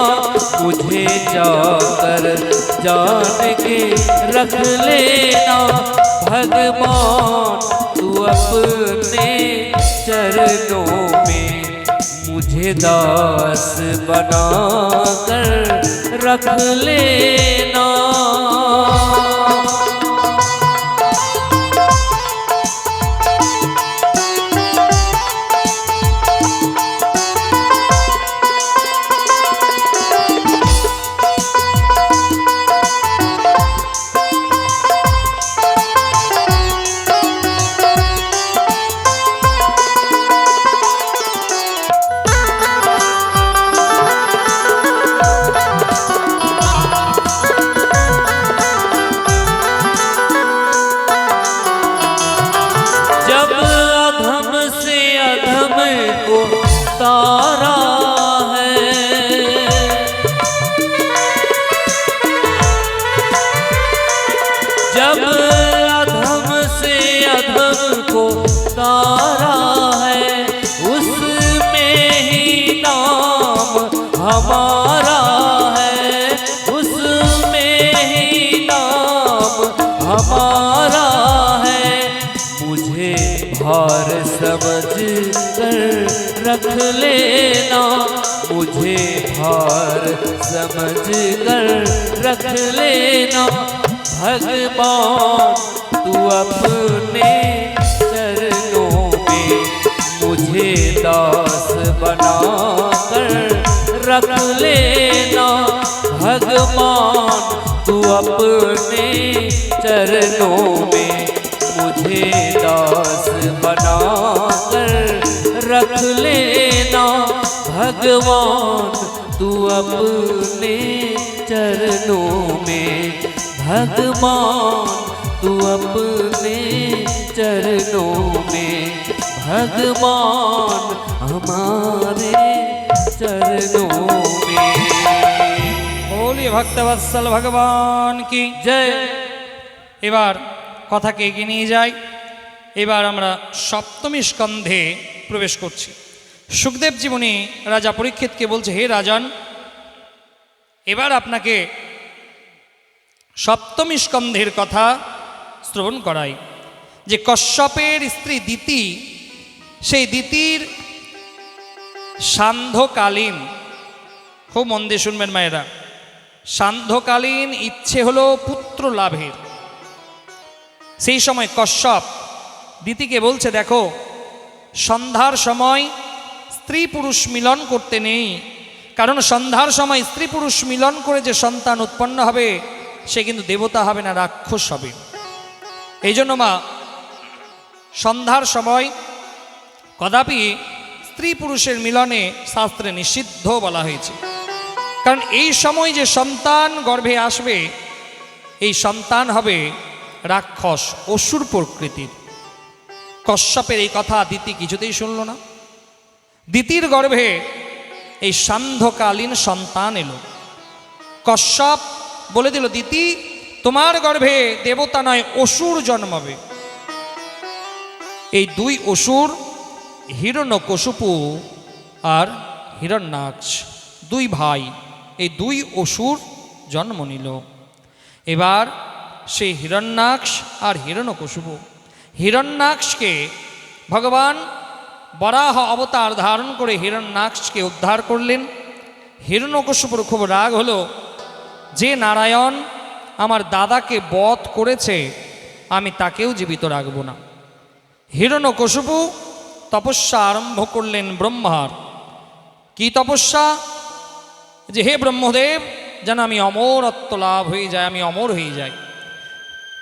मुझे जाकर जान के रख लेना भगवान तू अपने चरणों में। मुझे दास बना कर रख लेना। रख लेना, मुझे भार समझ कर रख लेना। भगवान तू अपने चरणों में मुझे दास बना कर रख लेना। भगवान तू अपने चरणों में मुझे दास बना कर रख लेना। भगवान तू अपने चरणों में, भगवान तू अपने चरणों में, भगवान हमारे चरणों में। बोलिए भक्तवत्सल भगवान की जय। এবার কথাকে এগিয়ে নিয়ে যাই। এবার আমরা সপ্তমী স্কন্ধে প্রবেশ করছি। সুখদেব জীবনী রাজা পরীক্ষিতকে বলছে, হে রাজন, এবার আপনাকে সপ্তমী স্কন্ধের কথা শ্রবণ করাই। যে কশ্যপের স্ত্রী দিতি, সেই দিতির সান্ধ্যকালীন, খুব মন দিয়ে শুনবেন মায়েরা, সান্ধ্যকালীন ইচ্ছে হলো পুত্র লাভের। সেই সময় কশ্যপ দিতিকে বলছে, দেখো সন্ধ্যার সময় স্ত্রী পুরুষ মিলন করতে নেই, কারণ সন্ধ্যার সময় স্ত্রী পুরুষ মিলন করে যে সন্তান উৎপন্ন হবে সে কিন্তু দেবতা হবে না, রাক্ষস হবে। এই জন্য মা সন্ধ্যার সময় কদাপি স্ত্রী পুরুষের মিলনে শাস্ত্রে নিষিদ্ধ বলা হয়েছে। কারণ এই সময় যে সন্তান গর্ভে আসবে, এই সন্তান হবে রাক্ষস, অসুর প্রকৃতির। কশ্যপের এই কথা দিতি কিছুতেই শুনল না। দিতির গর্ভে এই সান্ধ্যকালীন সন্তান এলো। কশ্যপ বলে দিল, দিতি তোমার গর্ভে দেবতা নয় অসুর জন্মাবে। এই দুই অসুর হিরণ্যকশিপু আর হিরণ্যাক্ষ, দুই ভাই, এই দুই অসুর জন্ম নিল। এবার সেই হিরণ্যাক্ষ আর হিরণ্যকশিপু, হিরণ্যাক্ষকে ভগবান বরাহ অবতার ধারণ করে হিরণ্যাক্ষকে উদ্ধার করলেন। হিরণ্যকশিপুর খুব রাগ হলো, যে নারায়ণ আমার দাদাকে বধ করেছে আমি তাকেও জীবিত রাখব না। হিরণ্যকশিপু তপস্যা আরম্ভ করলেন ব্রহ্মার। কি তপস্যা? যে হে ব্রহ্মদেব, যেন আমি অমরত্ব লাভ হয়ে যায়, আমি অমর হয়ে যাই।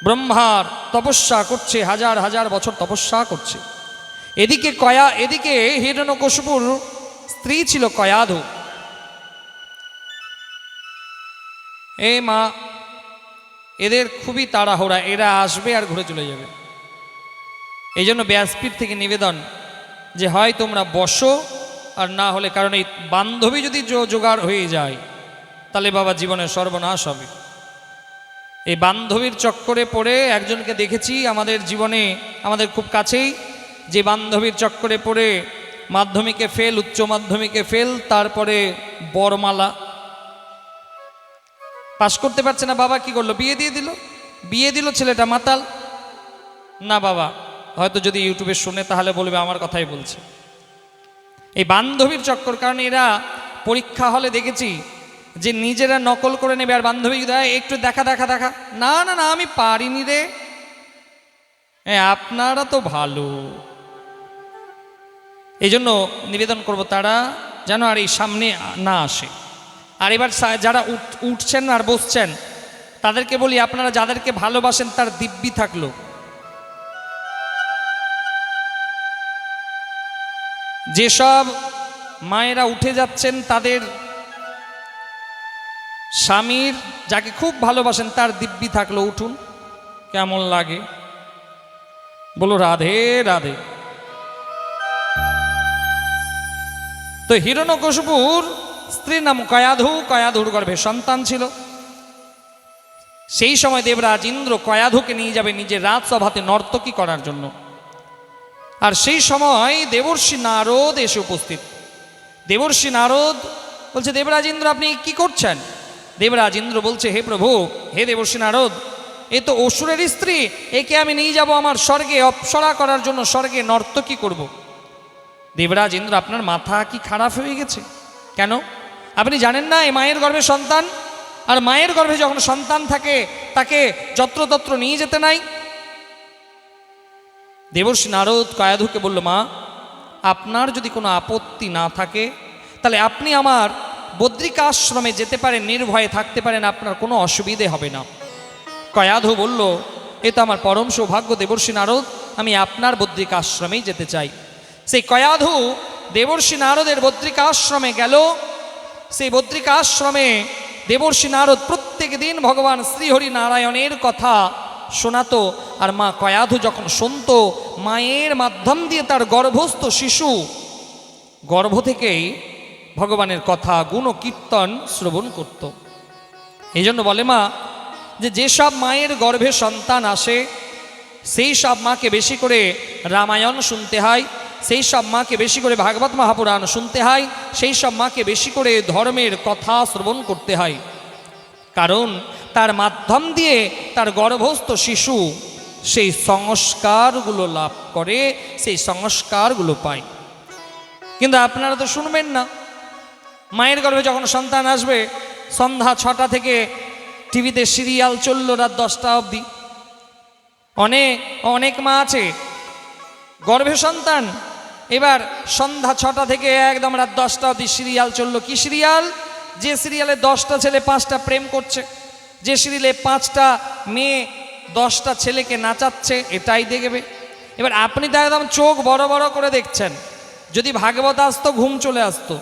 ব্রহ্মার তপস্যা করছে, হাজার হাজার বছর তপস্যা করছে। এদিকে হিরণ্যকশিপুর স্ত্রী ছিল কয়াধু। এ মা, এদের খুবই তাড়াহুড়া, এরা আসবে আর ঘুরে চলে যাবে। এই জন্য ব্যাসপীঠ থেকে নিবেদন যে হয় তোমরা বসো, আর না হলে, কারণ এই বান্ধবী যদি জোগাড় হয়ে যায় তাহলে বাবা জীবনের সর্বনাশ হবে। এই বান্ধবীর চক্করে পড়ে একজনকে দেখেছি আমাদের জীবনে, আমাদের খুব কাছেই, যে বান্ধবীর চক্করে পড়ে মাধ্যমিকে ফেল, উচ্চ মাধ্যমিকে ফেল, তারপরে বরমালা পাশ করতে পারছে না। বাবা কি করলো? বিয়ে দিল ছেলেটা মাতাল। না বাবা, হয়তো যদি ইউটিউবে শুনে তাহলে বলবে আমার কথাই বলছে। এই বান্ধবীর চক্কর, কারণ এরা পরীক্ষা হলে দেখেছি যে নিজেরা নকল করে নেবে, আর বান্ধবী একটু দেখা, না না না আমি পারিনি রে, আপনারা তো ভালো। এই জন্য নিবেদন করব তারা যেন আর এই সামনে না আসে। আর এবার যারা উঠছেন আর বসছেন তাদেরকে বলি, আপনারা যাদেরকে ভালোবাসেন তার দিব্যি থাকলো, যেসব মায়েরা উঠে যাচ্ছেন তাদের স্বামীর যাকে খুব ভালোবাসেন তার দিব্যি থাকলো, উঠুন। কেমন লাগে বলো? রাধে রাধে। তো হিরণ্যকশিপুর স্ত্রীর নাম কয়াধু, কয়াধুর গর্ভে সন্তান ছিল। সেই সময় দেবরাজ ইন্দ্র কয়াধুকে নিয়ে যাবে নিজের রাজসভাতে নর্তকী করার জন্য। আর সেই সময় দেবর্ষি নারদ এসে উপস্থিত। দেবর্ষি নারদ বলছে, দেবরাজ ইন্দ্র আপনি কি করছেন? দেবরাজ ইন্দ্র বলছে, হে প্রভু, হে দেবর্ষি নারদ, এ তো অসুরের স্ত্রী, একে আমি নিয়ে যাব আমার স্বর্গে অপ্সরা করার জন্য, স্বর্গে নর্তকী করব। দেবরাজ ইন্দ্র, আপনার মাথা কি খারাপ হয়ে গেছে? কেন? আপনি জানেন না এই মায়ের গর্ভে সন্তান, আর মায়ের গর্ভে যখন সন্তান থাকে তাকে যত্রতত্র নিয়ে যেতে নাই। দেবর্ষি নারদ কয়াধুকে বলল, মা, আপনার যদি কোনো আপত্তি না থাকে তাহলে আপনি আমার বদ্রিকাশ্রমে যেতে পারেন, নির্ভয়ে থাকতে পারেন, আপনার কোনো অসুবিধে হবে না। কয়াধু বলল, এ তো আমার পরম সৌভাগ্য দেবর্ষি নারদ, আমি আপনার বদ্রিকাশ্রমেই যেতে চাই। সেই কয়াধু দেবর্ষি নারদের বদ্রিকাশ্রমে গেল। সেই বদ্রিকাশ্রমে দেবর্ষি নারদ প্রত্যেক দিন ভগবান শ্রীহরি নারায়ণের কথা শোনাতো। আর মা কয়াধু যখন শুনত, মায়ের মাধ্যম দিয়ে তার গর্ভস্থ শিশু গর্ভ থেকেই ভগবানের কথা গুণ কীর্তন শ্রবণ করত। এই জন্য বলে মা, যেসব মায়ের গর্ভে সন্তান আসে সেই সব মাকে বেশি করে রামায়ণ শুনতে হয়, সেই সব মাকে বেশি করে ভাগবত মহাপুরাণ শুনতে হয়, সেই সব মাকে বেশি করে ধর্মের কথা শ্রবণ করতে হয়। কারণ তার মাধ্যম দিয়ে তার গর্ভস্থ শিশু সেই সংস্কারগুলো লাভ করে, সেই সংস্কারগুলো পায়। কিন্তু আপনারা তো শুনবেন না। মায়ের গর্ভে যখন সন্তান আসবে, সন্ধ্যা 6টা থেকে টিভিতে সিরিয়াল চলল রাত 10টা অবধি। অনেক মা আছে গর্ভে সন্তান, এবার সন্ধ্যা 6টা থেকে একদম রাত 10টা অবধি সিরিয়াল চললো। কি সিরিয়াল? যে সিরিয়ালে 10টা ছেলে 5টা প্রেম করছে, যে সিরিয়ালে 5টা মেয়ে 10টা ছেলেকে নাচাচ্ছে, এটাই দেখবে। এবার আপনি তো একদম চোখ বড় বড় করে দেখছেন। যদি ভাগবত আসতো ঘুম চলে আসতো,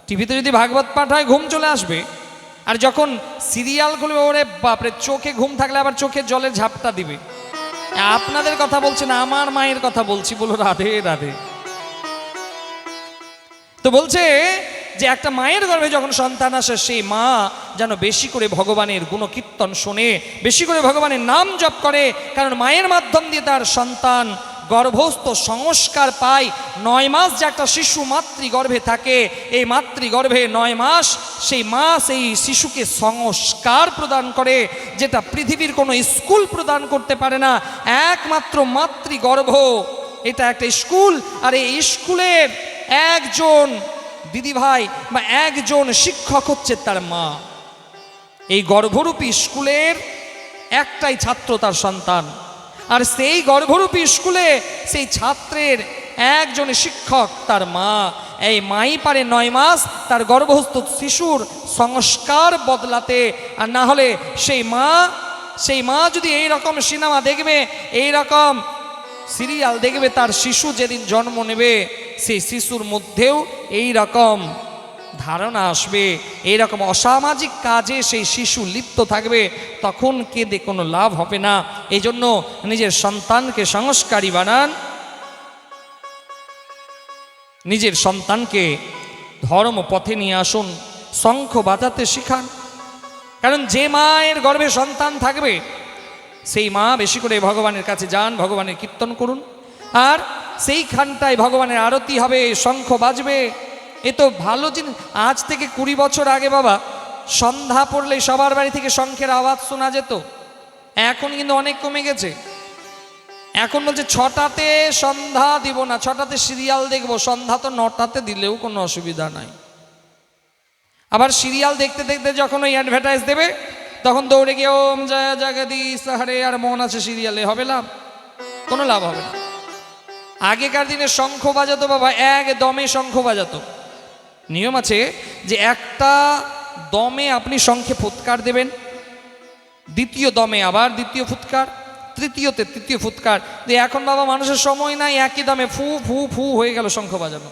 টিভিতে যদি ভাগবত পাঠ হয় ঘুম চলে আসবে। আর যখন সিরিয়ালগুলো, ওরে বাপরে, চোখে ঘুম থাকলে আবার চোখে জলের ঝাপটা দিবে। আপনাদের কথা বলছি না, আমার মায়ের কথা বলছি। বলো রাধে রাধে। তো বলছে যে একটা মায়ের গর্ভে যখন সন্তান আসে, সেই মা যেন বেশি করে ভগবানের গুণকীর্তন শোনে, বেশি করে ভগবানের নাম জপ করে। কারণ মায়ের মাধ্যম দিয়ে তার সন্তান গর্ভস্থ সংস্কার পায়। 9 মাস যে একটা শিশু মাতৃগর্ভে থাকে, এই মাতৃগর্ভে 9 মাস সেই মা সেই শিশুকে সংস্কার প্রদান করে, যেটা পৃথিবীর কোনো স্কুল প্রদান করতে পারে না। একমাত্র মাতৃগর্ভ এটা একটা স্কুল। আর এই স্কুলের একজন দিদিভাই বা একজন শিক্ষক হচ্ছে তার মা। এই গর্ভরূপী স্কুলের একটাই ছাত্র তার সন্তান, আর সেই গর্ভরূপী স্কুলে সেই ছাত্রের একজন শিক্ষক তার মা। এই মাই পারে 9 মাস তার গর্ভস্থ শিশুর সংস্কার বদলাতে। আর না হলে সেই মা যদি এই রকম সিনেমা দেখবে, এই রকম সিরিয়াল দেখবে, তার শিশু যেদিন জন্ম নেবে সেই শিশুর মধ্যেও এই রকম ধারণা আসবে, এই রকম অসামাজিক কাজে সেই শিশু লিপ্ত থাকবে। তখন কেঁদে কোনো লাভ হবে না। এই জন্য নিজের সন্তানকে সংস্কারী বানান, নিজের সন্তানকে ধর্ম পথে নিয়ে আসুন, শঙ্খ বাজাতে শিখান। কারণ যে মায়ের গর্ভে সন্তান থাকবে সেই মা বেশি করে ভগবানের কাছে যান, ভগবানের কীর্তন করুন। আর সেইখানটায় ভগবানের আরতি হবে, শঙ্খ বাজবে। এ তো ভালো জিনিস। আজ থেকে 20 বছর আগে বাবা সন্ধ্যা পড়লে সবার বাড়ি থেকে শঙ্খের আওয়াজ শোনা যেত। এখন কিন্তু অনেক কমে গেছে। এখন বলছে 6টাতে সন্ধ্যা দিব না, 6টাতে সিরিয়াল দেখবো। সন্ধ্যা তো 9টাতে দিলেও কোনো অসুবিধা নাই। আবার সিরিয়াল দেখতে দেখতে যখন ওই অ্যাডভার্টাইজ দেবে তখন দৌড়ে গিয়ে ওম জয় জগদীশ হরে, আর মন আছে সিরিয়ালে, হবে লাভ? কোনো লাভ হবে না। আগেকার দিনে শঙ্খ বাজাতো বাবা, এক দমে শঙ্খ বাজাতো। নিয়ম আছে যে একটা দমে আপনি শঙ্খে ফুৎকার দেবেন, দ্বিতীয় দমে আবার দ্বিতীয় ফুৎকার, তৃতীয়তে তৃতীয় ফুৎকার। এখন বাবা মানুষের সময় নাই, একই দমে ফু ফু ফু হয়ে গেল শঙ্খ বাজানো।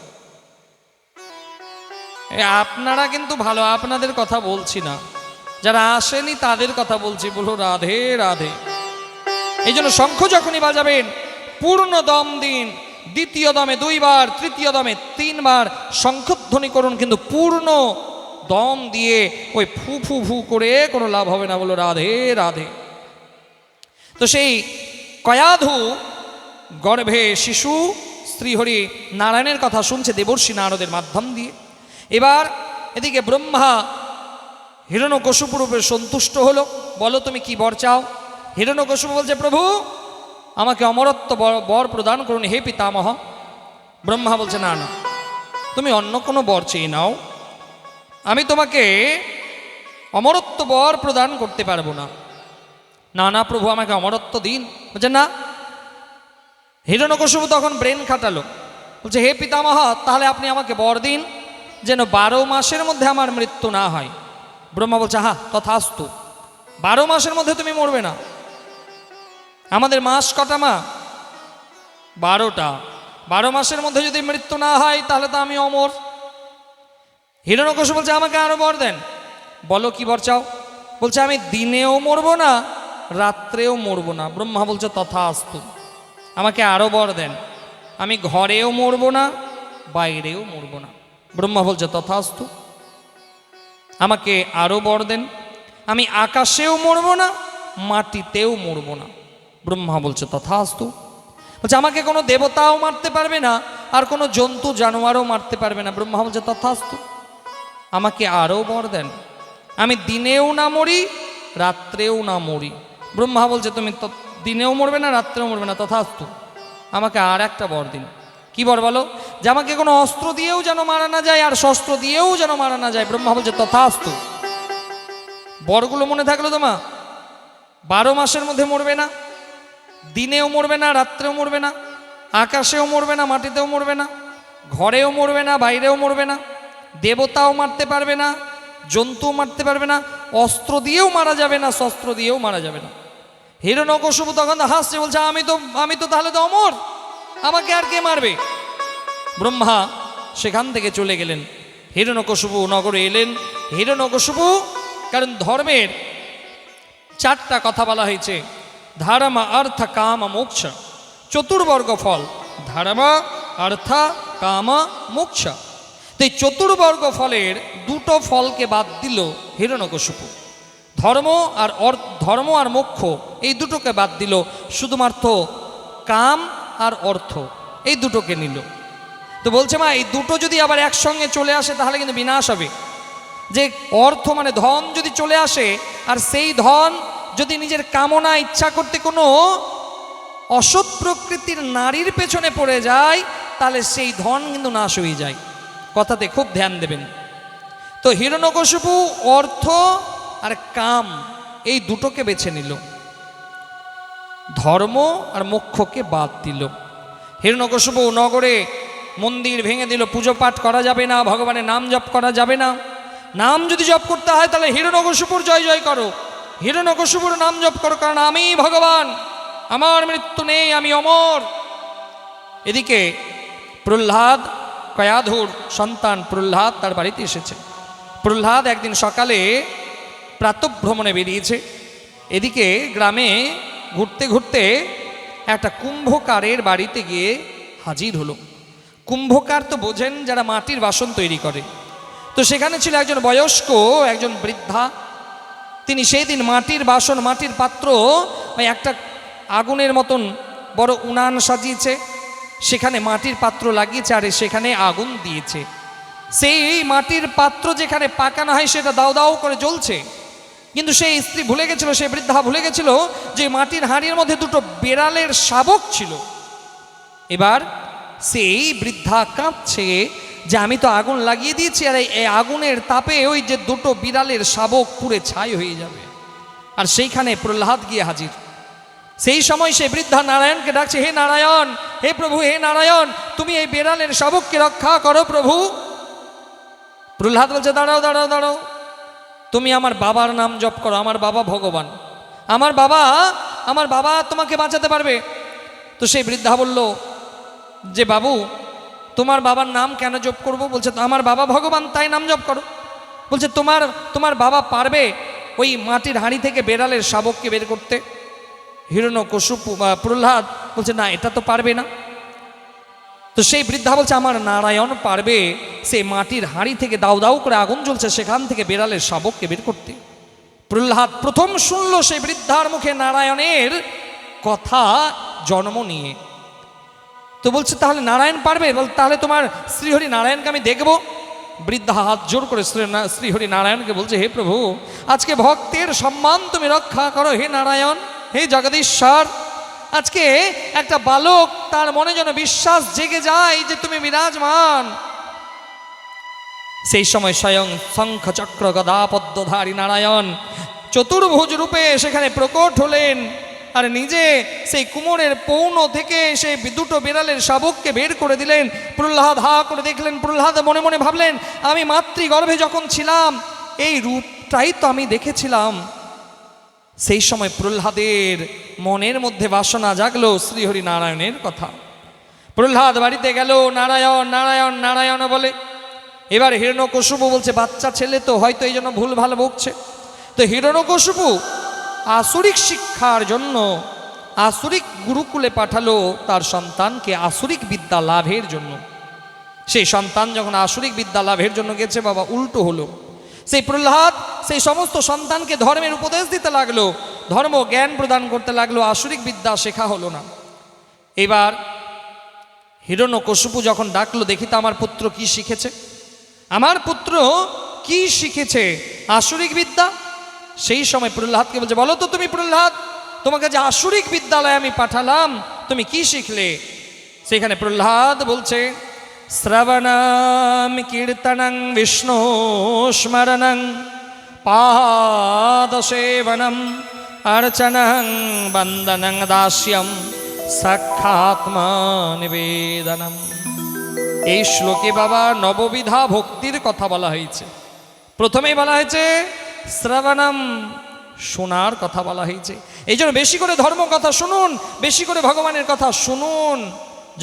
আপনারা কিন্তু ভালো, আপনাদের কথা বলছি না, যারা আসেনি তাদের কথা বলছি। বলো রাধে রাধে। এই জন্য শঙ্খ যখনই বাজাবেন পূর্ণ দম দিন, দ্বিতীয় দমে 2 বার, তৃতীয় দমে 3 বার শঙ্খধ্বনি করুন, কিন্তু পূর্ণ দম দিয়ে ওই ফু ফু ফু করে কোনো লাভ হবে না। বলো রাধে রাধে। তো সেই কয়াধু গর্ভে শিশু শ্রীহরি নারায়ণের কথা শুনছে দেবর্ষি নারদের মাধ্যম দিয়ে। এবার এদিকে ব্রহ্মা হিরণ্যকশিপুর রূপে সন্তুষ্ট হলো। বলো তুমি কি বর চাও? হিরণ্যকশিপু বলছে, প্রভু আমাকে অমরত্ব বর প্রদান করুন হে পিতামহ। ব্রহ্মা বলছে না না, তুমি অন্য কোনো বর চেয়ে নাও, আমি তোমাকে অমরত্ব বর প্রদান করতে পারবো না। না না প্রভু, আমাকে অমরত্ব দিন। বলছে না। হিরণ্যকশিপু তখন ব্রেন খাটালো, বলছে হে পিতামহ, তাহলে আপনি আমাকে বর দিন যেন 12 মাসের মধ্যে আমার মৃত্যু না হয়। ব্রহ্মা বলছে হ্যাঁ তথাস্তু, 12 মাসের মধ্যে তুমি মরবে না। আমাদের মাস কটা মা? 12টা। 12 মাসের মধ্যে যদি মৃত্যু না হয় তাহলে তো আমি অমর। হিরণ্যকশিপু বলছে আমাকে আরো বর দেন। বলো কি বর চাও? বলছে আমি দিনেও মরবো না, রাত্রেও মরবো না। ব্রহ্মা বলছে তথাস্তু, আমাকে আরো বর দেন, আমি ঘরেও মরবো না, বাইরেও মরবো না। ব্রহ্মা বলছে তথাস্তু, আমাকে আরো বর দেন, আমি আকাশেও মরবো না, মাটিতেও মরবো না। ব্রহ্মা বলছে তথাস্তু, বলছে আমাকে কোনো দেবতাও মারতে পারবে না, আর কোনো জন্তু জানোয়ারও মারতে পারবে না। ব্রহ্মা বলছে তথাস্তু, আমাকে আরও বর দেন, আমি দিনেও না মরি, রাত্রেও না মরি। ব্রহ্মা বলছে তুমি দিনেও মরবে না, রাত্রেও মরবে না, তথাস্তু, আমাকে আর একটা বর দিন। কি বর বলো? যে আমাকে কোনো অস্ত্র দিয়েও যেন মারা না যায়, আর শস্ত্র দিয়েও যেন মারা না যায়। ব্রহ্মা বলছে তথাস্তু। বরগুলো মনে থাকলো তোমা? 12 মাসের মধ্যে মরবে না, দিনেও মরবে না, রাত্রেও মরবে না, আকাশেও মরবে না, মাটিতেও মরবে না, ঘরেও মরবে না, বাইরেও মরবে না, দেবতাও মারতে পারবে না, জন্তুও মারতে পারবে না, অস্ত্র দিয়েও মারা যাবে না, শস্ত্র দিয়েও মারা যাবে না। হিরণ্যকশিপু তখন হাসছে, বলছে আমি তো তাহলে তো অমর, আমাকে আর কে মারবে? ব্রহ্মা সেখান থেকে চলে গেলেন। হিরণ্যকশিপু নগরে এলেন। হিরণ্যকশিপু, কারণ ধর্মের 4টা কথা বলা হয়েছে, ধর্ম অর্থ কাম মোক্ষ, চতুর্বর্গ ফল, ধর্ম অর্থ কাম মোক্ষ। তো এই চতুর্বর্গ ফলের 2টো ফলকে বাদ দিল হিরণ্যকশিপু। ধর্ম আর মোক্ষ এই দুটোকে বাদ দিল, শুধুমাত্র কাম আর অর্থ এই দুটোকে নিল। তো বলছে মা, এই দুটো যদি আবার একসঙ্গে চলে আসে তাহলে কিন্তু বিনাশ হবে। যে অর্থ মানে ধন যদি চলে আসে, আর সেই ধন যদি নিজের কামনা ইচ্ছা করতে কোনো অসৎ প্রকৃতির নারীর পেছনে পড়ে যায়, তাহলে সেই ধন কিন্তু নাশ হয়ে যায়। কথাতে খুব ধ্যান দেবেন। তো হিরণ্যকশিপু অর্থ আর কাম এই দুটোকে বেছে নিল, ধর্ম আর মোক্ষকে বাদ দিল। হিরণ্যকশিপু নগরে মন্দির ভেঙে দিল, পুজো পাঠ করা যাবে না, ভগবানের নাম জপ করা যাবে না। নাম যদি জপ করতে হয় তাহলে হিরণ্যকশিপুর জয় জয় করো, হিরণ্যকশিপুর নাম জপ করো, কারণ আমি ভগবান, আমার মৃত্যু নেই, আমি অমর। এদিকে প্রহ্লাদ, কয়াধুর সন্তান প্রহ্লাদ তার বাড়িতে এসেছে। প্রহ্লাদ একদিন সকালে প্রাতঃভ্রমণে বেরিয়েছে। এদিকে গ্রামে ঘুরতে ঘুরতে একটা কুম্ভকারের বাড়িতে গিয়ে হাজির হলো। কুম্ভকার তো বোঝেন, যারা মাটির বাসন তৈরি করে। তো সেখানে ছিল একজন বয়স্ক, একজন বৃদ্ধা। তিনি সেই দিন মাটির বাসন, মাটির পাত্র, একটা আগুনের মতন বড় উনান সাজিয়েছে, সেখানে মাটির পাত্র লাগিয়েছে, আর সেখানে আগুন দিয়েছে। সেই মাটির পাত্র যেখানে পাকানো হয় সেটা দাও দাও করে জ্বলছে। কিন্তু সেই স্ত্রী ভুলে গেছিল, সেই বৃদ্ধা ভুলে গেছিল যে মাটির হাঁড়ির মধ্যে 2টো বেড়ালের শাবক ছিল। এবার সেই বৃদ্ধা কাঁদছে যে আমি তো আগুন লাগিয়ে দিয়েছি, আর এই আগুনের তাপে ওই যে 2টো বিড়ালের শাবক পুড়ে ছাই হয়ে যাবে। আর সেইখানে প্রহ্লাদ গিয়ে হাজির। সেই সময় সে বৃদ্ধা নারায়ণকে ডাকছে, হে নারায়ণ, হে প্রভু, হে নারায়ণ, তুমি এই বেড়ালের শাবককে রক্ষা করো প্রভু। প্রহ্লাদ বলছে দাঁড়াও দাঁড়াও দাঁড়াও, তুমি আমার বাবার নাম জপ করো, আমার বাবা ভগবান, আমার বাবা তোমাকে বাঁচাতে পারবে। তো সেই বৃদ্ধা বলল যে বাবু, তোমার বাবার নাম কেন জপ করব? বলছে আমার বাবা ভগবান, তাই নাম জপ করো। বলছে তোমার বাবা পারবে ওই মাটির হাঁড়ি থেকে বেড়ালের শাবককে বের করতে? হিরণ্যকশিপু প্রহ্লাদ বলছে না, এটা তো পারবে না। তো সেই বৃদ্ধা বলছে আমার নারায়ণ পারবে সেই মাটির হাঁড়ি থেকে দাউ দাউ করে আগুন জ্বলছে, সেখান থেকে বেড়ালের শাবককে বের করতে। প্রহ্লাদ প্রথম শুনল সেই বৃদ্ধার মুখে নারায়ণের কথা জন্ম নিয়ে। তো বলছে তাহলে নারায়ণ পারবে? বল তাহলে তোমার শ্রীহরি নারায়ণকে আমি দেখব। বৃদ্ধা হাত জোর করে শ্রীহরি নারায়ণকে বলছে, হে প্রভু, আজকে ভক্তের সম্মান তুমি রক্ষা করো, হে নারায়ণ, হে জগদীশ্বর, আজকে একটা বালক, তার মনে যেন বিশ্বাস জেগে যায় যে তুমি বিরাজমান। সেই সময় স্বয়ং শঙ্খ চক্র গদা পদ্মধারী নারায়ণ চতুর্ভুজ রূপে সেখানে প্রকট হলেন, আর নিজে সেই কুমোরের পৌন থেকে সেই দুটো বিড়ালের শাবককে বের করে দিলেন। প্রহ্লাদ হা করে দেখলেন, প্রহ্লাদ মনে মনে ভাবলেন, আমি মাতৃগর্ভে যখন ছিলাম এই রূপটাই তো আমি দেখেছিলাম। সেই সময় প্রহ্লাদের মনের মধ্যে বাসনা জাগলো শ্রীহরি নারায়ণের কথা। প্রহ্লাদ বাড়িতে গেল, নারায়ণ নারায়ণ নারায়ণ বলে। এবার হিরণ্যকশিপু বলছে, বাচ্চা ছেলে তো, হয়তো এই জন্য ভুল ভাল বকছে। তো হিরণ্যকশিপু আসুরিক শিক্ষার জন্য আসুরিক গুরুকুলে পাঠালো তার সন্তানকে আসুরিক বিদ্যা লাভের জন্য। সেই সন্তান যখন আসুরিক বিদ্যা লাভের জন্য গেছে, বাবা উল্টো হলো। সেই প্রহ্লাদ সেই সমস্ত সন্তানকে ধর্মের উপদেশ দিতে লাগলো, ধর্ম জ্ঞান প্রদান করতে লাগলো, আসুরিক বিদ্যা শেখা হলো না। এবার হিরণ্যকশিপু যখন ডাকলো, দেখি তো আমার পুত্র কি শিখেছে, আমার পুত্র কি শিখেছে, আসুরিক বিদ্যা। সেই সময় প্রহ্লাদকে বলছে, বলো তো তুমি প্রহ্লাদ, তোমাকে যে আসুরিক বিদ্যালয়ে আমি পাঠালাম, তুমি কি শিখলে? সেখানে প্রহ্লাদ বলছে, শ্রবণং কীর্তনং বিষ্ণু স্মরণং পাদসেবনম অর্চনং বন্দনং দাস্যম সাক্ষাত্মা নিবেদনম। এই শ্লোকে বাবা নববিধা ভক্তির কথা বলা হয়েছে। প্রথমেই বলা হয়েছে শ্রবণম, শোনার কথা বলা হয়েছে। এই জন্য বেশি করে ধর্ম কথা শুনুন, বেশি করে ভগবানের কথা শুনুন।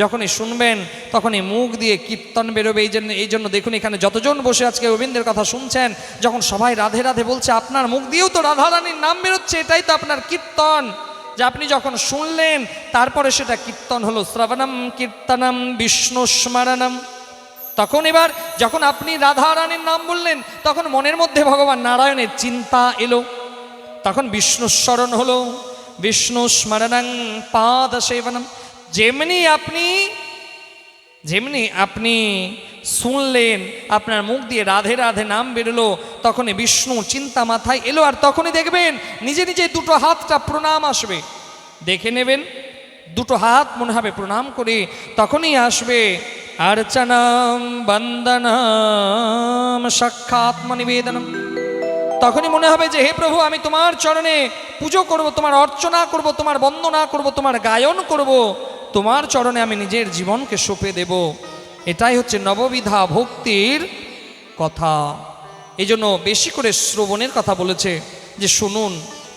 যখনই শুনবেন তখনই মুখ দিয়ে কীর্তন বেরোবে। এই জন্য দেখুন এখানে যতজন বসে আজকে গোবিন্দের কথা শুনছেন, যখন সবাই রাধে রাধে বলছে, আপনার মুখ দিয়েও তো রাধারানীর নাম বেরোচ্ছে, এটাই তো আপনার কীর্তন। যে আপনি যখন শুনলেন তারপরে সেটা কীর্তন হলো। শ্রবণম কীর্তনম বিষ্ণু স্মরণম। তখন এবার যখন আপনি রাধারানীর নাম বললেন, তখন মনের মধ্যে ভগবান নারায়ণের চিন্তা এলো, তখন বিষ্ণু স্মরণ হলো। বিষ্ণু স্মরণং পাদ সেবনম। যেমনি আপনি শুনলেন, আপনার মুখ দিয়ে রাধে রাধে নাম বেরোলো, তখনই বিষ্ণু চিন্তা মাথায় এলো। আর তখনই দেখবেন নিজে নিজে দুটো হাতটা প্রণাম আসবে, দেখে নেবেন দুটো হাত মনে হবে প্রণাম করে, তখনই আসবে অর্চনাম বন্দনাম সাক্ষাত্মা নিবেদনম। তখনই মনে হবে যে হে প্রভু, আমি তোমার চরণে পুজো করব, তোমার অর্চনা করব, তোমার বন্দনা করব, তোমার গায়ন করব, তোমার চরণে আমি নিজের জীবনকে সঁপে দেব। এটাই হচ্ছে নববিধা ভক্তির কথা। এই জন্য বেশি করে শ্রবণের কথা বলেছে, যে শুনুন,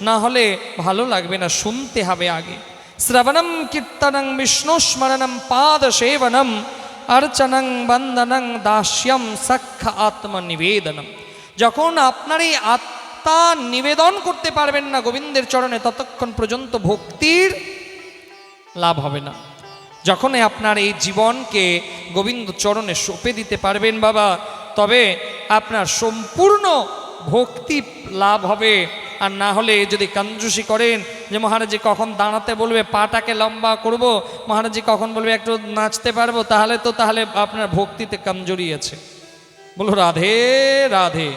না হলে ভালো লাগবে না, শুনতে হবে আগে। শ্রবণম কীর্তনং বিষ্ণু স্মরণম পাদ সেবনম অর্চনং বন্দনং দাস্যম সখ্য আত্মা নিবেদনম। যখন আপনার এই আত্মা নিবেদন করতে পারবেন না গোবিন্দের চরণে, ততক্ষণ পর্যন্ত ভক্তির লাভ হবে না। যখনই আপনার এই জীবনকে গোবিন্দ চরণে সঁপে দিতে পারবেন বাবা, তবে আপনার সম্পূর্ণ ভক্তি লাভ হবে। আর না হলে যদি কঞ্জুসি করেন, যে মহারাজজি কখন দাঁড়াতে বলবে, পাটাকে লম্বা করব, মহারাজজি কখন বলবে একটু নাচতে পারবো, তাহলে আপনার ভক্তিতে কমজোরি আছে। বলো রাধে রাধে।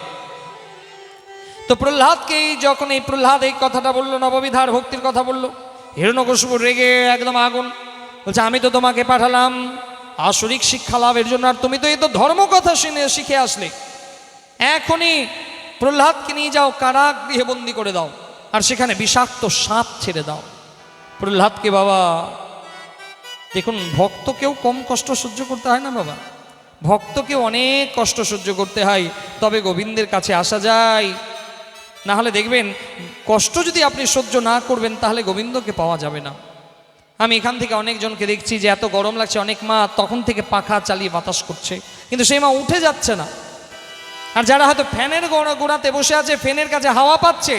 তো প্রহ্লাদকে যখন এই প্রহ্লাদ এই কথাটা বললো, নববিধার ভক্তির কথা বললো, হিরণ্যকশিপু রেগে একদম আগুন, বলছে আমি তো তোমাকে পাঠালাম আসরিক শিক্ষা লাভের জন্য, আর তুমি তো এই তো ধর্ম কথা শিখে আসলে। এখনই প্রহ্লাদকে নিয়ে যাও, কারাগৃহে বন্দি করে দাও, আর সেখানে বিষাক্ত সাপ ছেড়ে দাও। প্রহ্লাদকে বাবা দেখুন, ভক্তকেও কম কষ্ট সহ্য করতে হয় না বাবা, ভক্তকেও অনেক কষ্ট সহ্য করতে হয়, তবে গোবিন্দের কাছে আসা যায়। না হলে দেখবেন কষ্ট যদি আপনি সহ্য না করবেন, তাহলে গোবিন্দকে পাওয়া যাবে না। আমি এখান থেকে অনেকজনকে দেখছি যে এত গরম লাগছে, অনেক মা তখন থেকে পাখা চালিয়ে বাতাস করছে, কিন্তু সেই মা উঠে যাচ্ছে না। আর যারা হয়তো ফ্যানের গোড়াতে বসে আছে, ফ্যানের কাছে হাওয়া পাচ্ছে,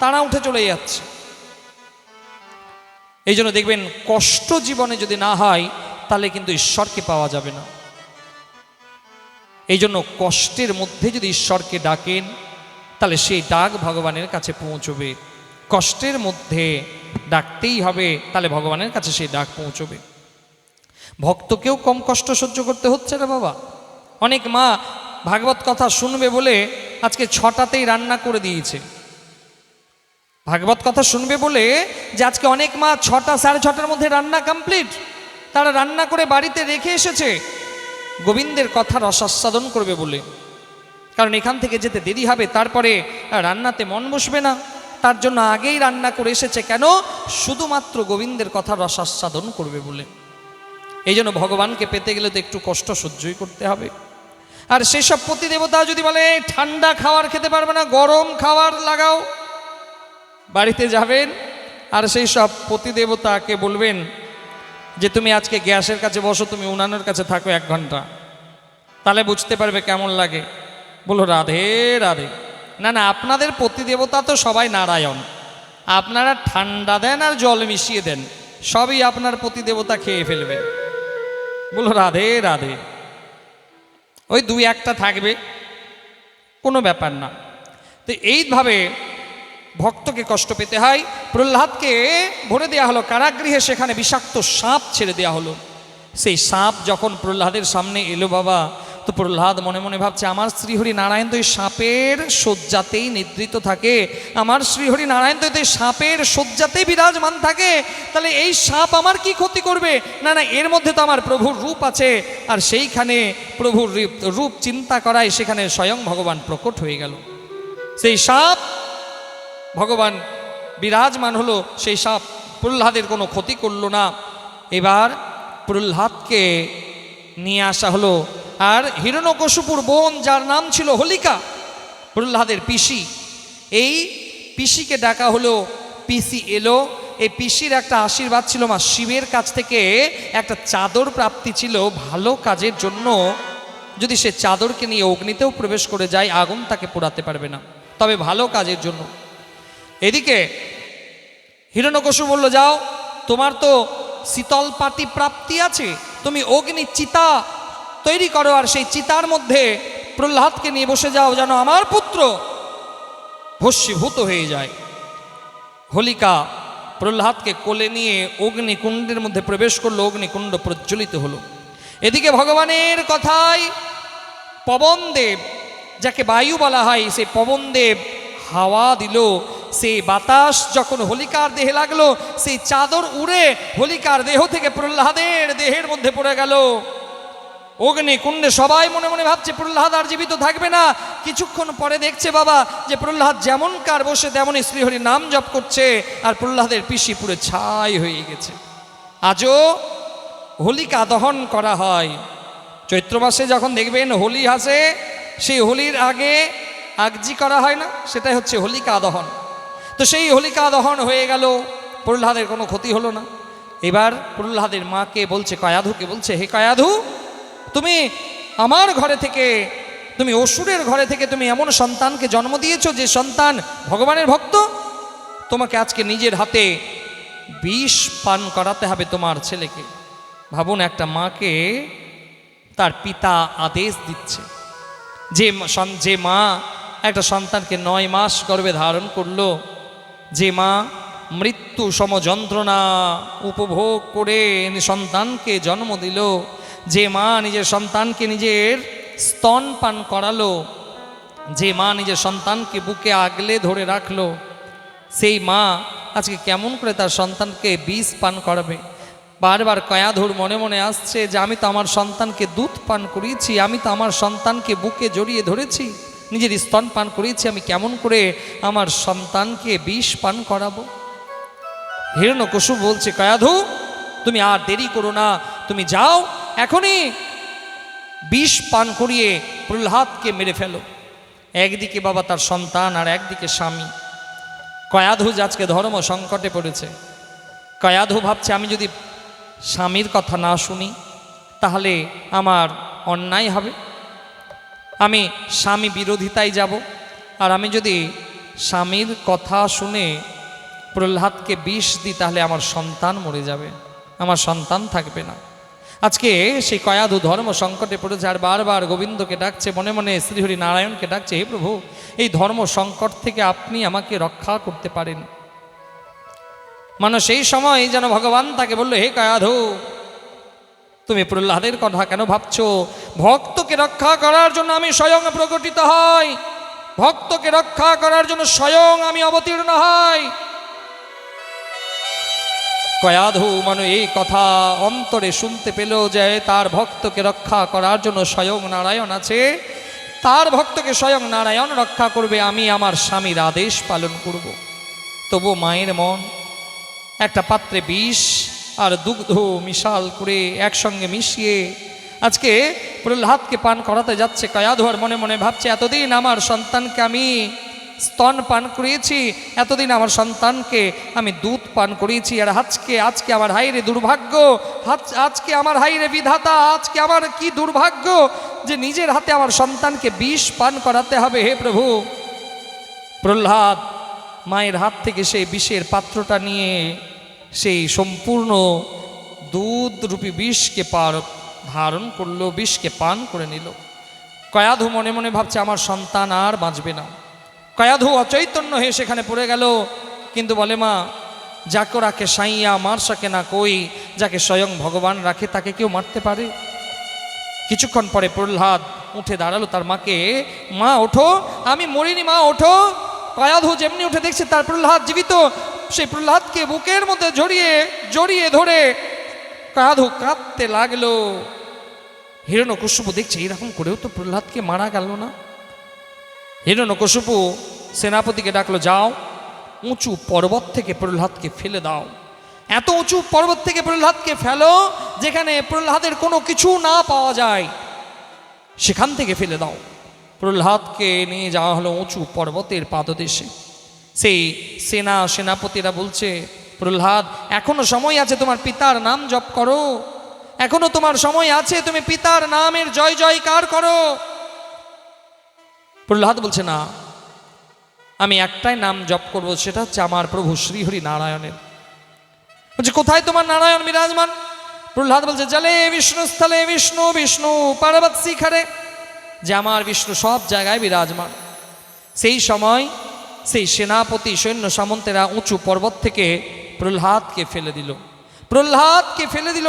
তারা উঠে চলে যাচ্ছে। এই জন্য দেখবেন কষ্ট জীবনে যদি না হয়, তাহলে কিন্তু ঈশ্বরকে পাওয়া যাবে না। এই জন্য কষ্টের মধ্যে যদি ঈশ্বরকে ডাকেন, তাহলে সেই ডাক ভগবানের কাছে পৌঁছবে। কষ্টের মধ্যে ডাকতেই হবে, তাহলে ভগবানের কাছে সেই ডাক পৌঁছবে। ভক্তকেও কম কষ্ট সহ্য করতে হচ্ছে না বাবা। অনেক মা ভাগবত কথা শুনবে বলে আজকে 6টাতেই রান্না করে দিয়েছে। ভাগবত কথা শুনবে বলে যে আজকে অনেক মা 6টা 6:30-র মধ্যে রান্না কমপ্লিট, তারা রান্না করে বাড়িতে রেখে এসেছে গোবিন্দের কথা রসাস্বাদন করবে বলে। কারণ এখান থেকে যেতে দেরি হবে, তারপরে রান্নাতে মন বসবে না, তার জন্য আগেই রান্না করে এসেছে। কেন? শুধুমাত্র গোবিন্দের কথা রসাস্বাদন করবে বলে। এই জন্য ভগবানকে পেতে গেলে তো একটু কষ্ট সহ্যই করতে হবে। আর সেসব পতিদেবতা যদি বলে ঠান্ডা খাবার খেতে পারবে না, গরম খাবার লাগাও, বাড়িতে যাবেন আর সেই সব পতিদেবতাকে বলবেন যে তুমি আজকে গ্যাসের কাছে বসো, তুমি উনানের কাছে থাকো 1 ঘন্টা, তাহলে বুঝতে পারবে কেমন লাগে। বলো রাধে রাধে। না না, আপনাদের পতিদেবতা তো সবাই নারায়ণ, আপনারা ঠান্ডা দেন আর জল মিশিয়ে দেন, সবই আপনার পতিদেবতা খেয়ে ফেলবে। বলো রাধে রাধে। ওই 2-1টা থাকবে, কোনো ব্যাপার না। তো এইভাবে ভক্তকে কষ্ট পেতে হয়। প্রহ্লাদকে ভরে দেওয়া হলো কারাগৃহে, সেখানে বিষাক্ত সাপ ছেড়ে দেওয়া হলো। সেই সাপ যখন প্রহ্লাদের সামনে এলো বাবা, তো প্রহ্লাদ মনে মনে ভাবছে আমার শ্রীহরি নারায়ণ তো এই সাপের শয্যাতেই নিদ্রিত থাকে, আমার শ্রীহরি নারায়ণ তো এই সাপের শয্যাতেই বিরাজমান থাকে, তাহলে এই সাপ আমার কি ক্ষতি করবে? না না, এর মধ্যে তো আমার প্রভুর রূপ আছে। আর সেইখানে প্রভুর রূপ চিন্তা করায় সেখানে স্বয়ং ভগবান প্রকট হয়ে গেল। সেই সাপ ভগবান বিরাজমান হলো, সেই সাপ প্রহ্লাদের কোনো ক্ষতি করল না। এবার প্রহ্লাদকে নিয়ে আসা হলো। আর হিরণ্যকশিপুর বোন, যার নাম ছিল হোলিকা, প্রহ্লাদের পিসি, এই পিসিকে ডাকা হলো। পিসি এলো। এই পিসির একটা আশীর্বাদ ছিল, মা শিবের কাছ থেকে একটা চাদর প্রাপ্তি ছিল ভালো কাজের জন্য। যদি সে চাদরকে নিয়ে অগ্নিতেও প্রবেশ করে যায়, আগুন তাকে পোড়াতে পারবে না, তবে ভালো কাজের জন্য। এদিকে হিরণ্যকশিপু বলল, যাও, তোমার তো শীতল পাটি প্রাপ্তি আছে, তুমি অগ্নি চিতা তৈরি করো, আর সেই চিতার মধ্যে প্রহ্লাদকে নিয়ে বসে যাও, যেন আমার পুত্র ভস্মীভূত হয়ে যায়। হোলিকা প্রহ্লাদকে কোলে নিয়ে অগ্নিকুণ্ডের মধ্যে প্রবেশ করলো, অগ্নিকুণ্ড প্রজ্বলিত হলো। এদিকে ভগবানের কথায় পবনদেব, যাকে বায়ু বলা হয়, সেই পবনদেব হাওয়া দিল। সেই বাতাস যখন হোলিকার দেহে লাগলো, সেই চাদর উড়ে হোলিকার দেহ থেকে প্রহ্লাদের দেহের মধ্যে পড়ে গেল। অগ্নিকুণ্ডে সবাই মনে মনে ভাবছে প্রহ্লাদ আর জীবিত থাকবে না। কিছুক্ষণ পরে দেখছে বাবা যে প্রহ্লাদ যেমন কার বসে তেমনই শ্রীহরির নাম জপ করছে, আর প্রহ্লাদের পিসি পুরো ছাই হয়ে গেছে। আজও হোলিকা দহন করা হয়। চৈত্র মাসে যখন দেখবেন হোলি আসে, সেই হোলির আগে আগজি করা হয় না, সেটাই হচ্ছে হোলিকা দহন। তো সেই হোলিকা দহন হয়ে গেল, প্রহ্লাদের কোনো ক্ষতি হলো না। এবার প্রহ্লাদের মাকে বলছে, কয়াধুকে বলছে, হে কয়াধু, তুমি আমার ঘরে থেকে, তুমি অসুরের ঘরে থেকে তুমি এমন সন্তানকে জন্ম দিয়েছো যে সন্তান ভগবানের ভক্ত, তোমাকে আজকে নিজের হাতে বিষ পান করাতে হবে তোমার ছেলেকে। ভাবুন, একটা মাকে তার পিতা আদেশ দিচ্ছে। যে মা একটা সন্তানকে 9 মাস গর্ভে ধারণ করলো, যে মা মৃত্যু সম যন্ত্রণা উপভোগ করে সন্তানকে জন্ম দিল, যে মা নিজের সন্তানকে নিজের স্তন পান করালো, যে মা নিজের সন্তানকে বুকে আগলে ধরে রাখলো, সেই মা আজকে কেমন করে তার সন্তানকে বিষ পান করাবে? বারবার কয়াধুর মনে মনে আসছে যে আমি তো আমার সন্তানকে দুধ পান করিয়েছি, আমি তো আমার সন্তানকে বুকে জড়িয়ে ধরেছি, নিজের স্তন পান করিয়েছি, আমি কেমন করে আমার সন্তানকে বিষ পান করাবো? হিরণ্যকশিপু বলছে, কয়াধু, তুমি আর দেরি করো না, তুমি যাও, এখনই বিষ পান করিয়ে প্রহ্লাদকে মেরে ফেলো। একদিকে বাবা তার সন্তান, আর একদিকে স্বামী। কয়াধু আজকে ধর্ম সংকটে পড়েছে। কয়াধু ভাবছে, আমি যদি স্বামীর কথা না শুনি তাহলে আমার অন্যায় হবে, আমি স্বামী বিরোধিতায় যাব, আর আমি যদি স্বামীর কথা শুনে প্রহ্লাদকে বিষ দিই তাহলে আমার সন্তান মরে যাবে, আমার সন্তান থাকবে না। আজকে সেই কয়াধু ধর্ম সংকটে পড়েছে, আর বারবার গোবিন্দকে ডাকছে, মনে মনে শ্রীহরি নারায়ণকে ডাকছে, হে প্রভু, এই ধর্ম সংকট থেকে আপনি আমাকে রক্ষা করতে পারেন। মানুষ সেই সময় যেন ভগবান তাকে বললো, হে কয়াধু, তুমি প্রহ্লাদের কথা কেন ভাবছো? ভক্তকে রক্ষা করার জন্য আমি স্বয়ং প্রকটিত হই। ভক্তকে রক্ষা করার জন্য স্বয়ং আমি অবতীর্ণ হই। কয়াধু মানু এই কথা অন্তরে শুনতে পেল যে তার ভক্তকে রক্ষা করার জন্য স্বয়ং নারায়ণ আছে, তার ভক্তকে স্বয়ং নারায়ণ রক্ষা করবে, আমি আমার স্বামীর আদেশ পালন করব। তবু মায়ের মন একটা পাত্রে বিষ আর দুগ্ধ মিশাল করে একসঙ্গে মিশিয়ে আজকে প্রহ্লাদকে পান করাতে যাচ্ছে। কয়াধু আর মনে মনে ভাবছে, এতদিন আমার সন্তানকে আমি স্তন পান করিয়েছি, এতদিন আমার সন্তানকে আমি দুধ পান করিয়েছি, আর আজকে আমার হাইরে দুর্ভাগ্য, আজকে আমার হাইরে বিধাতা, আজকে আমার কি দুর্ভাগ্য যে নিজের হাতে আমার সন্তানকে বিষ পান করাতে হবে। হে প্রভু! প্রহ্লাদ মায়ের হাত থেকে সেই বিষের পাত্রটা নিয়ে সেই সম্পূর্ণ দুধ রূপী বিষকে ধারণ করলো, বিষকে পান করে নিল। কয়াধু মনে মনে ভাবছে, আমার সন্তান আর বাঁচবে না। কয়াধু অচৈতন্য হয়ে সেখানে পড়ে গেল। কিন্তু বলে, মা, যাকে রাখে সাইয়া মার সাকে না কই, যাকে স্বয়ং ভগবান রাখে তাকে কেউ মারতে পারে? কিছুক্ষণ পরে প্রহ্লাদ উঠে দাঁড়ালো তার মাকে, মা ওঠো, আমি মরিনি, মা ওঠো। কয়াধু যেমনি উঠে দেখছে তার প্রহ্লাদ জীবিত, সেই প্রহ্লাদকে বুকের মধ্যে জড়িয়ে ধরে কয়াধু কাঁদতে লাগলো। হিরণ্যকশিপু দেখছে এরকম করেও তো প্রহ্লাদকে মারা গেল না। হিরণ্যকশিপু সেনাপতিকে ডাকলো, যাও উঁচু পর্বত থেকে প্রহ্লাদকে ফেলে দাও, এত উঁচু পর্বত থেকে প্রহ্লাদকে ফেলো যেখানে প্রহ্লাদের কোনো কিছু না পাওয়া যায়, সেখান থেকে ফেলে দাও। প্রহ্লাদকে নিয়ে যাওয়া হলো উঁচু পর্বতের পাদদেশে। সেই সেনাপতিরা বলছে, প্রহ্লাদ এখনো সময় আছে, তোমার পিতার নাম জপ করো, এখনো তোমার সময় আছে, তুমি পিতার নামের জয় জয়কার করো। প্রহ্লাদ বলছে, না, আমি একটাই নাম জপ করব, সেটা হচ্ছে আমার প্রভু শ্রীহরি নারায়ণের। বলছে, কোথায় তোমার নারায়ণ বিরাজমান? প্রহ্লাদ বলছে, জলে বিষ্ণু, স্থলে বিষ্ণু, বিষ্ণু পর্বত শিখরে, যে আমার বিষ্ণু সব জায়গায় বিরাজমান। সেই সময় সেই সেনাপতি সৈন্য সামন্তেরা উঁচু পর্বত থেকে প্রহ্লাদকে ফেলে দিল।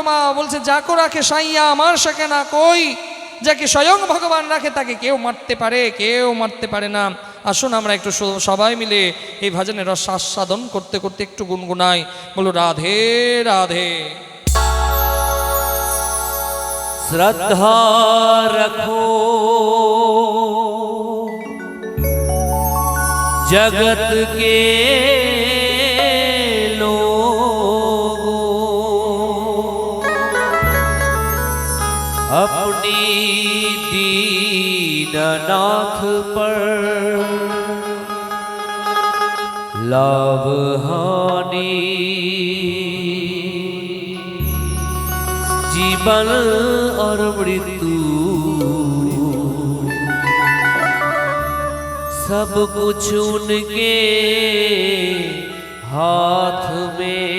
মা বলছে, যাকে রাখে সাইয়া আমার সাকে না কই, যাকে স্বয়ং ভগবান রাখে তাকে কেউ মারতে পারে না। আসুন আমরা একটু সবাই মিলে এই ভজনের রস আস্বাদন করতে করতে একটু গুনগুনাই, বলো রাধে রাধে। শ্রদ্ধা রখো जगत के लोगों, अपनी दीननाथ पर लाभ हानि, जीवन और मृत्यु सब कुछ उनके हाथ में।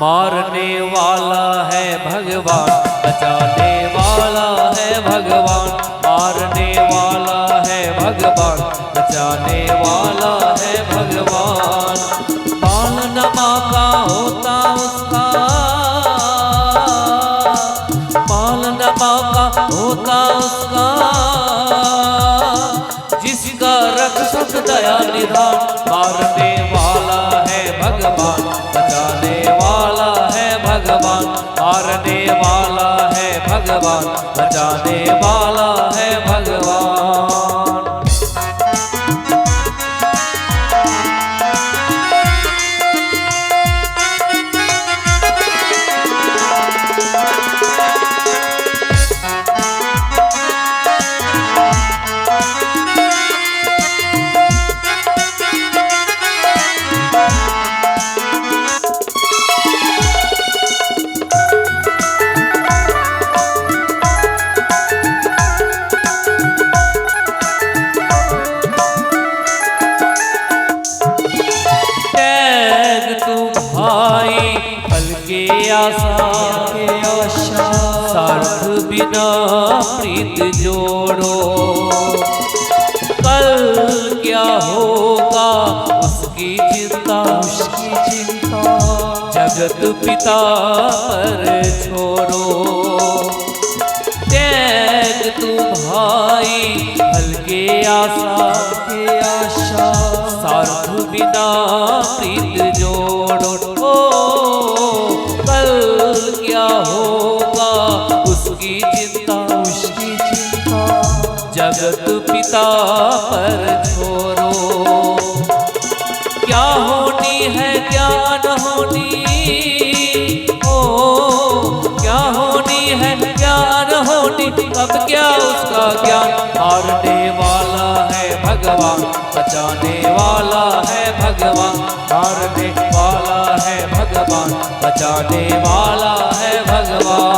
मारने वाला है भगवान, बचाने वाला है भगवान, मारने वाला है भगवान, बचाने वाला है भगवान। पालनमा का होता उसका, पालनमा का होता उसका, जिसका रक्षक दया निधान। मारने वाला है भगवान, बचाने वाला है भगवान, मारने वाला है भगवान, बचाने वाला है भगवान। आशा सार्थ बिना प्रीत जोड़ो, कल क्या होगा उसकी चिंता, जगत पिता पर छोड़ो। त्याग तू भाई हल्के आशा सार्थ बिना प्रीत जोड़ो कल क्या होगा उसकी चिंता जगत पिता पर छोड़ो क्या होनी है क्या न होनी ओ क्या होनी है क्या न होनी अब क्या उसका ज्ञान मारने वाला है भगवान बचाने वाला है भगवान मारने वाला है भगवान बचाने वाला है भगवान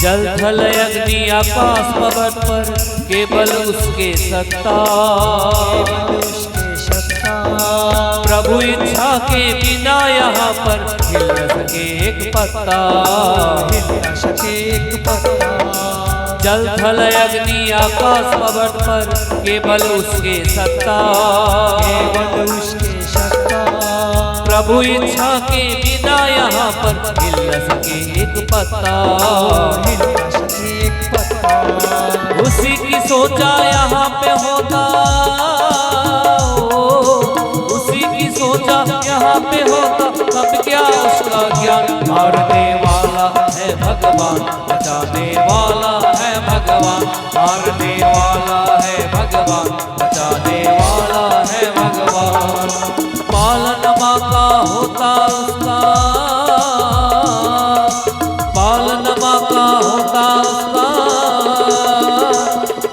जल थल अग्नि आकाश पर्वत पर केवल उसके सत्ता प्रभु इच्छा के बिना यहाँ पर हिल न सके एक पत्ता जल थल अग्नि आकाश पर्वत पर केवल उसके सत्ता प्रभु इच्छा के बिना यहाँ पर हिल न सके एक पत्ता उसी की सोचा यहाँ पे होता उसी की सोचा यहाँ पे होता अब क्या उसका ज्ञान मारने वाला है भगवान बचाने वाला है भगवान मारने वाला है भगवान बचाने वाला है भगवान पालन माँ का होता उसका पालन माँ का होता उसका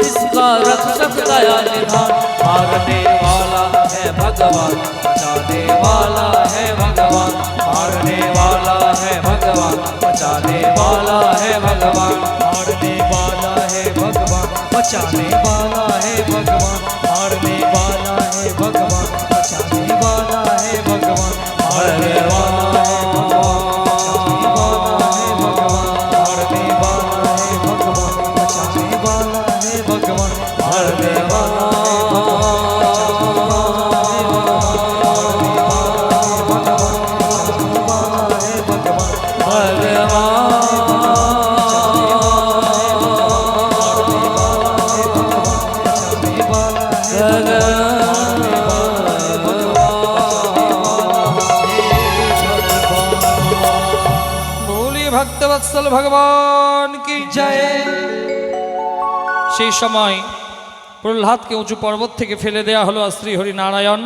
इसका रक्षक दया निधान मारने वाला है भगवान बचाने वाला है भगवान मारने वाला है भगवान बचाने वाला है भगवान मारने वाला है भगवान बचाने वाला है भगवान मारने वाला है भगवान बचाने वाला है भगवान मारने वाला है भगवान बचाने वाला है भगवान मारने वाला है भगवान ভক্তবৎসল ভগবান কি জয়। সেই সময় প্রহ্লাদকে উঁচু পর্বত থেকে ফেলে দেয়া হলো আর শ্রীহরি নারায়ণ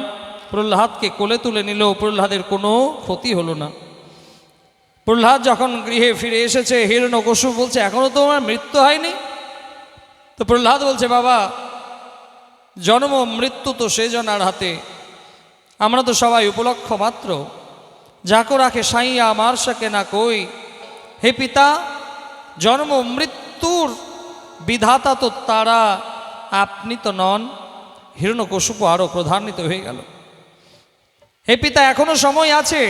প্রহ্লাদকে কোলে তুলে নিল। প্রহ্লাদের কোনো ক্ষতি হলো না। প্রহ্লাদ যখন গৃহে ফিরে এসেছে হিরণ্যকশিপু বলছে এখনো তো আমার মৃত্যু হয়নি। তো প্রহ্লাদ বলছে বাবা জন্ম মৃত্যু তো সে জনার হাতে, আমরা তো সবাই উপলক্ষ মাত্র, যাকো রাখে সাইয়া আমার সাকে না কই। হে পিতা জন্ম মৃত্যুর বিধাতা তো তারা, আপনি তো নন। হিরণ্যকশিপু আরও ক্রোধান্বিত হয়ে গেল। হে পিতা এখনো সময় আছে,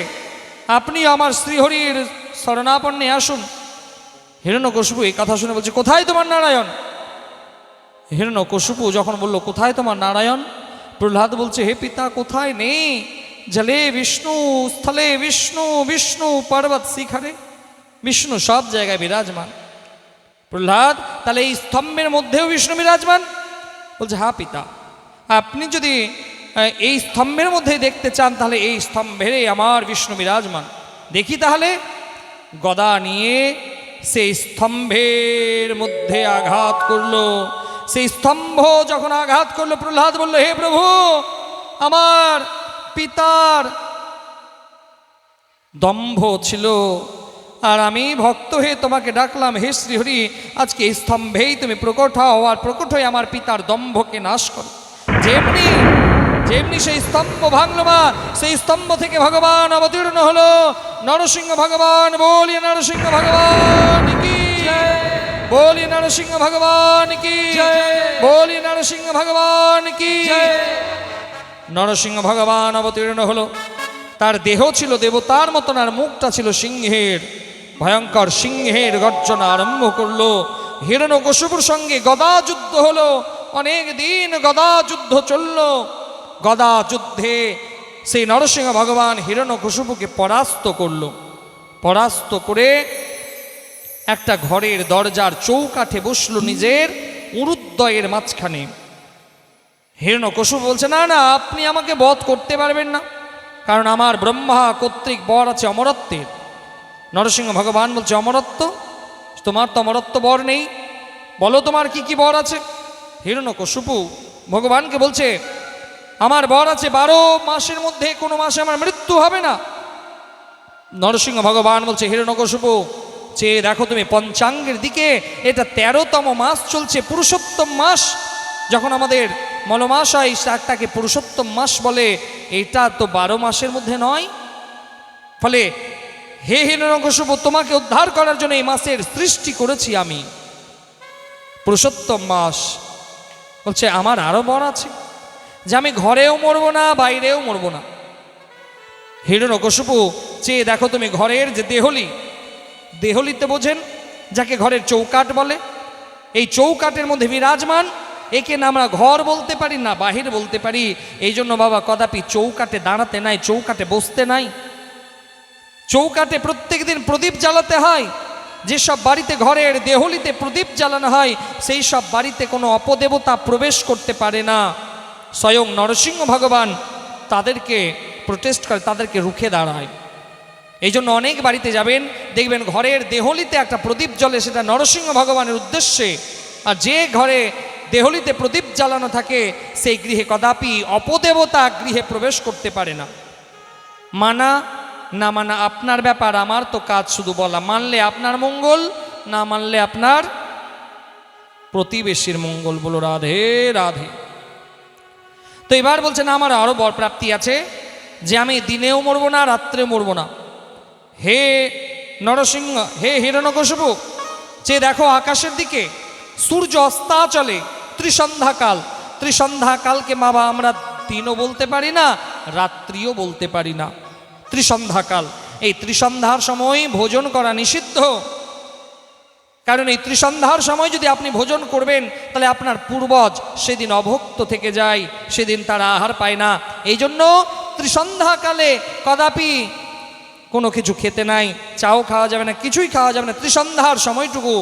আপনি আমার শ্রীহরির শরণাপন্নে আসুন। হিরণ্যকশিপু এই কথা শুনে বলছে কোথায় তোমার নারায়ণ? হিরণ্যকশিপু যখন বলল কোথায় তোমার নারায়ণ, প্রহ্লাদ বলছে হে পিতা কোথায় নেই, জলে বিষ্ণু স্থলে বিষ্ণু বিষ্ণু পর্বত শিখরে, বিষ্ণু সব জায়গায় বিরাজমান। প্রহ্লাদ তাহলে এই স্তম্ভের মধ্যেও বিষ্ণু বিরাজমান? বলছে হ্যাঁ পিতা, আপনি যদি এই স্তম্ভের মধ্যে দেখতে চান তাহলে এই স্তম্ভেরই আমার বিষ্ণু বিরাজমান। দেখি তাহলে। গদা নিয়ে সেই স্তম্ভের মধ্যে আঘাত করলো। সেই স্তম্ভ যখন আঘাত করলো প্রহ্লাদ বলল হে প্রভু আমার পিতার দম্ভ ছিল আর আমি ভক্ত হয়ে তোমাকে ডাকলাম, হে শ্রীহরি আজকে এই স্তম্ভেই তুমি প্রকট হও আর প্রকট হয়ে আমার পিতার দম্ভকে নাশ করো। যেমনি সেই স্তম্ভ ভাঙলো মা, সেই স্তম্ভ থেকে ভগবান অবতীর্ণ হলো। নরসিংহ ভগবান, বলিয়ে নরসিংহ ভগবান কি, বলিয়ে নরসিংহ ভগবান কি, বলিয়ে নরসিংহ ভগবান কি। নরসিংহ ভগবান অবতীর্ণ হলো। তার দেহ ছিল দেবতার মতন, আর মুখটা ছিল সিংহের। ভয়ঙ্কর সিংহের গর্জনা আরম্ভ করলো। হিরণ্যকশিপুর সঙ্গে গদা যুদ্ধ হলো। অনেক দিন গদা যুদ্ধ চলল। গদা যুদ্ধে সেই নরসিংহ ভগবান হিরণ্যকশিপুকে পরাস্ত করল। পরাস্ত করে একটা ঘরের দরজার চৌকাঠে বসলো, নিজের উরুদ্বয়ের মাঝখানে। হিরণ্যকশিপু বলছে, না না, আপনি আমাকে বধ করতে পারবেন না, কারণ আমার ব্রহ্মা কর্তৃক বর আছে অমরত্বের। নরসিংহ ভগবান বলছে, অমরত্ব? তোমার তো অমরত্ব বর নেই, বলো তোমার কি কি বর আছে। হিরণ্যকশিপু ভগবানকে বলছে, আমার বর আছে 12 মাসের মধ্যে কোনো মাসে আমার মৃত্যু হবে না। নরসিংহ ভগবান বলছে, হিরণ্যকশিপু চেয়ে দেখো তুমি পঞ্চাঙ্গের দিকে, এটা 13তম মাস চলছে, পুরুষোত্তম মাস। যখন আমাদের মলমাস হয় তাকে পুরুষোত্তম মাস বলে, এটা তো 12 মাসের মধ্যে নয়। ফলে হে হিরণ্যকশিপু, তোমাকে উদ্ধার করার জন্য এই মাসের সৃষ্টি করেছি আমি, পুরুষোত্তম মাস। বলছে, আমার আরো বর আছে, যে আমি ঘরেও মরবো না, বাইরেও মরবো না। হিরণ্যকশিপু চেয়ে দেখো তুমি ঘরের যে দেহলি, দেহলিতে বোঝেন যাকে ঘরের চৌকাঠ বলে, এই চৌকাঠের মধ্যে বিরাজমান, একে না আমরা ঘর বলতে পারি না বাহির বলতে পারি। এই জন্য বাবা কদাপি চৌকাঠে দাঁড়াতে নাই, চৌকাঠে বসতে নাই। চৌকাঠে প্রত্যেক দিন প্রদীপ জ্বালাতে হয়। যেসব বাড়িতে ঘরের দেহলিতে প্রদীপ জ্বালানো হয়, সেই সব বাড়িতে কোনো অপদেবতা প্রবেশ করতে পারে না। স্বয়ং নরসিংহ ভগবান তাদেরকে প্রোটেস্ট করে, তাদেরকে রুখে দাঁড়ায়। এই জন্য অনেক বাড়িতে যাবেন, দেখবেন ঘরের দেহলিতে একটা প্রদীপ জ্বলে, সেটা নরসিংহ ভগবানের উদ্দেশ্যে। আর যে ঘরে দেহলিতে প্রদীপ জ্বালানো থাকে, সেই গৃহে কদাপি অপদেবতা গৃহে প্রবেশ করতে পারে না। মানা না মানা আপনার ব্যাপার, আমার তো কাজ শুধু বলা। মানলে আপনার মঙ্গল, না মানলে আপনার প্রতিবেশীর মঙ্গল। বলো রাধে রাধে। তো এবার বলছেন, আমার আরো বর প্রাপ্তি আছে, যে আমি দিনেও মরবো না, রাত্রে মরবো না। হে নরসিংহ, হে হিরণ্যকশিপু, যে দেখো আকাশের দিকে সূর্য অস্তাচলে, ত্রিসন্ধ্যাকাল। ত্রিসন্ধ্যাকালকে বাবা আমরা দিনও বলতে পারি না, রাত্রিও বলতে পারি না, ত্রিসন্ধ্যাকাল। এই ত্রিসন্ধ্যার সময় ভোজন করা নিষিদ্ধ। কারণ এই ত্রিসন্ধ্যার সময় যদি আপনি ভোজন করবেন, তাহলে আপনার পূর্বজ সেদিন অভুক্ত থেকে যায়, সেদিন তারা আহার পায় না। এই জন্য ত্রিসন্ধ্যাকালে কদাপি কোনো কিছু খেতে নাই, চাও খাওয়া যাবে না, কিছুই খাওয়া যাবে না। ত্রিসন্ধ্যার সময়টুকু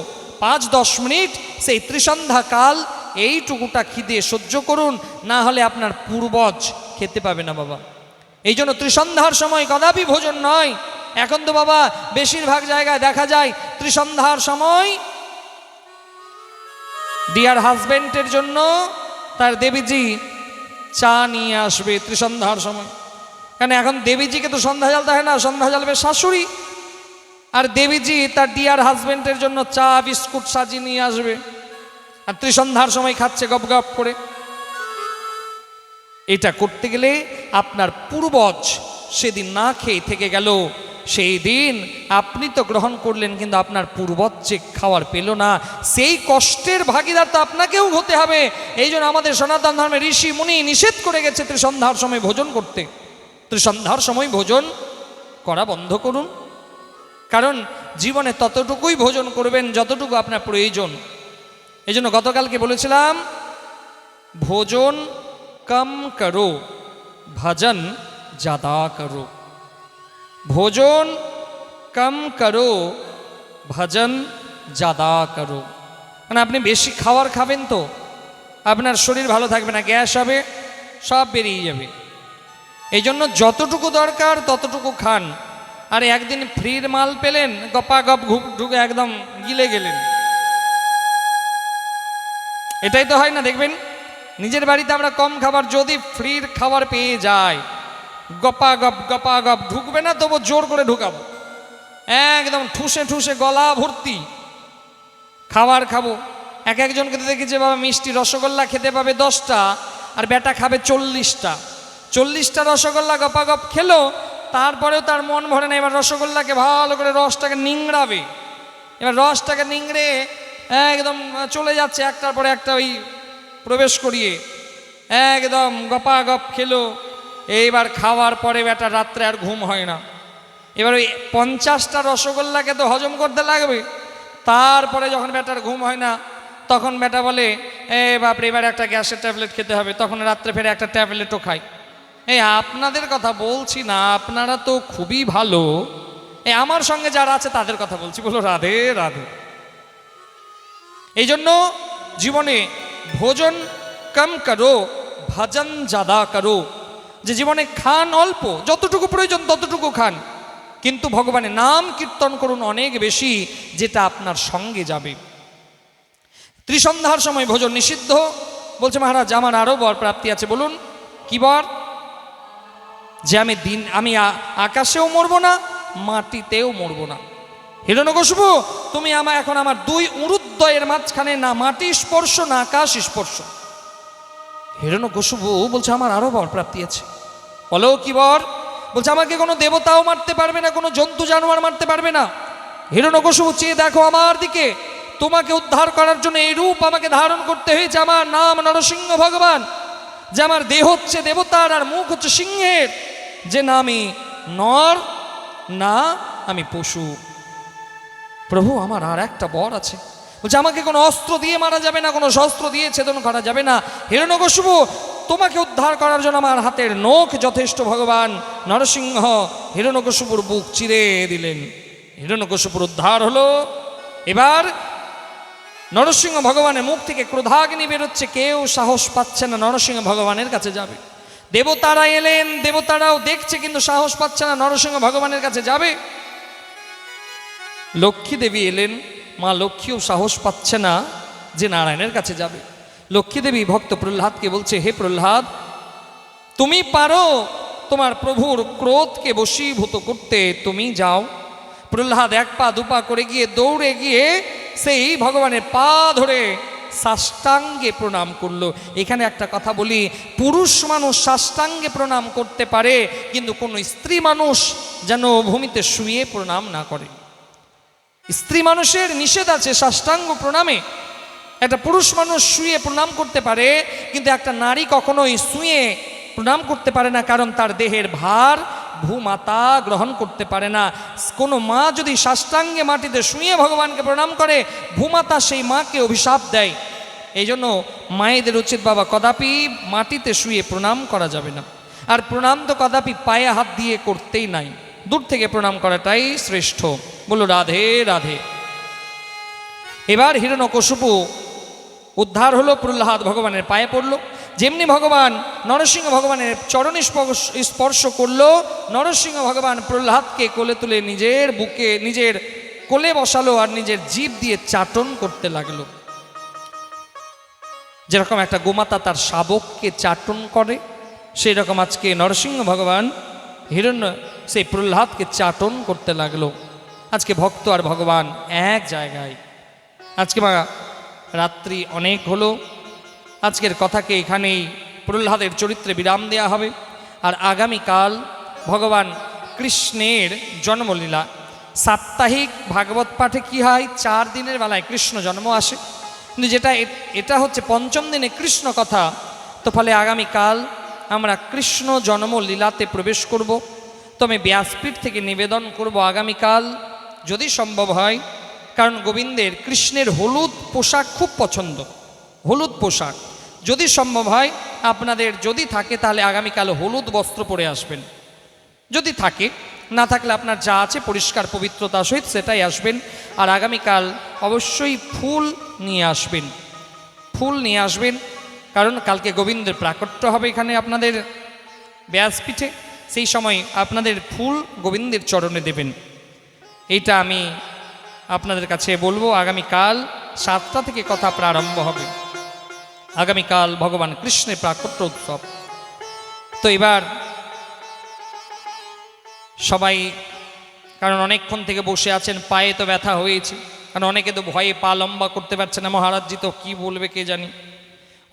5-10 মিনিট, সেই ত্রিসন্ধ্যাকাল এইটুকুটা খিদে সহ্য করুন, না হলে আপনার পূর্বজ খেতে পাবে না বাবা। এই জন্য ত্রিসন্ধ্যার সময় কদাপি ভোজন নয়। এখন তো বাবা বেশিরভাগ জায়গায় দেখা যায় ত্রিসন্ধ্যার সময় ডিয়ার হাজবেন্ডের জন্য তার দেবীজি চা নিয়ে আসবে ত্রিসন্ধ্যার সময়। কেন, এখন দেবীজিকে তো সন্ধ্যা জ্বালতে হয় না, সন্ধ্যা জ্বালবে শাশুড়ি, আর দেবীজি তার ডিয়ার হাজবেন্ডের জন্য চা বিস্কুট সাজিয়ে নিয়ে আসবে, আর ত্রিসন্ধ্যার সময় খাচ্ছে গপ গপ করে। এটা করতে গেলে আপনার পূর্বজ সেদিন না খেয়ে থেকে গেল, সেই দিন আপনি তো গ্রহণ করলেন, কিন্তু আপনার পূর্বজ যে খাওয়ার পেল না, সেই কষ্টের ভাগিদার তো আপনাকেও হতে হবে। এই জন্য আমাদের সনাতন ধর্মে ঋষি মুনি নিষেধ করে গেছে ত্রিসন্ধ্যার সময় ভোজন করতে। ত্রিসন্ধ্যার সময় ভোজন করা বন্ধ করুন, কারণ জীবনে ততটুকুই ভোজন করবেন যতটুকু আপনার প্রয়োজন। এই জন্য গতকালকে বলেছিলাম, ভোজন কম করো, ভজন ज़्यादा करो। ভোজন কম করো, ভজন ज़्यादा करो। মানে আপনি বেশি খাবার খাবেন তো আপনার শরীর ভালো থাকবে না, গ্যাস হবে, সব বেরিয়ে যাবে। এই জন্য যতটুকু দরকার ততটুকু খান। আর একদিন ফ্রির মাল পেলেন, গপা গপ ঢুকে একদম গিলে গেলেন, এটাই তো হয় না। দেখবেন নিজের বাড়িতে আমরা কম খাবার, যদি ফ্রির খাবার পেয়ে যায়, গপা গপ ঢুকবে না, তবু জোর করে ঢুকাবো, একদম ঠুসে ঠুসে গলা ভর্তি খাবার খাবো। একজনকে দেখেছি বাবা, মিষ্টি রসগোল্লা খেতে পাবে 10টা, আর বেটা খাবে 40টা। 40টা রসগোল্লা গপাগপ খেলো, তারপরেও তার মন ভরে না। এবার রসগোল্লাকে ভালো করে রসটাকে নিংড়াবে। এবার রসটাকে নিংড়ে একদম চলে যাচ্ছে, একটার পরে একটা ওই প্রবেশ করিয়ে একদম গপাগপ খেলো। এইবার খাওয়ার পরে বেটা রাত্রে আর ঘুম হয় না। এবার ওই 50টা রসগোল্লাকে তো হজম করতে লাগবে। তারপরে যখন বেটার ঘুম হয় না, তখন বেটা বলে বাপরে এবার একটা গ্যাসের ট্যাবলেট খেতে হবে। তখন রাত্রে ফেরে একটা ট্যাবলেটও খাই। আপনাদের কথা বলছি না, আপনারা তো খুবই ভালো। আমার সঙ্গে যারা আছে তাদের কথা বলছি, বলো রাধে রাধে। এই জন্য জীবনে ভোজন কম করো, ভজন জাদা করো। যে জীবনে খান অল্প, যতটুকু প্রয়োজন ততটুকু খান, কিন্তু ভগবানের নাম কীর্তন করুন অনেক বেশি, যেটা আপনার সঙ্গে যাবে। ত্রিসন্ধ্যার সময় ভোজন নিষিদ্ধ। বলছে মহারাজ আমার আরো বর প্রাপ্তি আছে। বলুন কি বর? যে আমি আকাশেও মরবো না, মাটিতেও মরবো না। হিরণ্যকশিপু তুমি এখন আমার 2 উরুদ্বয়ের মাঝখানে না মাটি স্পর্শ না আকাশ স্পর্শ। হিরণ্যকশিপু বলছে আমার আরো বর প্রাপ্তি আছে। বলো কি বর? বলছে আমাকে কোনো দেবতাও মারতে পারবে না, কোনো জন্তু জানোয়ার মারতে পারবে না। হিরণ্যকশিপু চেয়ে দেখো আমার দিকে, তোমাকে উদ্ধার করার জন্য এই রূপ আমাকে ধারণ করতে হয়েছে। আমার নাম নরসিংহ ভগবান, যে আমার দেহ হচ্ছে দেবতার আর মুখ হচ্ছে সিংহের, যে না আমি নর না আমি পশু। প্রভু আমার আর একটা বর আছে। বলছে আমাকে কোনো অস্ত্র দিয়ে মারা যাবে না, কোনো শস্ত্র দিয়ে ছেদন করা যাবে না। হিরণ্যকশিপু তোমাকে উদ্ধার করার জন্য আমার হাতের নখ যথেষ্ট। ভগবান নরসিংহ হিরণ্যকশিপুর বুক চিরে দিলেন। হিরণ্যকশিপুর উদ্ধার হলো। এবার নরসিংহ ভগবানের মুখ থেকে ক্রোধাগ্নি বেরোচ্ছে, কেউ সাহস পাচ্ছে না নরসিংহ ভগবানের কাছে যাবে। দেবতারা এলেন, দেবতারাও দেখছে কিন্তু সাহস পাচ্ছে না নরসিংহ ভগবানের কাছে যাবে। লক্ষ্মী দেবী এলেন, মা লক্ষ্মীও সাহস পাচ্ছে না যে নারায়ণের কাছে যাবে। লক্ষ্মী দেবী ভক্ত প্রহ্লাদকে বলছে হে প্রহ্লাদ, তুমি পারো তোমার প্রভুর ক্রোধকে বশীভূত করতে, তুমি যাও। প্রহ্লাদ 1 পা 2 পা করে গিয়ে দৌড়ে গিয়ে সেই ভগবানের পা ধরে সাষ্টাঙ্গে প্রণাম করলো। এখানে একটা কথা বলি, পুরুষ মানুষ সাষ্টাঙ্গে প্রণাম করতে পারে, কিন্তু কোনো স্ত্রী মানুষ যেন ভূমিতে শুয়ে প্রণাম না করে। স্ত্রী মানুষের নিষেধ আছে সাষ্টাঙ্গ প্রণামে। একটা পুরুষ মানুষ শুয়ে প্রণাম করতে পারে, কিন্তু একটা নারী কখনোই শুয়ে প্রণাম করতে পারে না, কারণ তার দেহের ভার ভূমাতা গ্রহণ করতে পারে না। কোনো মা যদি সাষ্টাঙ্গে মাটিতে শুয়ে ভগবানকে প্রণাম করে, ভূমাতা সেই মাকে অভিশাপ দেয়। এই জন্য মায়েদের উচিত বাবা কদাপি মাটিতে শুয়ে প্রণাম করা যাবে না। আর প্রণাম তো কদাপি পায়ে হাত দিয়ে করতেই নাই, দূর থেকে প্রণাম করাটাই শ্রেষ্ঠ। বলো রাধে রাধে। এবার হিরণ্যকশিপু উদ্ধার হলো, প্রহ্লাদ ভগবানের পায়ে পড়ল। যেমনি ভগবান নরসিংহ ভগবানের চরণে স্পর্শ করলো, নরসিংহ ভগবান প্রহ্লাদকে কোলে তুলে নিজের বুকে নিজের কোলে বসালো আর নিজের জিভ দিয়ে চাটন করতে লাগলো। যেরকম একটা গোমাতা তার শাবককে চাটন করে, সেই রকম আজকে নরসিংহ ভগবান সেই প্রহ্লাদকে চাটন করতে লাগলো। আজকে ভক্ত আর ভগবান এক জায়গায়। আজকে রাত্রি অনেক হলো, আজকের কথাকে এখানেই প্রহ্লাদের চরিত্রে বিরাম দেয়া হবে। আর আগামীকাল ভগবান কৃষ্ণের জন্মলীলা। সাপ্তাহিক ভাগবত পাঠে কি হয়, 4 দিনের বেলায় কৃষ্ণ জন্ম আসে, কিন্তু এটা হচ্ছে 5ম দিনে কৃষ্ণ কথা। তো ফলে আগামীকাল আমরা কৃষ্ণ জন্মলীলাতে প্রবেশ করব। তো আমি ব্যাসপীঠ থেকে নিবেদন করব আগামীকাল যদি সম্ভব হয়, কারণ গোবিন্দের কৃষ্ণের হলুদ পোশাক খুব পছন্দ। হলুদ পোশাক যদি সম্ভব হয় আপনাদের, যদি থাকে তাহলে আগামীকাল হলুদ বস্ত্র পরে আসবেন। যদি থাকে, না থাকলে আপনার যা আছে পরিষ্কার পবিত্রতা সহিত সেটাই আসবেন। আর আগামীকাল অবশ্যই ফুল নিয়ে আসবেন, ফুল নিয়ে আসবেন, কারণ কালকে গোবিন্দের প্রাকট্য হবে এখানে আপনাদের ব্যাসপীঠে। সেই সময় আপনাদের ফুল গোবিন্দের চরণে দেবেন। এইটা আমি আপনাদের কাছে বলবো। আগামীকাল 7টা থেকে কথা প্রারম্ভ হবে। আগামীকাল ভগবান কৃষ্ণের প্রাকট্য উৎসব। তো এবার সবাই, কারণ অনেকক্ষণ থেকে বসে আছেন, পায়ে তো ব্যথা হয়েছে, কারণ অনেকে তো ভয়ে পা লম্বা করতে পারছে না। মহারাজজি তো কি বলবে কে জানি,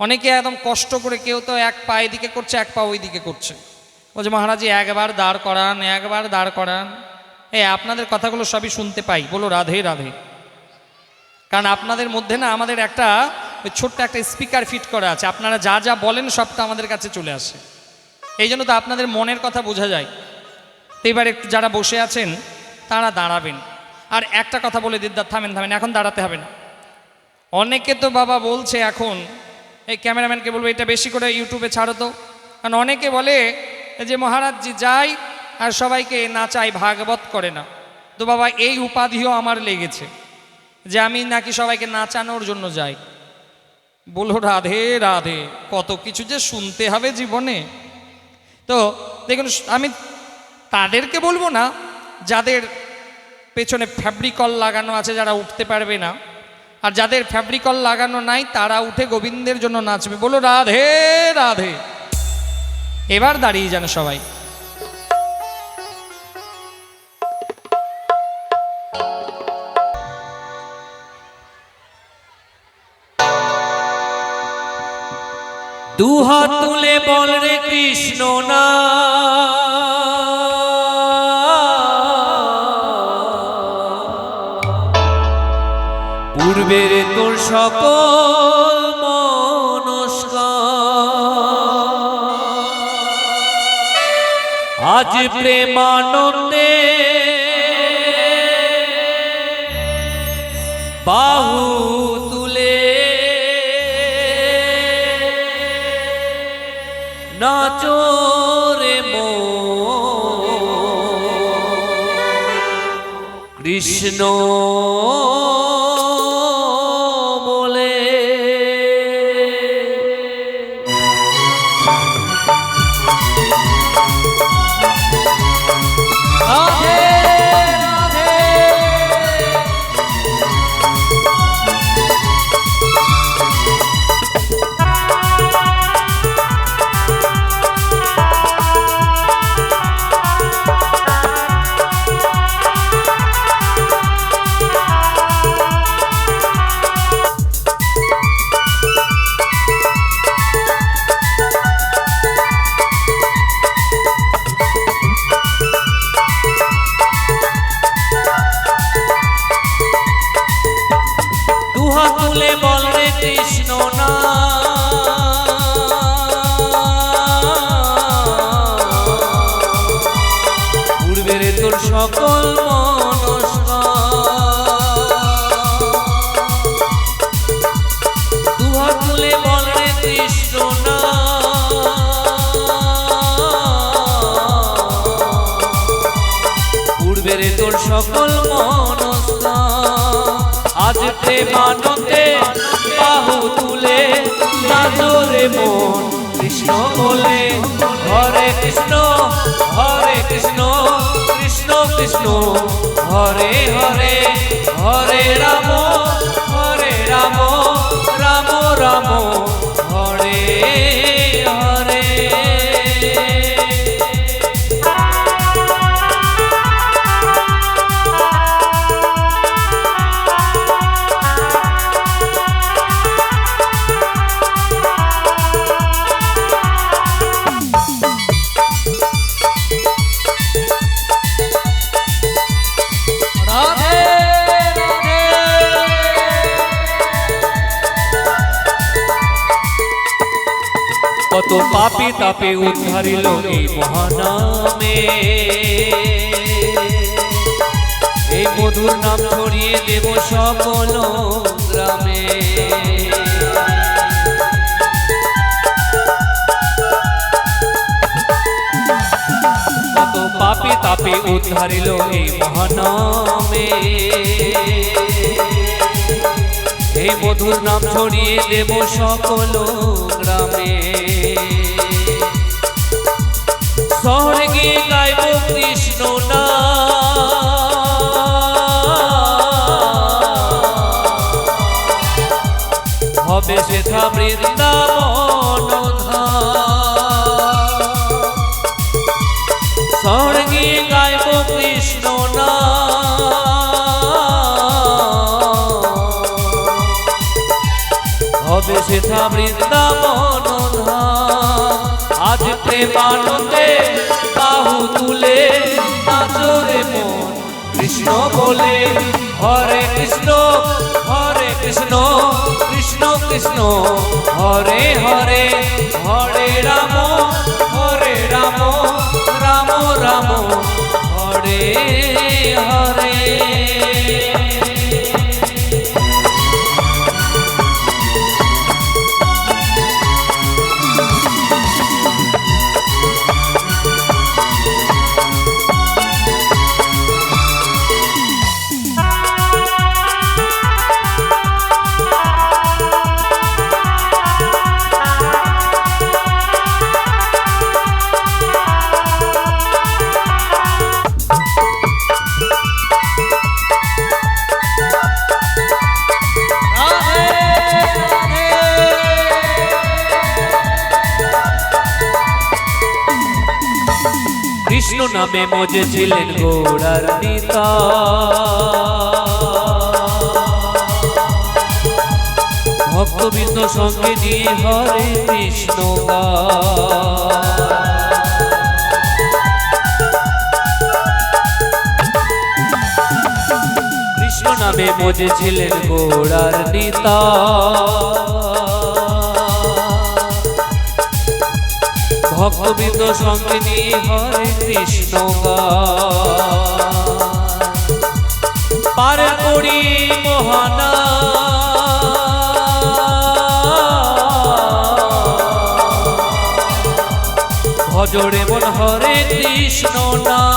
অনেকে একদম কষ্ট করে, কেউ তো এক পা এদিকে করছে, এক পা ওই দিকে করছে, বলছে মহারাজি একবার দাঁড় করান, একবার দাঁড় করান। আপনাদের কথাগুলো সবই শুনতে পাই, বলো রাধে রাধে। কারণ আপনাদের মধ্যে না আমাদের একটা ওই ছোট্ট একটা স্পিকার ফিট করা আছে, আপনারা যা যা বলেন সবটা আমাদের কাছে চলে আসে, এই জন্য তো আপনাদের মনের কথা বোঝা যায়। তো এবার একটু যারা বসে আছেন তারা দাঁড়াবেন। আর একটা কথা বলে দিদার, থামেন থামেন, এখন দাঁড়াতে হবে না। অনেকে তো বাবা বলছে এখন, এই ক্যামেরাম্যানকে বলবো এটা বেশি করে ইউটিউবে ছাড়ো তো, কারণ অনেকে বলে যে মহারাজজি যাই আর সবাইকে নাচাই, ভাগবত করে না। তো বাবা এই উপাধিও আমার লেগেছে যে আমি নাকি সবাইকে নাচানোর জন্য যাই। বলো রাধে রাধে, কত কিছু যে শুনতে হবে জীবনে। তো দেখুন, আমি তাদেরকে বলবো না যাদের পেছনে ফ্যাব্রিকল লাগানো আছে, যারা উঠতে পারবে না, আর যাদের ফ্যাব্রিকল লাগানো নাই তারা উঠে গোবিন্দের জন্য নাচবে। বলো রাধে রাধে। এবার দাঁড়িয়ে যান সবাই। দুহাত তুলে বল রে কৃষ্ণ না, পূর্বের তোর সকল মনস্কার আজ প্রেমানন্দে বাহু তুলে নাচো রে কৃষ্ণ বলে। রাধে রাধে। তুলে বল রে কৃষ্ণ না, পূর্বের তোর সকল মনস্কার দুহাত তুলে বল রে কৃষ্ণ না, পূর্বের তোর সকল মনস্কার আজ প্রেমানন্দে বাহু তুলে নাচো রে মন কৃষ্ণ বলে। হরে কৃষ্ণ কৃষ্ণ কৃষ্ণ হরে হরে, হরে রাম রাম রাম হরে হরে। কত পাপি তাপে উদ্ধারিল এই মহানামে, এই মধুর নাম ছড়িয়ে দেব সকল গ্রামে। কত পাপি তাপে উদ্ধারিল এই মহানামে, এই মধুর নাম ছড়িয়ে দেব সকল গ্রামে। শহরে গিয়ে গাইব কৃষ্ণ না, হবে সেথা বৃন্দাবন ধাম। শহরে গিয়ে গাইব কৃষ্ণ না, হবে সেথা বৃন্দাবন ধাম। আজ প্রেমানন্দে বাহু তুলে নাচরে মন কৃষ্ণ বলে। হরে কৃষ্ণ কৃষ্ণ কৃষ্ণ হরে হরে, হরে রাম রাম রাম হরে হরে। কৃষ্ণ নামে মজেছিলেন গোড়ার নিতা, ভক্তবৃন্দ সঙ্গে নিয়ে হরে কৃষ্ণ গায়। কৃষ্ণ নামে মজেছিলেন গোড়ার নিতা, ভক্তবৃন্দ সঙ্গে নিয়ে হরে কৃষ্ণ গায়। পার করি মোহনা ভজরে মন হরে কৃষ্ণ নাম।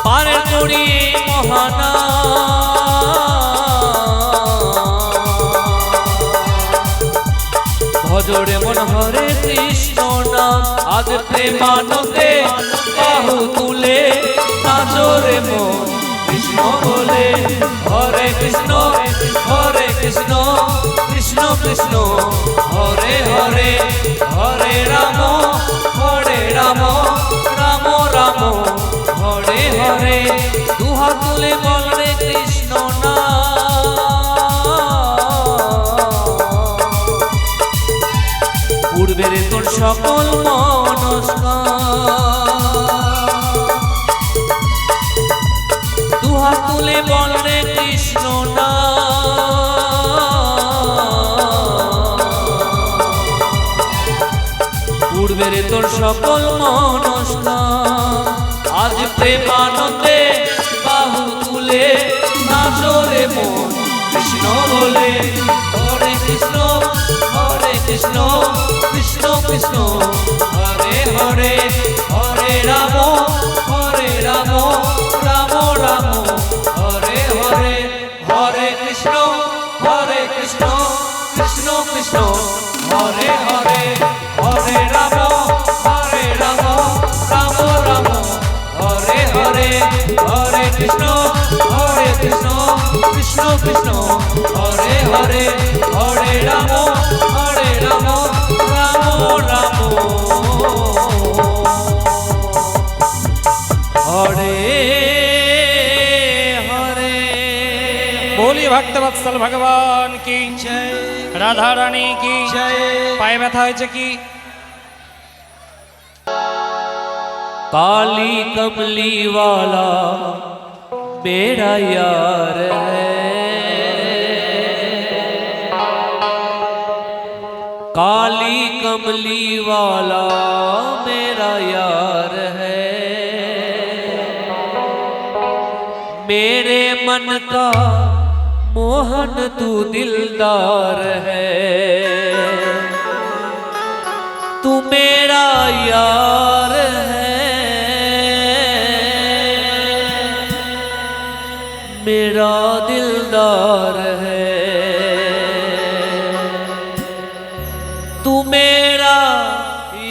পার করি মোহনা ভজরে মন হরে কৃষ্ণ নাম। আজ প্রেমানন্দে বাহু তুলে নাচরে মন কৃষ্ণ বলে। হরে কৃষ্ণ কৃষ্ণ কৃষ্ণ হরে হরে, হরে রাম রাম রাম হরে হরে। দুহাত তুলে বল রে কৃষ্ণ নাম। পূর্বের তোর সকল মনস্কার, দুহাত তুলে বল রে কৃষ্ণ নাম। পূর্বের তোর সকল মনস্কার, আজ প্রেমানন্দে বাহু তুলে নাচরে মন কৃষ্ণ বলে। হরে কৃষ্ণ কৃষ্ণ কৃষ্ণ হরে হরে, হরে রাম রাম রাম হরে হরে। হরে কৃষ্ণ কৃষ্ণ কৃষ্ণ হরে হরে, হরে রাম রাম রাম হরে হরে। হরে কৃষ্ণ কৃষ্ণ কৃষ্ণ হরে হরে, হরে রাম রাম রাম হরে হরে। बोलिए भक्तवत्सल भगवान की जय, राधा रानी की जय। पाए व्यथा হয়েছে কি? काली कमली वाला मेरा यार है, काली कमली वाला मेरा यार है। मेरे मन का मोहन तू दिलदार है, तू मेरा यार है, मेरा दिलदार है। तू मेरा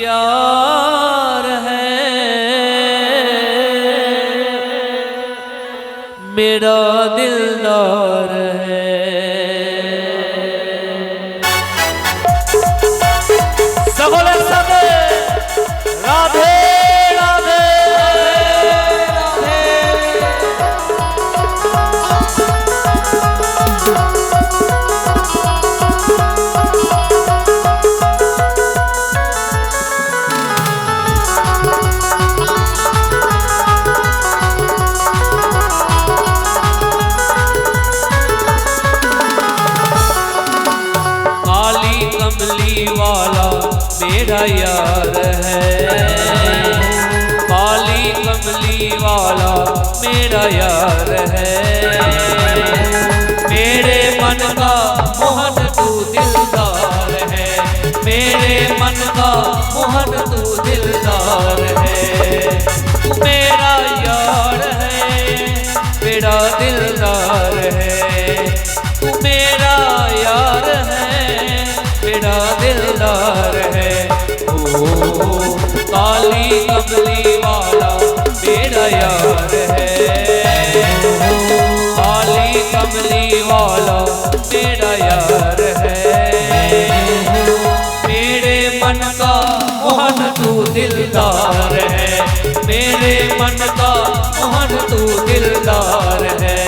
यार है, मेरा दिलदार है। সকলে সাথে রাধে রাধে রাধে। मेरा यार है। काली कमली वाला मेरा यार है। मेरे मन का मोहन तू दिलदार है। मेरे मन का मोहन तू दिलदार है। तू मेरा यार है, मेरा दिलदार है। तू मेरा यार है, मेरा दिलदार है। ओ काली कमली वाला मेरा यार है। काली कमली वाला मेरा यार है। मेरे मन का मोहन तू दिलदार है। मेरे मन का मोहन तू दिलदार है।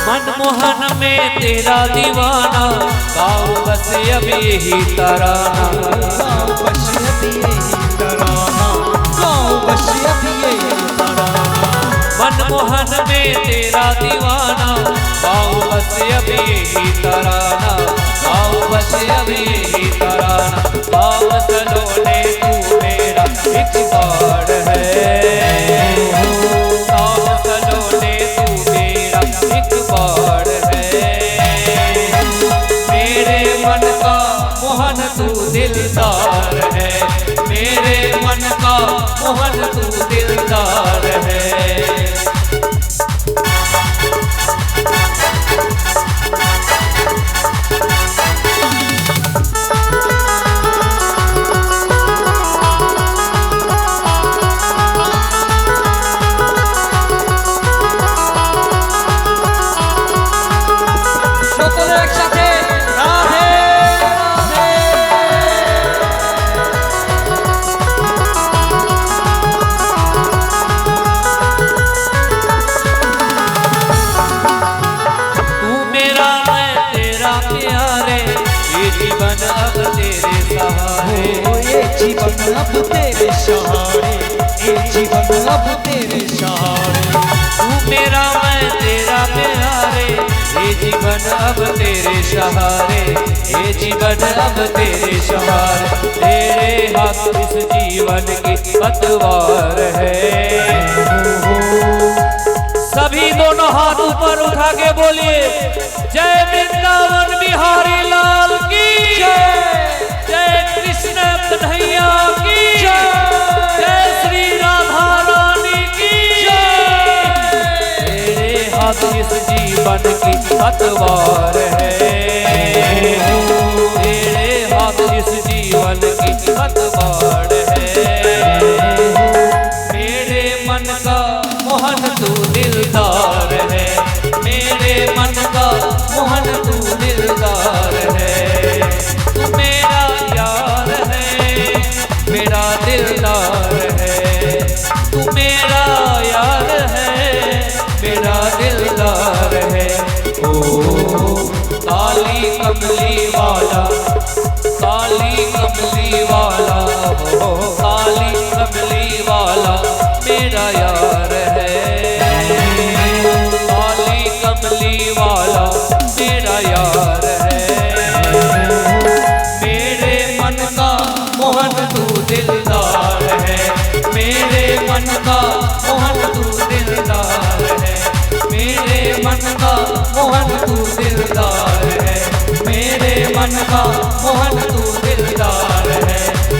मनमोहन में तेरा दीवाना, गाँव बस अब यही तराना। गाँव बस अब यही तराना, गाँव बस अब यही तराना। मनमोहन में तेरा दीवाना, गाँव बस अब यही तराना। गाँव बस अब यही तराना। गाँव सलोने तू मेरा एक बार है। गाँव सलोने तू मेरा एक बार है। मेरे मन का मोहन तू दिलदार है। मेरे मन का मोहन तू दिलदार है। সকলে একসাথে রাধে রাধে। तू मेरा मैं तेरा प्यारे, ये जीवन अब तेरे सहारे। ओ ये जीवन अब तेरे सहारे, ये जीवन अब तेरे सहारे। तू मेरा मैं तेरा प्यारे, ये जीवन अब तेरे सहारे। ये जीवन अब तेरे सहारे। तेरे हाथ इस जीवन की पतवार है। सभी दोनों हाथ ऊपर उठा के बोलिए, जय वृंदावन बिहारी लाल की जय। जय कृष्ण कन्हैया की जय। जय श्री राधा रानी की जय। तेरे हाथ इस जीवन की पतवार है। तेरे हाथ इस जीवन की पतवार है। मेरे मन का मोहन तू दिलदार है। मेरे मन का मोहन तू दिलदार है। तू मेरा यार है, मेरा दिलदार है। तू मेरा यार है, मेरा दिलदार है। ओ काली कमली वाला, काली कमली वाला, ओ काली कमली वाला मेरा यार है। काली कमली वाला मेरा यार है। मेरे मन का मोहन तू दिलदार है। मेरे मन का मोहन तू दिलदार है। मेरे मन का मोहन तू दिलदार है। मेरे मन का मोहन तू दिलदार है।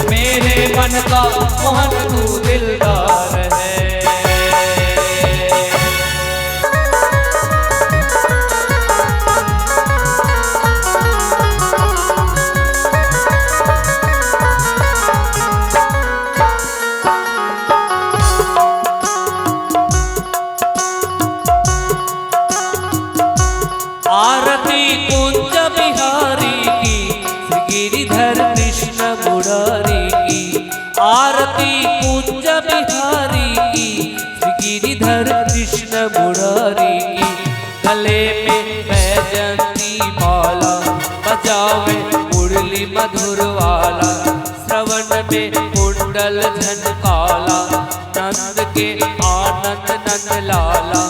मेरे मन का मोहन तू दिलदार है। कुंज बिहारी की, श्री गिरिधर कृष्ण मुरारी की। गले में बैजंती माला, बजावे मुरली मधुर वाला, श्रवण में कुंडल झनकाला, नंद के आनंद नंद लाला,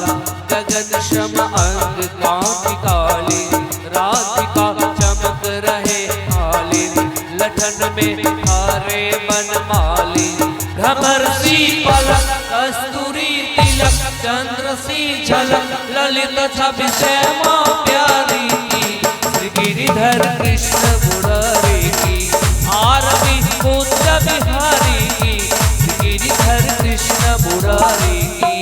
गगन श्रम अंग कांति काली, राधिका चमक रहे हाली, लठन में हारे बनमाली, भ्रमर सी पलक कस्तूरी तिलक, चंद्र सी झलक ललित छवि श्यामा प्यारी की, श्री गिरिधर कृष्ण मुरारी की। आरती कुंज बिहारी की, श्री गिरिधर कृष्ण मुरारी की।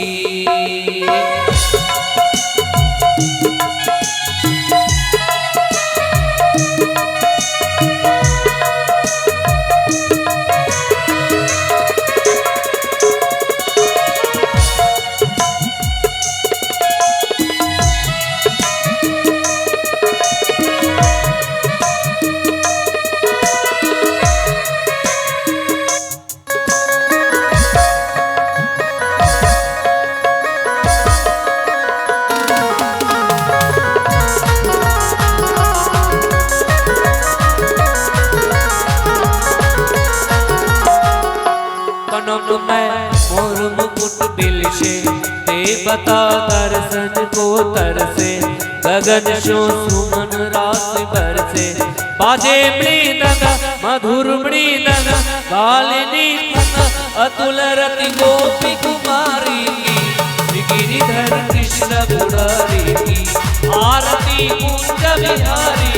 कनक में मोर मुकुट बिलशे, देवता दर्शन को तरसे, गगन शो सुमन रास बरसे, बाजे मृदंग मधुर मृदंग, कालिनी अतुल रति गोपी कुमारी की, श्री गिरिधर कृष्ण मुरारी की। आरती कुंज बिहारी